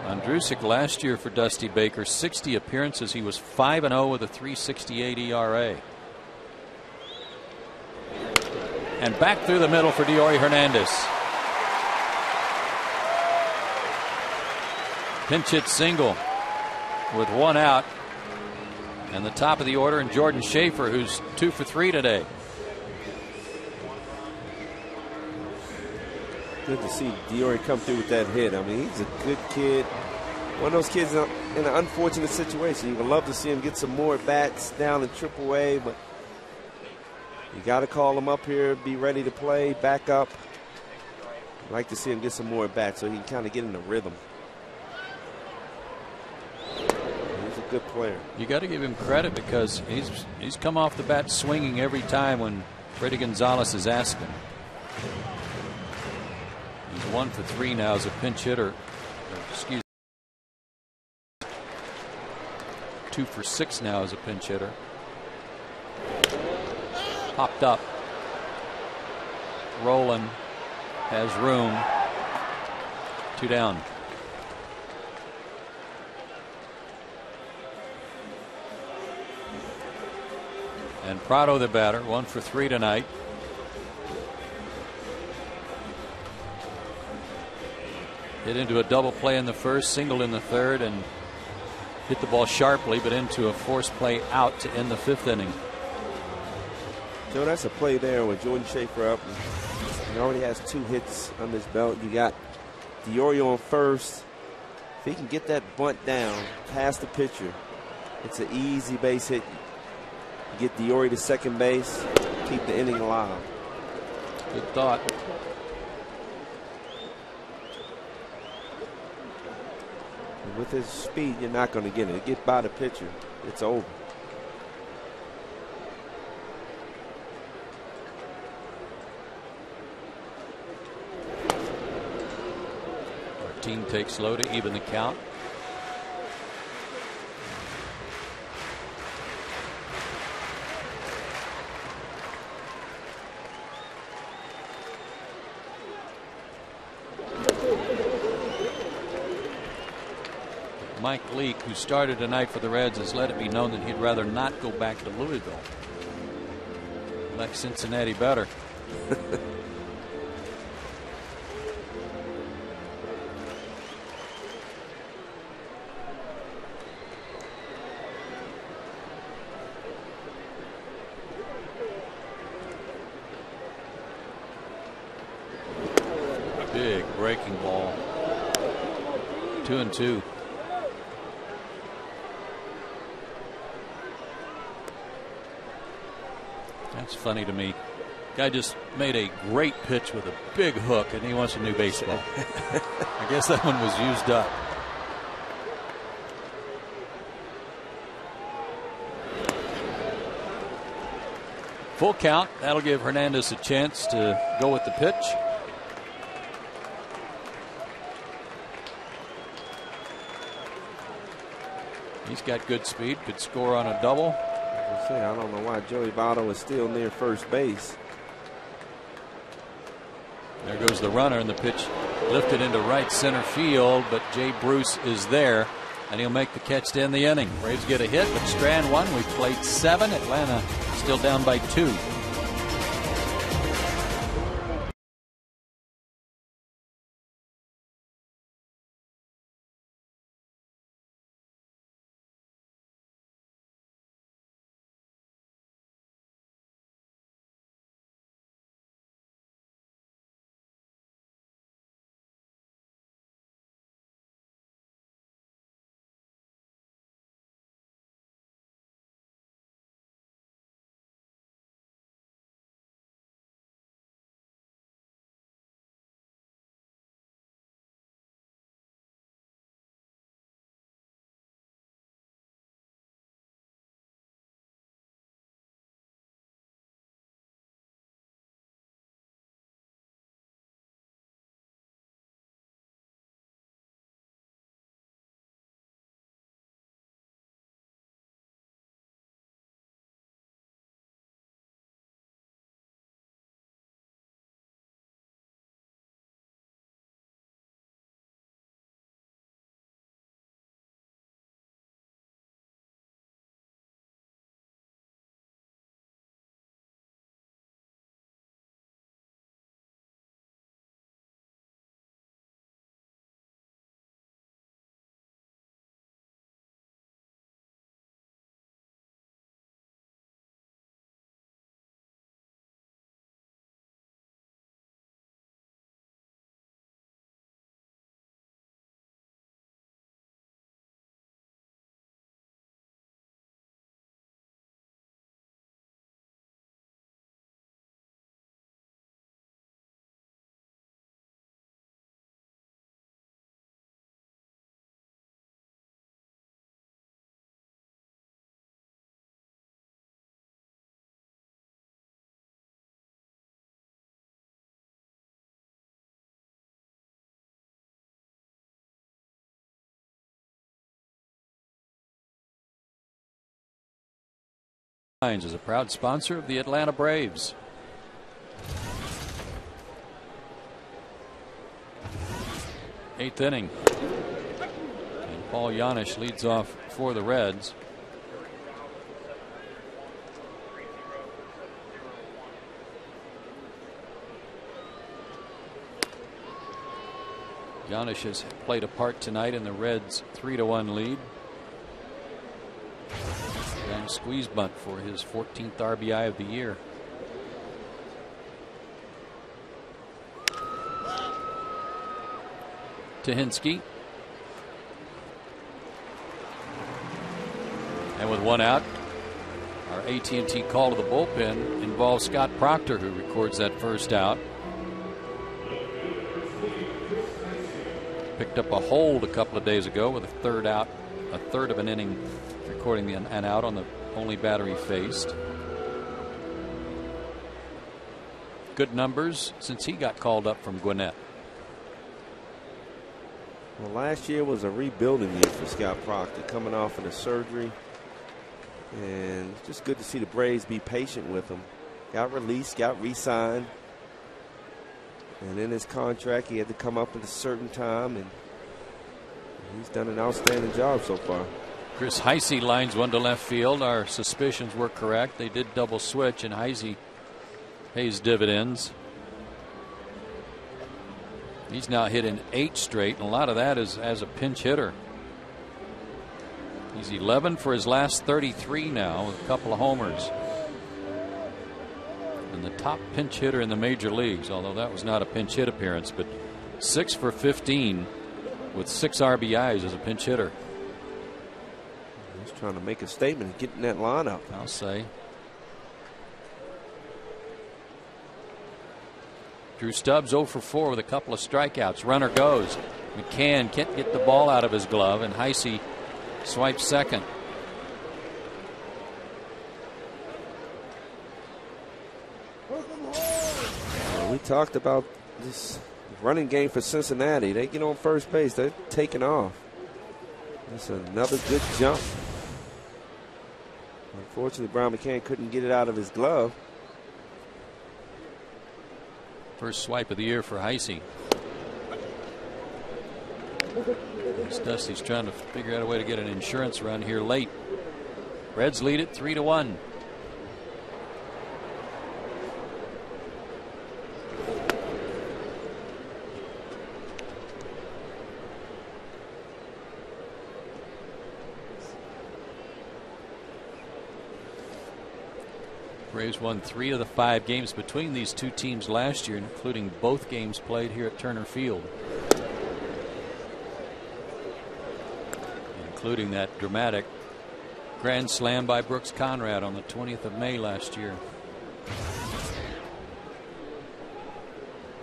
[SPEAKER 4] Andrusic last year for Dusty Baker, 60 appearances. He was 5-0 with a 3.68 ERA. And back through the middle for Deory Hernandez. Pinch hit single with one out. And the top of the order, and Jordan Schaefer, who's 2 for 3 today.
[SPEAKER 2] Good to see Deory come through with that hit. I mean, he's a good kid. One of those kids in an unfortunate situation. You would love to see him get some more bats down in AAA, but you got to call him up here, be ready to play, back up. I'd like to see him get some more bats so he can kind of get in the rhythm. He's a good player. You
[SPEAKER 4] got to give him credit because he's come off the bat swinging every time when Freddie Gonzalez has asked him. He's 1 for 3 now as a pinch hitter. Excuse me. 2 for 6 now as a pinch hitter. Popped up. Rolling. Has room. 2 down. And Prado the batter, 1 for 3 tonight. Hit into a double play in the first, single in the third, and hit the ball sharply, but into a forced play out to end the 5th inning.
[SPEAKER 2] Joe, that's a play there with Jordan Schaefer up. He already has 2 hits on his belt. You got Deory on first. If he can get that bunt down past the pitcher, it's an easy base hit. You get Deory to second base, keep the inning alive.
[SPEAKER 4] Good thought.
[SPEAKER 2] With his speed, you're not going to get it. Get by the pitcher, it's over.
[SPEAKER 4] Team takes low to even the count. Mike Leake, who started tonight for the Reds, has let it be known that he'd rather not go back to Louisville. Like Cincinnati better. Big breaking ball. 2-2. That's funny to me. Guy just made a great pitch with a big hook, and he wants a new baseball. I guess that one was used up. Full count. That'll give Hernandez a chance to go with the pitch. He's got good speed. Could score on a double.
[SPEAKER 2] I don't know why Joey Votto is still near first base.
[SPEAKER 4] There goes the runner, and the pitch lifted into right center field, but Jay Bruce is there, and he'll make the catch to end the inning. Braves get a hit, but Strand won. We've played 7. Atlanta still down by 2. Is a proud sponsor of the Atlanta Braves. Eighth inning. And Paul Janisch leads off for the Reds. Janisch has played a part tonight in the Reds' 3-1 lead. And squeeze bunt for his 14th RBI of the year. Tuhinski. And with one out, our AT&T call to the bullpen involves Scott Proctor, who records that first out. Picked up a hold a couple of days ago with a third of an inning, recording an out on the only batter he faced. Good numbers since he got called up from Gwinnett.
[SPEAKER 2] Well, last year was a rebuilding year for Scott Proctor, coming off of the surgery. And it's just good to see the Braves be patient with him. Got released, got re-signed. And in his contract, he had to come up at a certain time, and he's done an outstanding job so far.
[SPEAKER 4] Chris Heisey lines one to left field. Our suspicions were correct. They did double switch, and Heisey pays dividends. He's now hit in 8 straight, and a lot of that is as a pinch hitter. He's 11 for his last 33 now, with a couple of homers. And the top pinch hitter in the major leagues, although that was not a pinch hit appearance, but 6 for 15 with 6 RBIs as a pinch hitter.
[SPEAKER 2] He's trying to make a statement and get in that lineup,
[SPEAKER 4] I'll say. Drew Stubbs 0 for 4 with a couple of strikeouts. Runner goes. McCann can't get the ball out of his glove, and Heisey swipes second.
[SPEAKER 2] We talked about this running game for Cincinnati. They get on first base, they're taking off. That's another good jump. Unfortunately, Brian McCann couldn't get it out of his glove.
[SPEAKER 4] First swipe of the year for Heisey. Dusty's trying to figure out a way to get an insurance run here late. Reds lead it 3-1. Braves won 3 of the 5 games between these two teams last year, including both games played here at Turner Field, including that dramatic grand slam by Brooks Conrad on the 20th of May last year.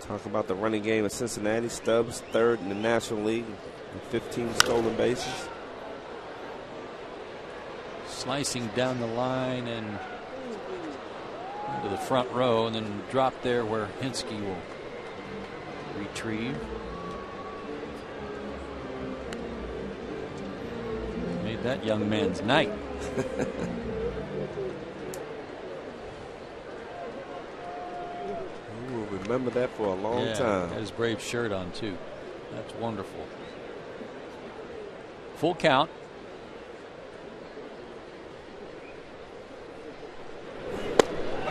[SPEAKER 2] Talk about the running game of Cincinnati. Stubbs third in the National League with 15 stolen bases.
[SPEAKER 4] Slicing down the line and into the front row, and then drop there where Hinsky will retrieve. Made that young man's night.
[SPEAKER 2] We will remember that for a long time.
[SPEAKER 4] Got his Braves shirt on too. That's wonderful. Full count.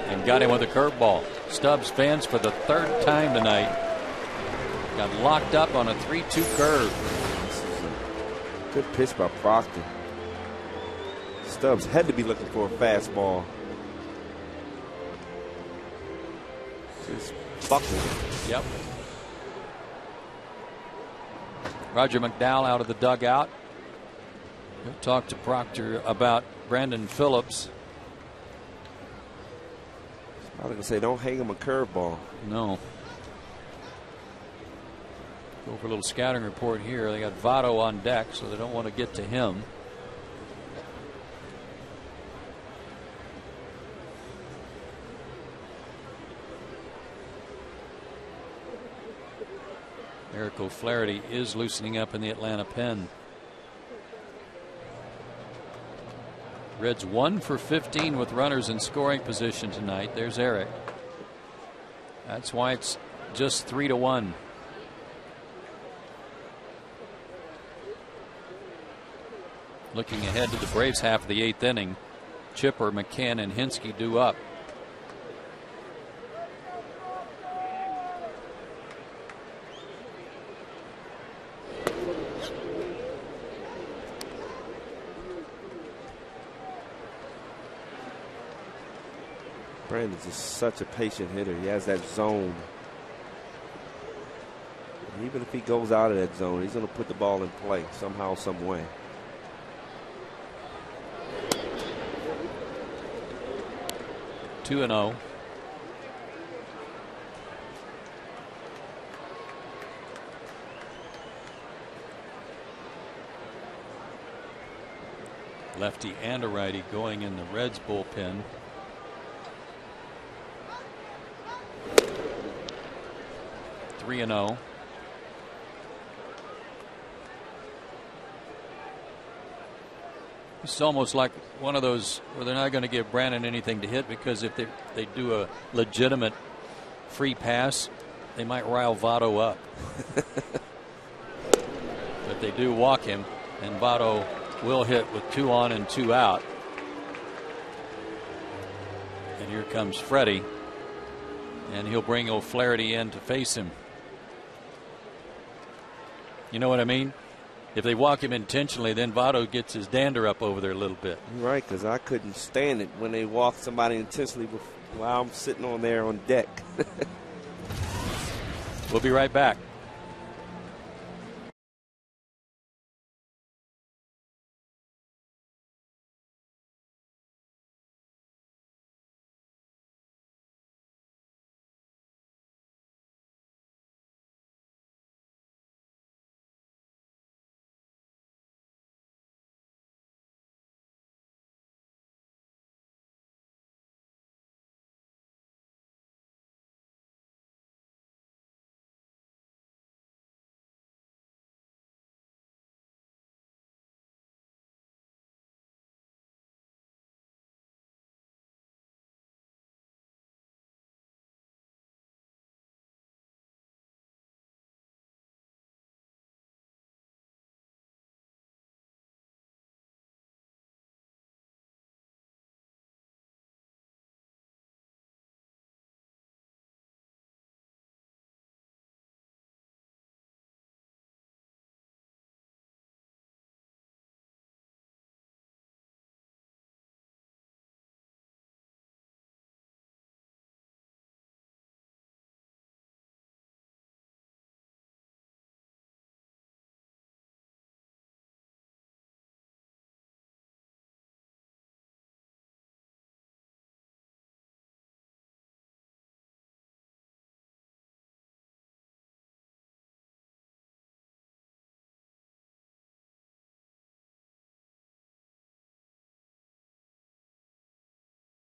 [SPEAKER 4] And got him with a curveball. Stubbs fans for the 3rd time tonight got locked up on a 3-2 curve.
[SPEAKER 2] This is a good pitch by Proctor. Stubbs had to be looking for a fastball. Just buckled.
[SPEAKER 4] Yep. Roger McDowell out of the dugout. He'll talk to Proctor about Brandon Phillips.
[SPEAKER 2] I was going to say, don't hang him a curveball.
[SPEAKER 4] No. Go for a little scouting report here. They got Votto on deck, so they don't want to get to him. Eric O'Flaherty is loosening up in the Atlanta pen. Reds 1 for 15 with runners in scoring position tonight. There's Eric. That's why it's just 3-1. Looking ahead to the Braves half of the 8th inning. Chipper, McCann, and Hinske due up.
[SPEAKER 2] Brandon's just such a patient hitter. He has that zone. Even if he goes out of that zone, he's going to put the ball in play somehow, some way.
[SPEAKER 4] 2-0. Lefty and a righty going in the Reds bullpen. Three and 0. It's almost like one of those where they're not going to give Brandon anything to hit, because if they do a legitimate free pass, they might rile Votto up. But they do walk him, and Votto will hit with 2 on and 2 out. And here comes Freddie, and he'll bring O'Flaherty in to face him. You know what I mean? If they walk him intentionally, then Votto gets his dander up over there a little bit.
[SPEAKER 2] Right, because I couldn't stand it when they walk somebody intentionally while I'm sitting on there on deck.
[SPEAKER 4] We'll be right back.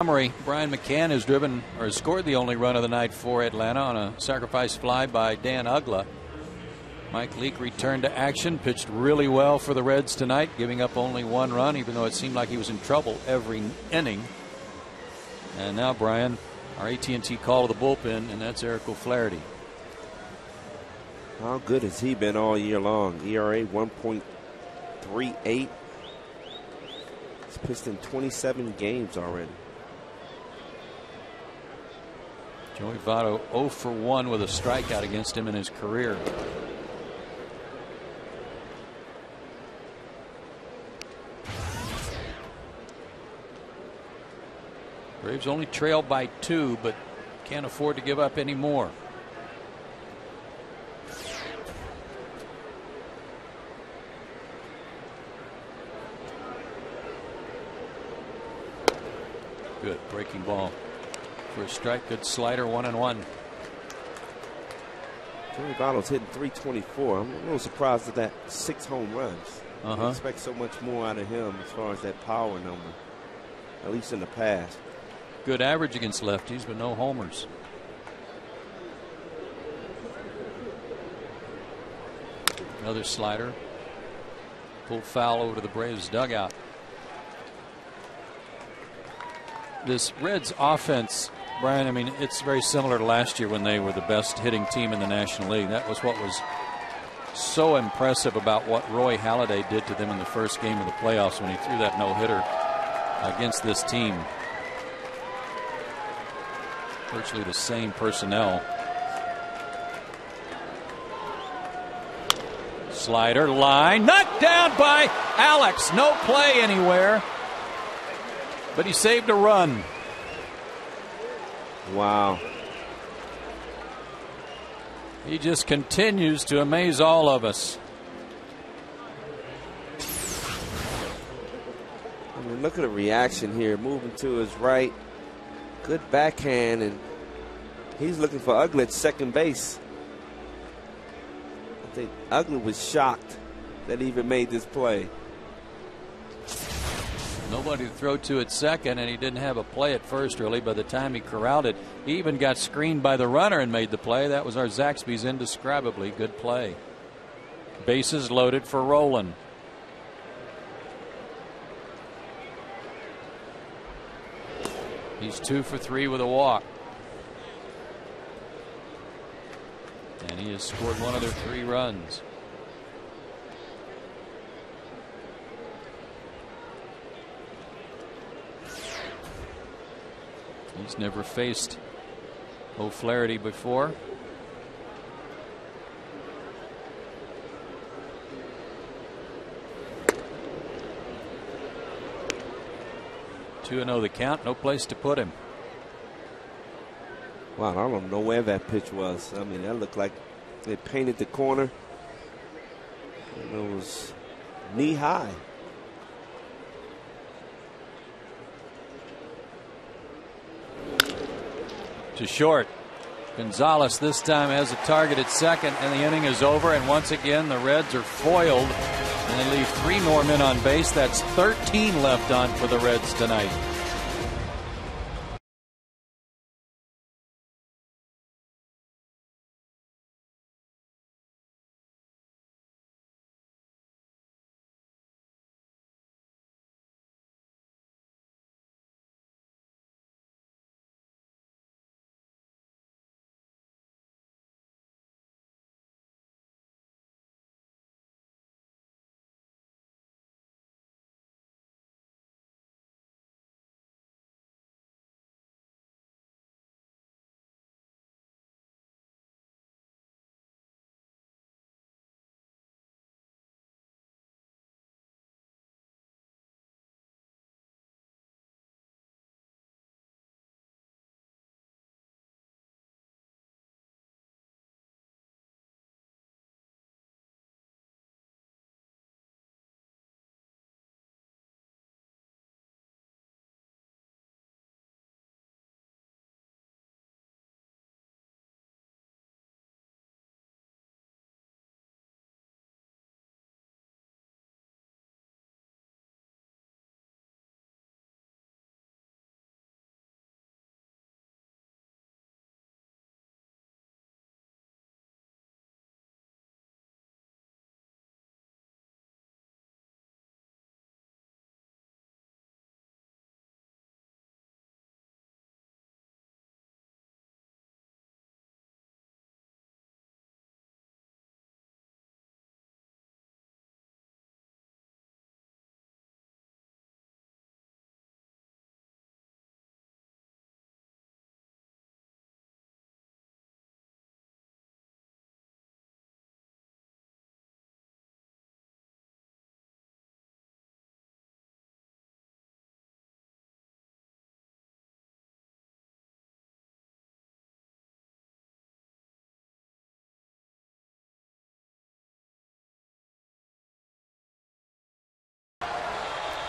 [SPEAKER 4] Brian McCann has driven or scored the only run of the night for Atlanta on a sacrifice fly by Dan Ugla. Mike Leake returned to action, pitched really well for the Reds tonight, giving up only 1 run, even though it seemed like he was in trouble every inning. And now, Brian, our AT&T call to the bullpen, and that's Eric O'Flaherty.
[SPEAKER 2] How good has he been all year long? ERA 1.38. He's pitched in 27 games already.
[SPEAKER 4] Joey Votto 0 for 1 with a strikeout against him in his career. Braves only trail by 2, but can't afford to give up any more. Good breaking ball for a strike. Good slider, 1-1.
[SPEAKER 2] Joey Votto's hitting .324. I'm a little surprised at that 6 home runs. I expect so much more out of him as far as that power number, at least in the past.
[SPEAKER 4] Good average against lefties, but no homers. Another slider. Pulled foul over to the Braves dugout. this Reds offense, Brian, I mean, it's very similar to last year when they were the best hitting team in the National League. That was what was so impressive about what Roy Halladay did to them in the first game of the playoffs when he threw that no-hitter against this team. Virtually the same personnel. Slider, line, knocked down by Alex. No play anywhere, but he saved a run.
[SPEAKER 2] Wow.
[SPEAKER 4] He just continues to amaze all of us.
[SPEAKER 2] I mean, look at the reaction here. Moving to his right. Good backhand, and he's looking for Ugley at second base. I think Ugley was shocked that he even made this play.
[SPEAKER 4] Nobody to throw to at second, and he didn't have a play at first, really. By the time he corralled it, he even got screened by the runner and made the play. That was our Zaxby's indescribably good play. Bases loaded for Rowland. He's 2 for 3 with a walk. And he has scored one of their 3 runs. He's never faced O'Flaherty before. Two and 0 the count. No place to put him.
[SPEAKER 2] Wow, I don't know where that pitch was. I mean, that looked like they painted the corner. And it was knee high.
[SPEAKER 4] To short. Gonzalez this time has a target at second, and the inning is over. And once again, the Reds are foiled, and they leave 3 more men on base. That's 13 left on for the Reds tonight.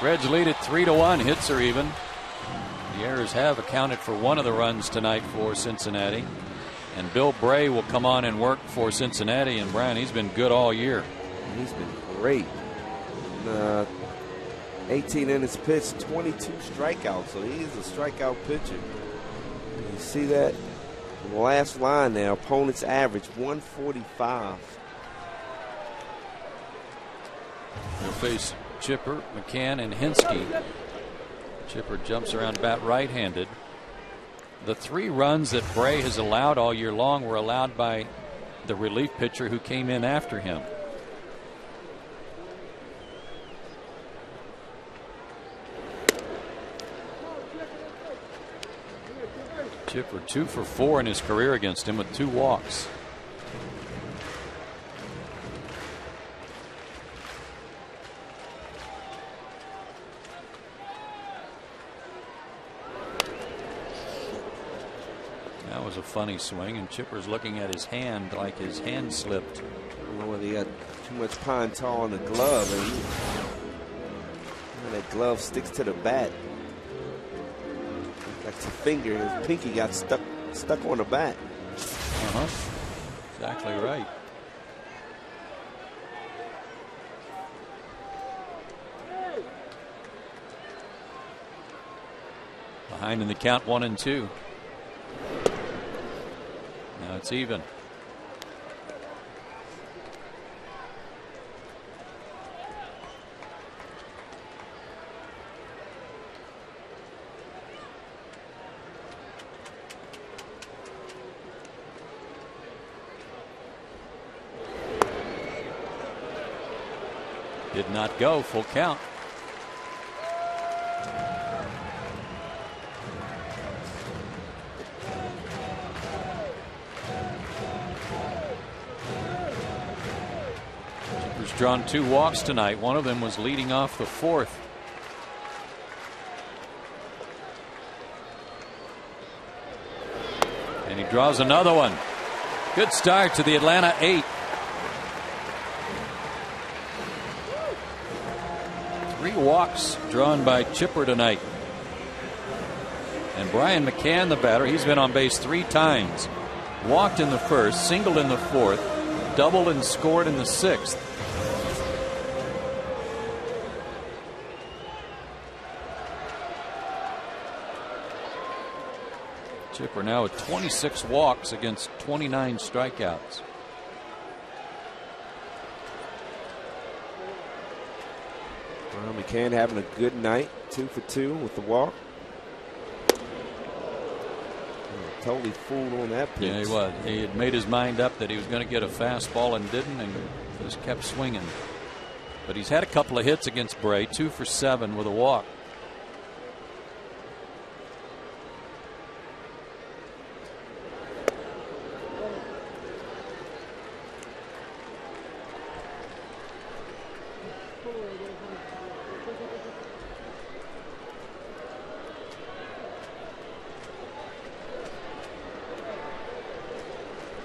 [SPEAKER 4] Reds lead at 3-1. Hits are even. The errors have accounted for one of the runs tonight for Cincinnati. And Bill Bray will come on and work for Cincinnati. And Brian, he's been good all year.
[SPEAKER 2] He's been great. 18 innings pitched, 22 strikeouts. So he's a strikeout pitcher. You see that last line there. Opponent's average 145.
[SPEAKER 4] They'll face Chipper, McCann, and Hensky. Chipper jumps around bat right-handed. The 3 runs that Bray has allowed all year long were allowed by the relief pitcher who came in after him. Chipper 2 for 4 in his career against him with 2 walks. That was a funny swing, and Chipper's looking at his hand like his hand slipped.
[SPEAKER 2] I don't know whether he got too much pine tar on the glove, and that glove sticks to the bat. Like his finger, his pinky got stuck on the bat.
[SPEAKER 4] Exactly right. Behind in the count, 1-2. Now it's even. Did not go. Full count. Chipper's drawn 2 walks tonight. One of them was leading off the 4th. And he draws another one. Good start to the Atlanta 8. 3 walks drawn by Chipper tonight. And Brian McCann, the batter, he's been on base 3 times. Walked in the 1st, singled in the 4th, doubled and scored in the 6th. Chipper now with 26 walks against 29 strikeouts.
[SPEAKER 2] Well, McCann having a good night, 2 for 2 with the walk. Totally fooled on that pitch.
[SPEAKER 4] Yeah, he was. He had made his mind up that he was going to get a fastball and didn't, and just kept swinging. But he's had a couple of hits against Bray, 2 for 7 with a walk.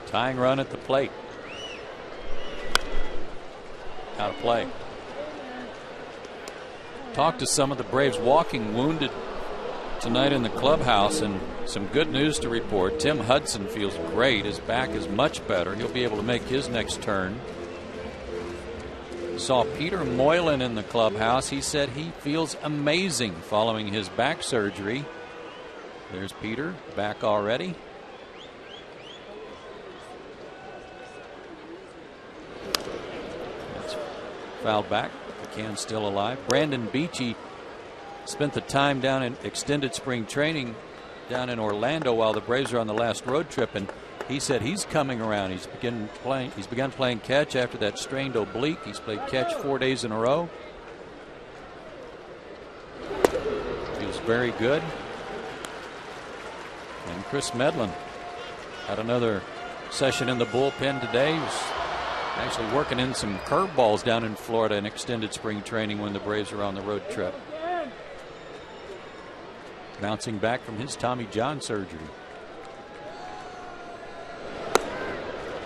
[SPEAKER 4] Tying run at the plate. Out of play. Talked to some of the Braves walking wounded tonight in the clubhouse, and some good news to report. Tim Hudson feels great. His back is much better. He'll be able to make his next turn. Saw Peter Moylan in the clubhouse. He said he feels amazing following his back surgery. There's Peter back already. Fouled back. McCann's still alive. Brandon Beachy spent the time down in extended spring training down in Orlando while the Braves are on the last road trip, and he said he's coming around. He's begun playing catch after that strained oblique. He's played catch 4 days in a row. He was very good. And Chris Medlin had another session in the bullpen today. He was actually working in some curveballs down in Florida in extended spring training when the Braves were on the road trip. Bouncing back from his Tommy John surgery.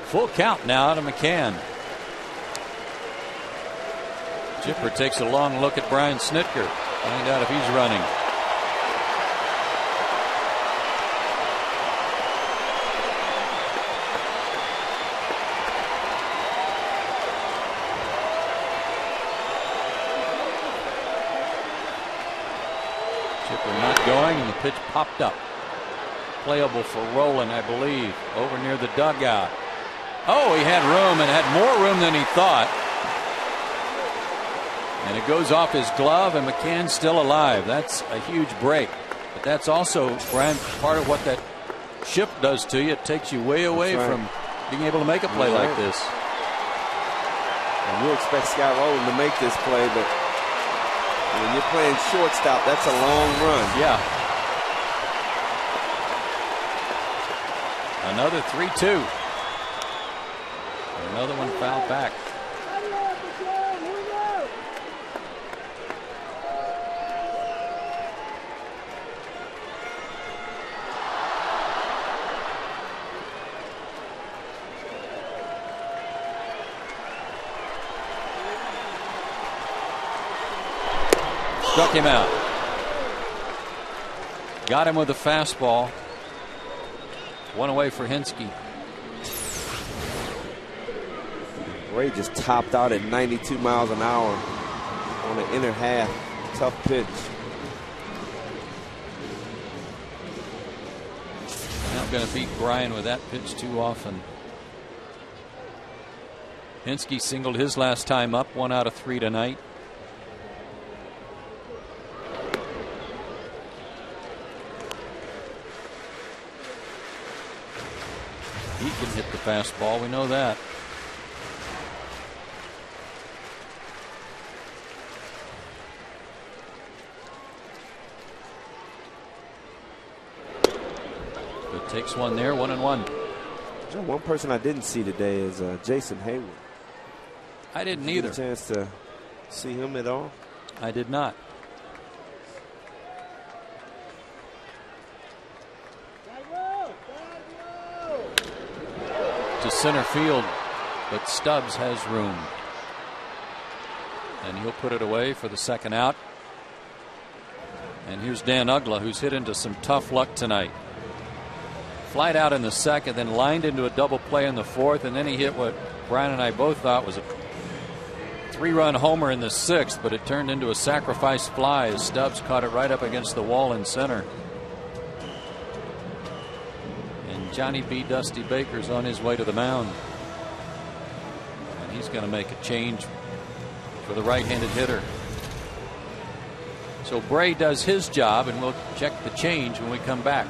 [SPEAKER 4] Full count now to McCann. Chipper takes a long look at Brian Snitker. Find out if he's running. Going, and the pitch popped up. Playable for Rowland, I believe, over near the dugout. Oh, he had room, and had more room than he thought. And it goes off his glove, and McCann's still alive. That's a huge break. But that's also, Brian, part of what that shift does to you. It takes you way away from being able to make a play like this.
[SPEAKER 2] And you expect Scott Rowland to make this play, but when you're playing shortstop, that's a long run.
[SPEAKER 4] Yeah. Another 3-2. Another one fouled back. Struck him out. Got him with a fastball. One away for Hinske.
[SPEAKER 2] Ray just topped out at 92 miles an hour on the inner half. Tough pitch.
[SPEAKER 4] Not going to beat Brian with that pitch too often. Hinske singled his last time up, 1 out of 3 tonight. He can hit the fastball, we know that. But takes one there, 1-1.
[SPEAKER 2] One person I didn't see today is Jason Hayward.
[SPEAKER 4] I didn't
[SPEAKER 2] Did you
[SPEAKER 4] either.
[SPEAKER 2] get a chance to see him at all?
[SPEAKER 4] I did not. To center field, but Stubbs has room. And he'll put it away for the second out. And here's Dan Uggla, who's hit into some tough luck tonight. Flied out in the second, then lined into a double play in the fourth, and then he hit what Brian and I both thought was a 3-run homer in the sixth, but it turned into a sacrifice fly as Stubbs caught it right up against the wall in center. Johnny B. Dusty Baker's on his way to the mound. And he's going to make a change for the right-handed hitter. So Bray does his job, and we'll check the change when we come back.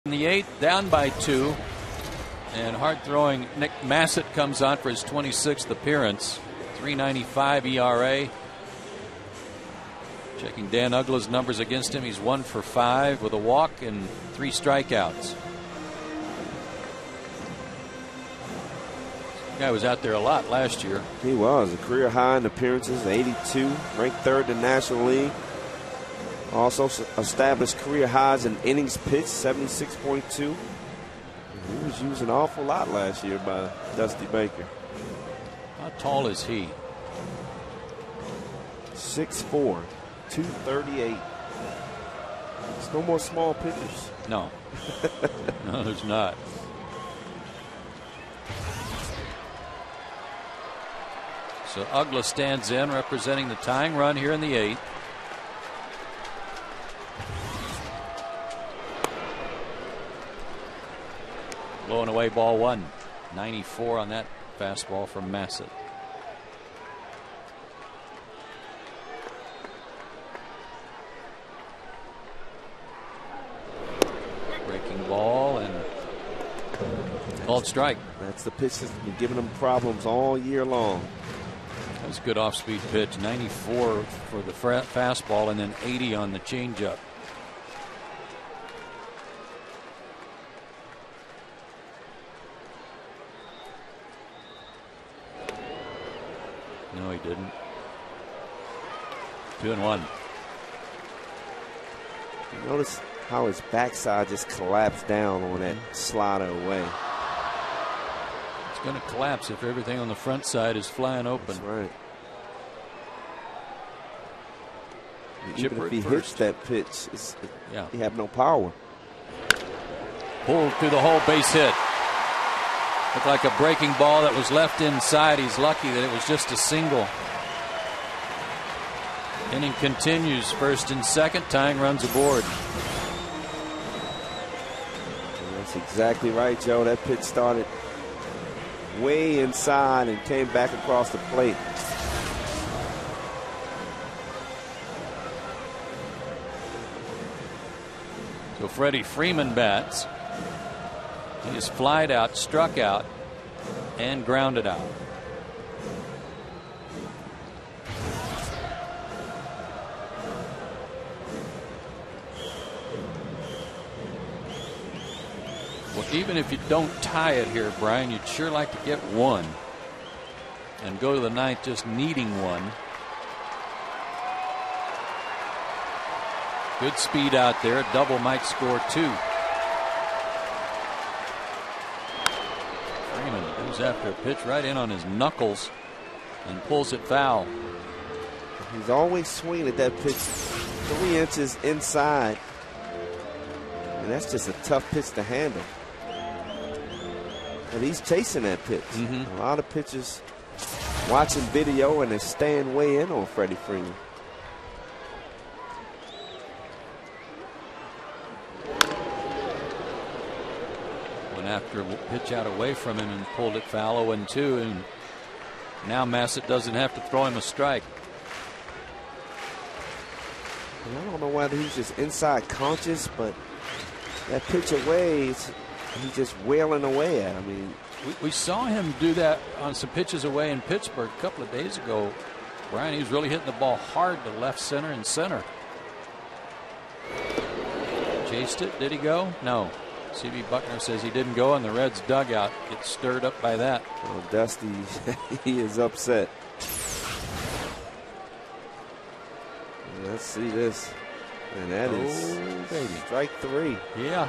[SPEAKER 4] In the eighth, down by 2, and hard-throwing Nick Massett comes on for his 26th appearance. 3.95 ERA. Checking Dan Uggla's numbers against him, he's 1 for 5 with a walk and 3 strikeouts. The guy was out there a lot last year.
[SPEAKER 2] He was a career high in appearances, 82, ranked 3rd in the National League. Also established career highs in innings pitched, 76.2. He was used an awful lot last year by Dusty Baker.
[SPEAKER 4] How tall is he?
[SPEAKER 2] 6'4", 238. There's no more small pitchers.
[SPEAKER 4] No. No, there's not. So Ugla stands in, representing the tying run here in the 8th. Blowing away ball 1. 94 on that fastball from Massett. Breaking ball and called strike.
[SPEAKER 2] That's the pitch that's been giving them problems all year long.
[SPEAKER 4] That was a good off-speed pitch. 94 for the fastball and then 80 on the changeup. No, he didn't. 2-1.
[SPEAKER 2] You notice how his backside just collapsed down on that slider away.
[SPEAKER 4] It's going to collapse if everything on the front side is flying open.
[SPEAKER 2] That's right.
[SPEAKER 4] Chipper
[SPEAKER 2] Even if he
[SPEAKER 4] at
[SPEAKER 2] hits
[SPEAKER 4] first.
[SPEAKER 2] that pitch, he have no power.
[SPEAKER 4] Pulled through the whole base hit. Looked like a breaking ball that was left inside. He's lucky that it was just a single. Inning continues. First and second. Tying runs aboard.
[SPEAKER 2] And that's exactly right, Joe. That pitch started way inside and came back across the plate.
[SPEAKER 4] So Freddie Freeman bats. He is flied out, struck out, and grounded out. Well, even if you don't tie it here, Brian, you'd sure like to get one and go to the ninth just needing one. Good speed out there. A double might score 2. Freeman goes after a pitch right in on his knuckles and pulls it foul.
[SPEAKER 2] He's always swinging at that pitch 3 inches inside. And that's just a tough pitch to handle. And he's chasing that pitch. A lot of pitchers watching video and they're staying way in on Freddie Freeman.
[SPEAKER 4] Went after a pitch out away from him and pulled it foul 0-2. And now Massett doesn't have to throw him a strike.
[SPEAKER 2] And I don't know whether he's just inside conscious, but that pitch away, he's just wailing away at. I mean,
[SPEAKER 4] we saw him do that on some pitches away in Pittsburgh a couple of days ago. Brian, he was really hitting the ball hard to left center and center. Chased it. Did he go? No. C.B. Buckner says he didn't go, and the Reds dugout gets stirred up by that.
[SPEAKER 2] Well, Dusty, he is upset. Let's see this. And that is
[SPEAKER 4] baby.
[SPEAKER 2] strike 3.
[SPEAKER 4] Yeah.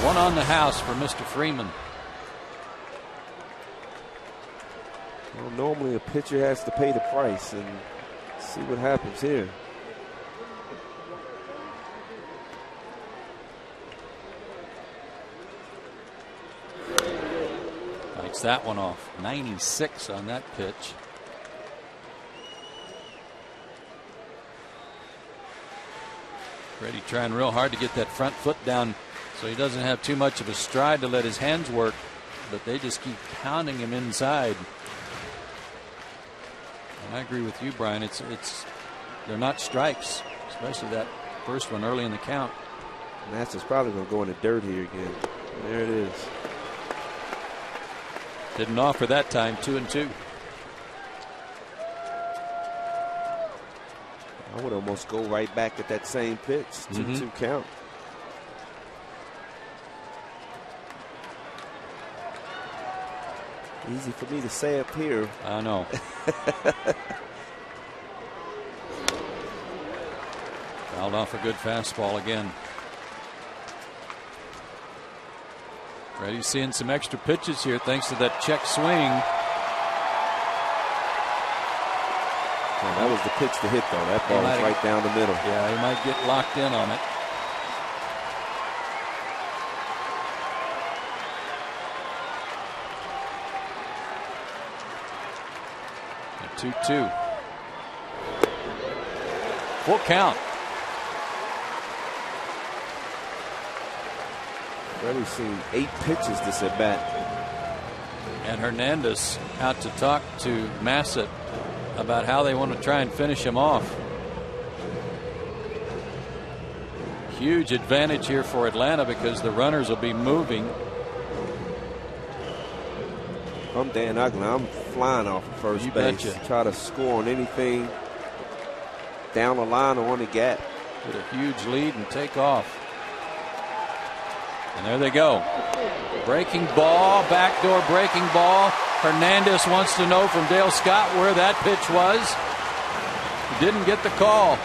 [SPEAKER 4] One on the house for Mr. Freeman.
[SPEAKER 2] Well, normally a pitcher has to pay the price, and see what happens here.
[SPEAKER 4] Bites that one off. 96 on that pitch. Freddie trying real hard to get that front foot down so he doesn't have too much of a stride to let his hands work, but they just keep pounding him inside. And I agree with you, Brian. They're not strikes, especially that first one early in the count.
[SPEAKER 2] Master's probably going to go in the dirt here again. There it is.
[SPEAKER 4] Didn't offer that time. 2-2.
[SPEAKER 2] I would almost go right back at that same pitch. 2-2 count. Easy for me to say up here.
[SPEAKER 4] I know. Fouled off a good fastball again. Freddie's seeing some extra pitches here thanks to that check swing.
[SPEAKER 2] Well, that was the pitch to hit, though. That ball was right down the middle.
[SPEAKER 4] Yeah, he might get locked in on it. 2-2. Full count.
[SPEAKER 2] Freddie's seen 8 pitches this at bat.
[SPEAKER 4] And Hernandez out to talk to Massett about how they want to try and finish him off. Huge advantage here for Atlanta because the runners will be moving.
[SPEAKER 2] I'm Dan Ugly. I'm flying off of first base.
[SPEAKER 4] Betcha.
[SPEAKER 2] Try to score on anything down the line or on the gap.
[SPEAKER 4] Get a huge lead and take off. And there they go. Breaking ball, backdoor breaking ball. Hernandez wants to know from Dale Scott where that pitch was. He didn't get the call.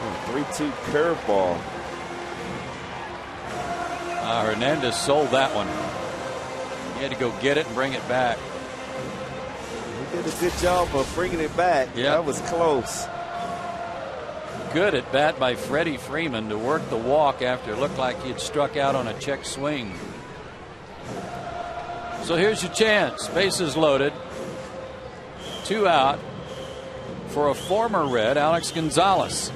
[SPEAKER 2] Oh, 3-2 curveball.
[SPEAKER 4] Hernandez sold that one. He had to go get it and bring it back.
[SPEAKER 2] He did a good job of bringing it back.
[SPEAKER 4] Yeah.
[SPEAKER 2] That was close.
[SPEAKER 4] Good at bat by Freddie Freeman to work the walk after it looked like he had struck out on a check swing. So here's your chance. Bases loaded. 2 out for a former Red, Alex Gonzalez.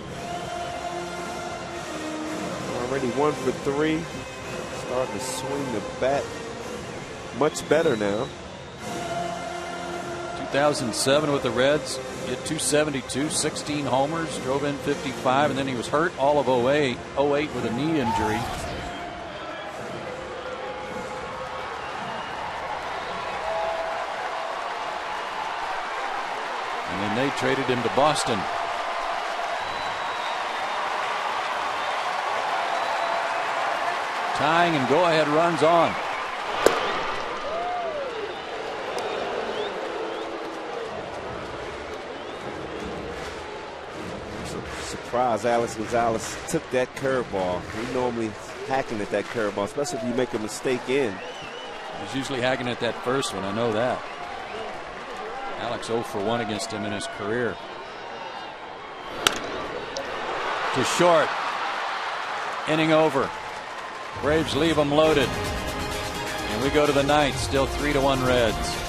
[SPEAKER 2] Already 1 for 3. Starting to swing the bat much better now.
[SPEAKER 4] 2007 with the Reds. He hit 272, 16 homers, drove in 55, and then he was hurt all of 08 with a knee injury. And then they traded him to Boston. Tying and go-ahead runs on.
[SPEAKER 2] Surprise, Alex Gonzalez took that curveball. He normally hacking at that curveball, especially if you make a mistake in.
[SPEAKER 4] He's usually hacking at that first one. I know that. Alex 0 for 1 against him in his career. To short. Inning over. Braves leave them loaded. And we go to the ninth. Still 3-1 Reds.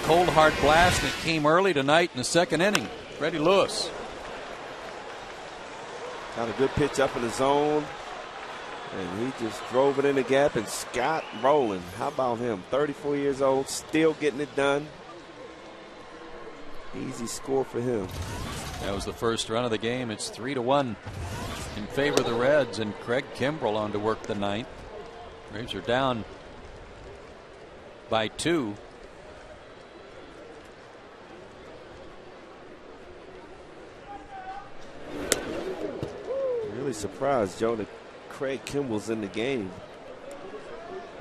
[SPEAKER 4] Cold hard blast that came early tonight in the second inning. Freddie Lewis.
[SPEAKER 2] Got a good pitch up in the zone. And he just drove it in the gap, and Scott rolling. How about him? 34 years old, still getting it done. Easy score for him.
[SPEAKER 4] That was the first run of the game. It's 3-1 in favor of the Reds, and Craig Kimbrell on to work the ninth. Braves are down by 2.
[SPEAKER 2] Really surprised, Joe, that Craig Kimbrell's in the game.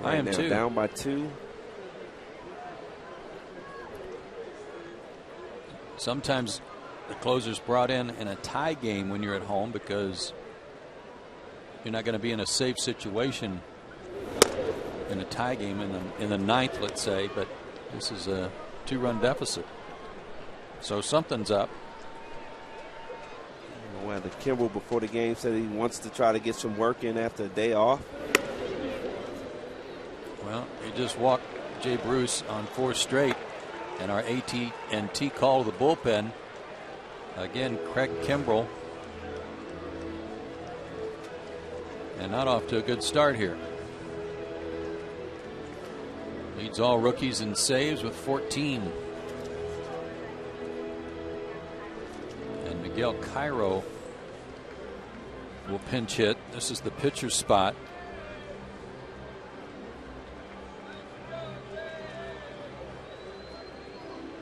[SPEAKER 4] I am
[SPEAKER 2] now,
[SPEAKER 4] too.
[SPEAKER 2] Down by 2.
[SPEAKER 4] Sometimes the closer's brought in a tie game when you're at home because you're not going to be in a safe situation in a tie game in the ninth, let's say, but this is a 2-run deficit. So something's up.
[SPEAKER 2] Well, the Kimbrell before the game said he wants to try to get some work in after a day off.
[SPEAKER 4] Well, he just walked Jay Bruce on 4 straight, and our AT&T call to the bullpen. Again, Craig Kimbrell, and not off to a good start here. Leads all rookies in saves with 14. And Miguel Cairo will pinch hit. This is the pitcher's spot.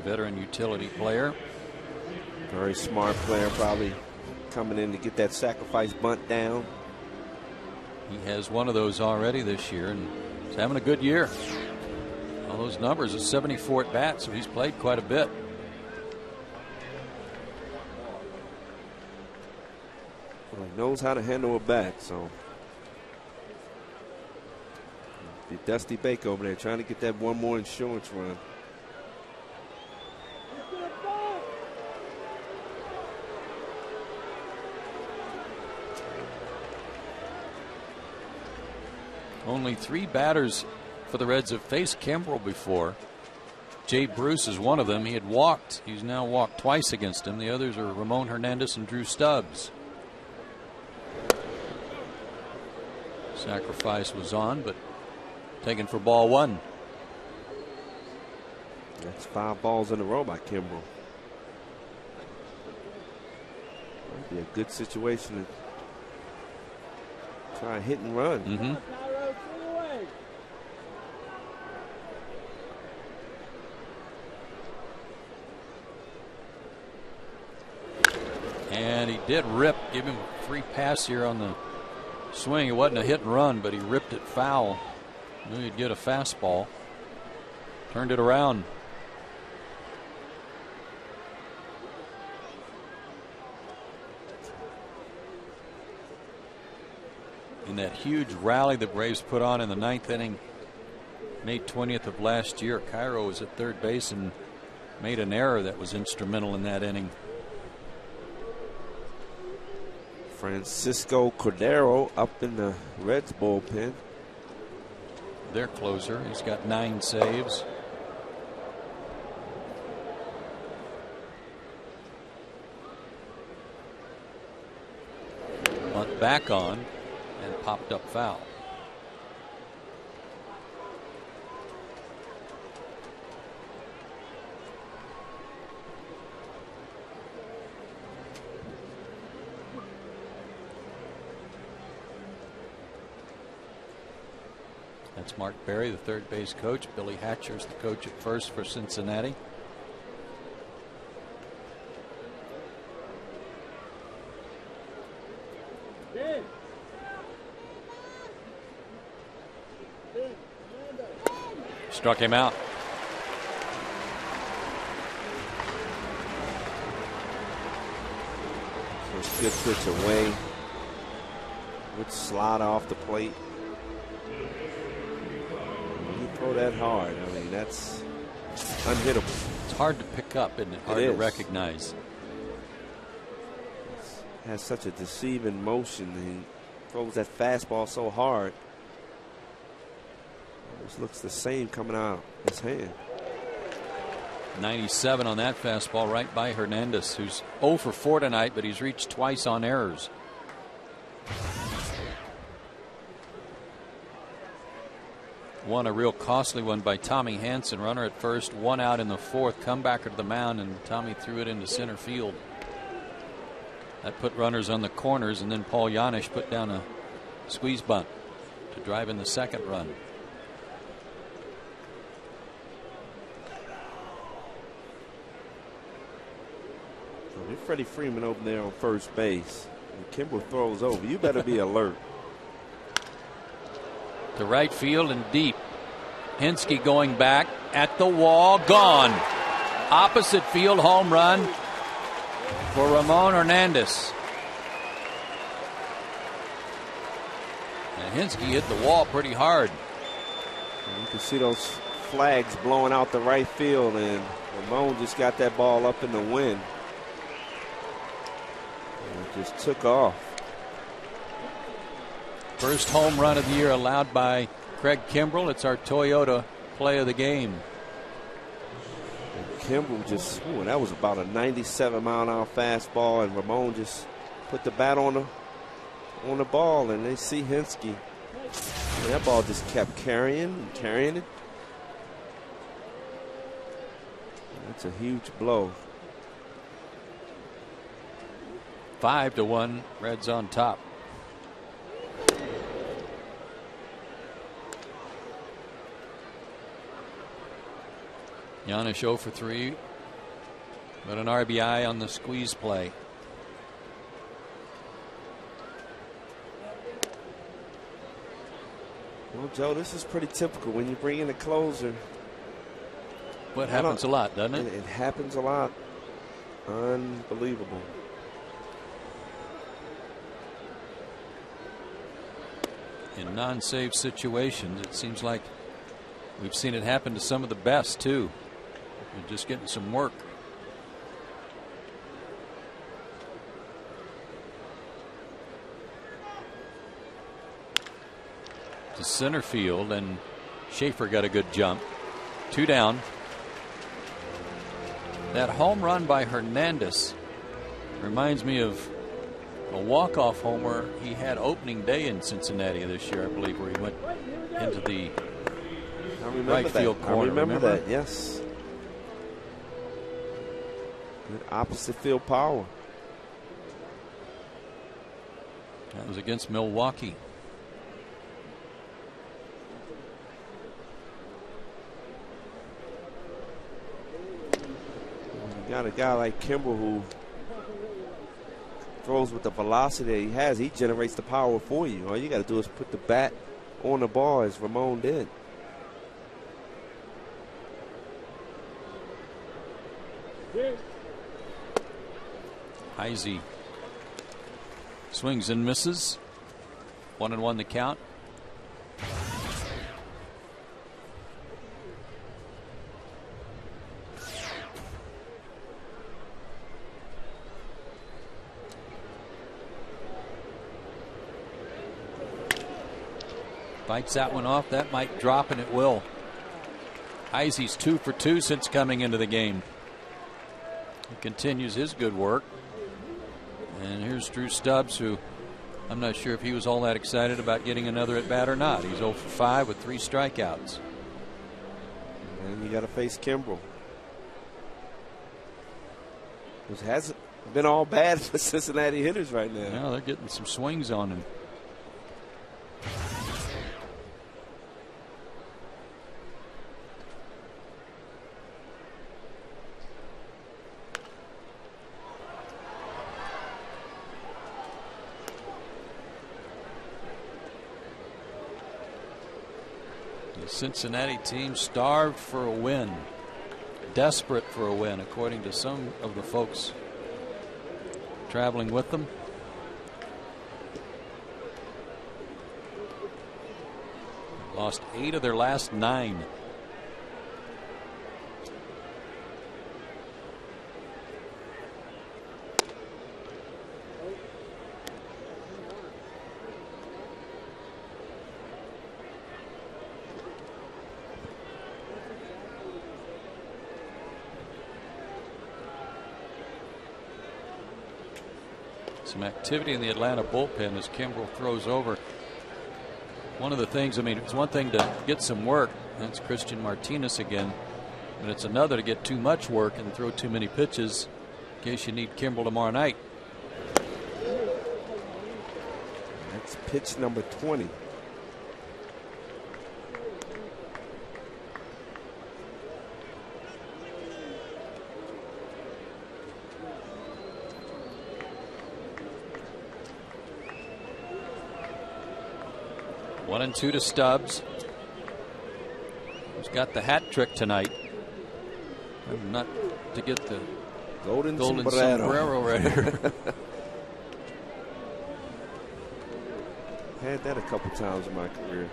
[SPEAKER 4] Veteran utility player.
[SPEAKER 2] Very smart player, probably coming in to get that sacrifice bunt down.
[SPEAKER 4] He has one of those already this year, and he's having a good year. All those numbers, is 74 at bats, so he's played quite a bit.
[SPEAKER 2] Well, he knows how to handle a bat, so. The Dusty Baker over there trying to get that one more insurance run.
[SPEAKER 4] Only 3 batters for the Reds have faced Kimbrell before. Jay Bruce is one of them. He had walked. He's now walked twice against him. The others are Ramon Hernandez and Drew Stubbs. Sacrifice was on, but taken for ball 1.
[SPEAKER 2] That's 5 balls in a row by Kimbrell. Might be a good situation to try hit and run.
[SPEAKER 4] Mm-hmm. And he did rip, give him a free pass here on the swing. It wasn't a hit and run, but he ripped it foul. Knew he'd get a fastball. Turned it around. In that huge rally the Braves put on in the 9th inning, May 20th of last year, Cairo was at third base and made an error that was instrumental in that inning.
[SPEAKER 2] Francisco Cordero up in the Reds bullpen.
[SPEAKER 4] Their closer. He's got 9 saves. Bunt back on and popped up foul. That's Mark Berry, the third base coach. Billy Hatcher's the coach at first for Cincinnati. Struck him out.
[SPEAKER 2] First good pitch away. Good slide off the plate. Throw that hard. I mean, that's unhittable.
[SPEAKER 4] It's hard to pick up, isn't it? Hard to recognize.
[SPEAKER 2] Has such a deceiving motion. He throws that fastball so hard. It looks the same coming out of his hand.
[SPEAKER 4] 97 on that fastball right by Hernandez, who's 0 for 4 tonight, but he's reached twice on errors. One, a real costly one by Tommy Hansen. Runner at first, one out in the fourth. Comebacker to the mound, and Tommy threw it into center field. That put runners on the corners, and then Paul Janisch put down a squeeze bunt to drive in the second run.
[SPEAKER 2] So Freddie Freeman over there on first base. And Kimbrel throws over. You better be alert.
[SPEAKER 4] To right field and deep. Henske going back at the wall. Gone. Opposite field home run for Ramon Hernandez. And Henske hit the wall pretty hard.
[SPEAKER 2] And you can see those flags blowing out the right field, and Ramon just got that ball up in the wind. And it just took off.
[SPEAKER 4] First home run of the year allowed by Craig Kimbrel. It's our Toyota play of the game.
[SPEAKER 2] And Kimbrel just, that was about a 97-mile-an-hour fastball, and Ramon just put the bat on the ball, and they see Henske. And that ball just kept carrying and carrying it. That's a huge blow.
[SPEAKER 4] 5-1, Reds on top. Janisch 0 for 3, but an RBI on the squeeze play.
[SPEAKER 2] Well, Joe, this is pretty typical when you bring in a closer.
[SPEAKER 4] What happens a lot, doesn't it?
[SPEAKER 2] It happens a lot. Unbelievable.
[SPEAKER 4] In non-save situations, it seems like we've seen it happen to some of the best, too. You're just getting some work. To center field, and Schaefer got a good jump. 2 down. That home run by Hernandez reminds me of a walk-off homer he had opening day in Cincinnati this year, I believe, where he went into the right field corner.
[SPEAKER 2] I remember that, yes. Good opposite field power.
[SPEAKER 4] That was against Milwaukee.
[SPEAKER 2] You got a guy like Kimbrel who throws with the velocity that he has. He generates the power for you. All you got to do is put the bat on the ball, as Ramon did.
[SPEAKER 4] Heisey swings and misses. 1-1 the count. Bites that one off. That might drop, and it will. Heisey's 2 for 2 since coming into the game. He continues his good work. And here's Drew Stubbs, who I'm not sure if he was all that excited about getting another at bat or not. He's 0 for 5 with 3 strikeouts.
[SPEAKER 2] And you got to face Kimbrel, which hasn't been all bad for Cincinnati hitters right now.
[SPEAKER 4] Yeah, they're getting some swings on him. Cincinnati team starved for a win, desperate for a win, according to some of the folks traveling with them. Lost 8 of their last 9. Some activity in the Atlanta bullpen as Kimbrel throws over. one of the things, I mean, it's one thing to get some work. That's Christian Martinez again. And it's another to get too much work and throw too many pitches in case you need Kimbrel tomorrow night.
[SPEAKER 2] That's pitch number 20.
[SPEAKER 4] One and two to Stubbs, who's got the hat trick tonight. Not to get the golden sombrero right here.
[SPEAKER 2] Had that a couple times in my career.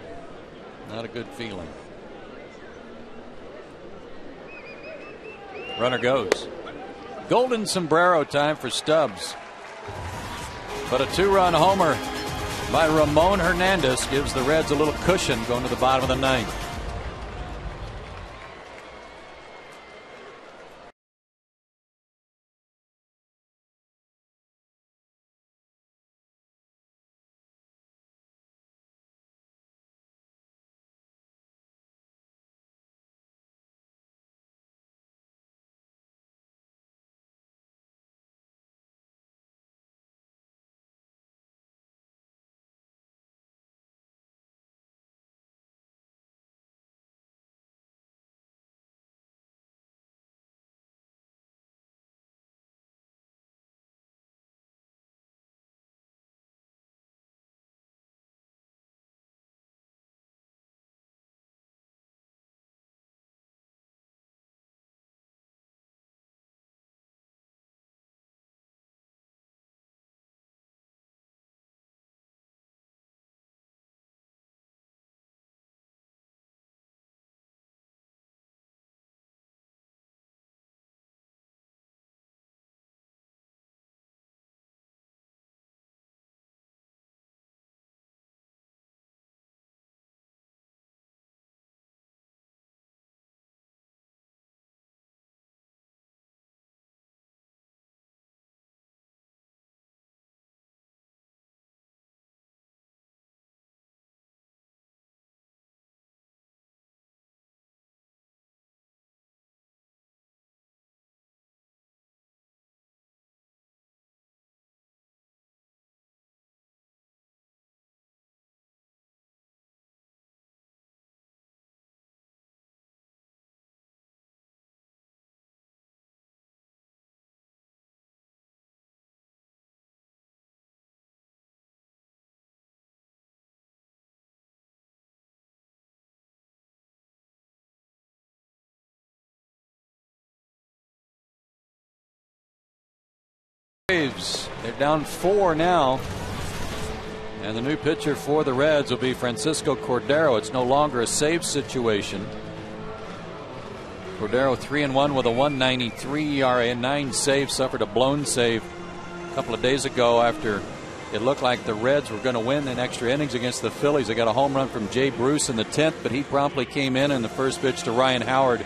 [SPEAKER 4] Not a good feeling. Runner goes. Golden sombrero time for Stubbs. But a 2-run homer by Ramon Hernandez gives the Reds a little cushion going to the bottom of the ninth. Braves, they're down 4 now. And the new pitcher for the Reds will be Francisco Cordero. It's no longer a save situation. Cordero 3-1 with a 1.93 ERA and 9 saves. Suffered a blown save a couple of days ago after it looked like the Reds were going to win in extra innings against the Phillies. They got a home run from Jay Bruce in the 10th, but he promptly came in the first pitch to Ryan Howard.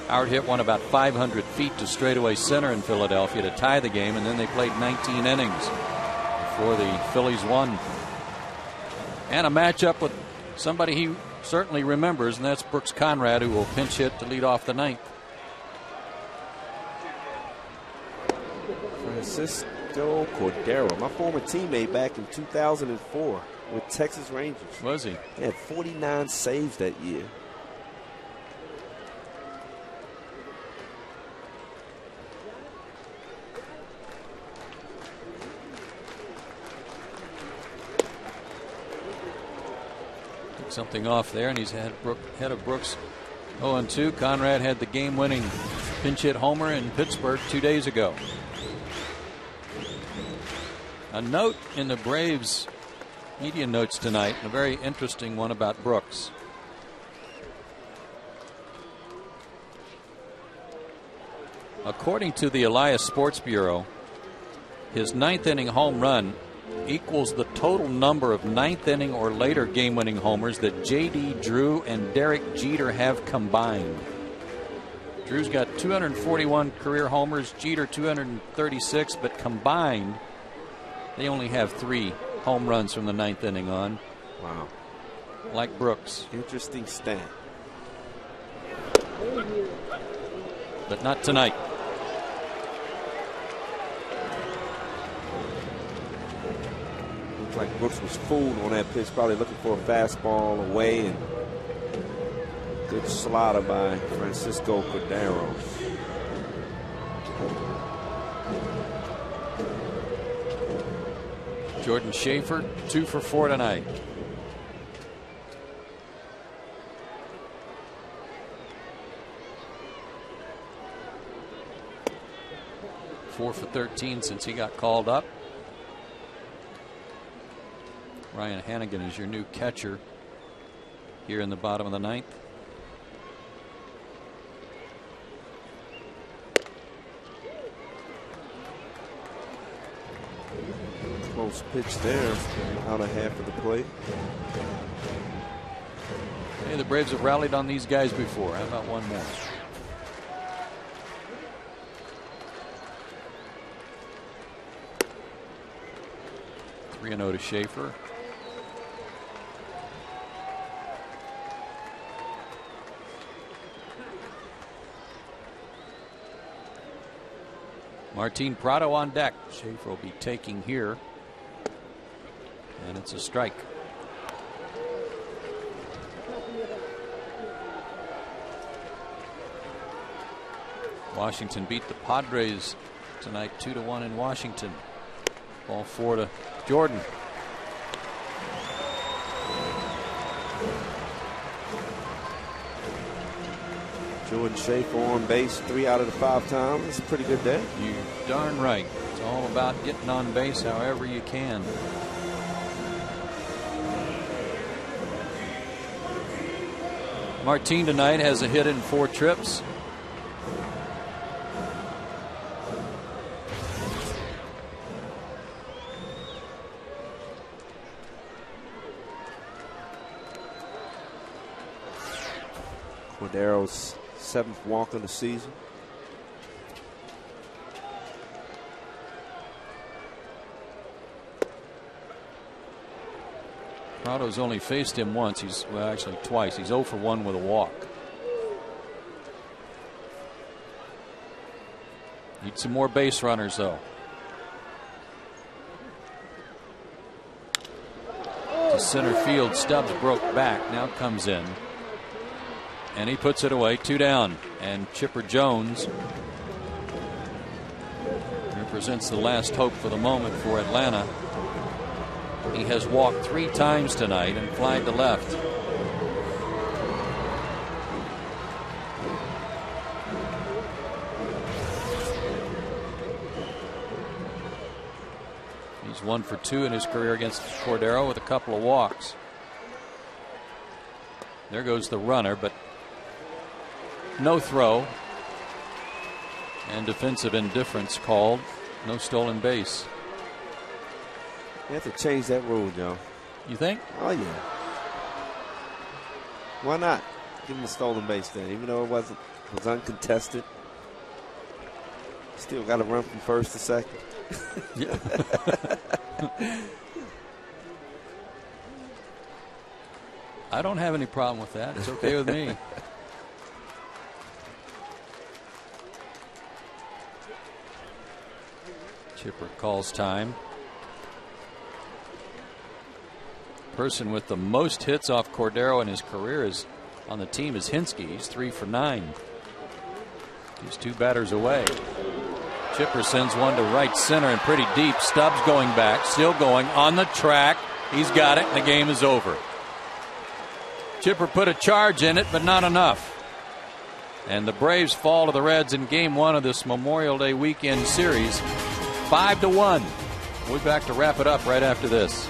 [SPEAKER 4] Howard hit one about 500 feet to straightaway center in Philadelphia to tie the game, and then they played 19 innings before the Phillies won. And a matchup with somebody he certainly remembers, and that's Brooks Conrad, who will pinch hit to lead off the ninth.
[SPEAKER 2] Francisco Cordero, my former teammate back in 2004 with Texas Rangers.
[SPEAKER 4] Was he?
[SPEAKER 2] He had 49 saves that year.
[SPEAKER 4] Something off there, and he's had head of Brooks 0-2. Conrad had the game-winning pinch hit homer in Pittsburgh 2 days ago. A note in the Braves media notes tonight, a very interesting one about Brooks. According to the Elias Sports Bureau, his 9th inning home run equals the total number of 9th inning or later game-winning homers that J.D. Drew and Derek Jeter have combined. Drew's got 241 career homers, Jeter 236, but combined they only have 3 home runs from the 9th inning on.
[SPEAKER 2] Wow.
[SPEAKER 4] like Brooks.
[SPEAKER 2] Interesting stat.
[SPEAKER 4] But not tonight.
[SPEAKER 2] Looks like Brooks was fooled on that pitch, probably looking for a fastball away, and good slider by Francisco Cordero.
[SPEAKER 4] Jordan Schaefer, 2 for 4 tonight. Four for 13 since he got called up. Ryan Hannigan is your new catcher here in the bottom of the ninth.
[SPEAKER 2] Close pitch there, out of half of the plate.
[SPEAKER 4] Hey, the Braves have rallied on these guys before. How about one more? Three and 0 to Schaefer. Martin Prado on deck. Schaefer will be taking here. And it's a strike. Washington beat the Padres tonight 2-1 in Washington. Ball 4 to Jordan.
[SPEAKER 2] Jordan Schaefer on base 3 out of the 5 times. That's a pretty good day.
[SPEAKER 4] You darn right. It's all about getting on base however you can. Martin tonight has a hit in 4 trips.
[SPEAKER 2] Cordero's 7th walk of the season.
[SPEAKER 4] Prado's only faced him once. Well, actually twice. He's 0 for 1 with a walk. Need some more base runners, though. To center field. Stubbs broke back. Now comes in. And he puts it away. 2 down. And Chipper Jones represents the last hope for the moment for Atlanta. He has walked 3 times tonight and flied to left. He's 1 for 2 in his career against Cordero with a couple of walks. There goes the runner, but no throw. And defensive indifference called. No stolen base.
[SPEAKER 2] You have to change that rule, Joe.
[SPEAKER 4] You think?
[SPEAKER 2] Oh, yeah. Why not? Give him a stolen base there, even though it was uncontested. Still got to run from first to second.
[SPEAKER 4] Yeah. I don't have any problem with that. It's okay with me. Chipper calls time. Person with the most hits off Cordero in his career is on the team is Hinsky. He's 3 for 9. He's 2 batters away. Chipper sends one to right center and pretty deep. Stubbs going back, still going on the track. He's got it, and the game is over. Chipper put a charge in it, but not enough. And the Braves fall to the Reds in Game 1 of this Memorial Day weekend series, 5-1. We'll be back to wrap it up right after this.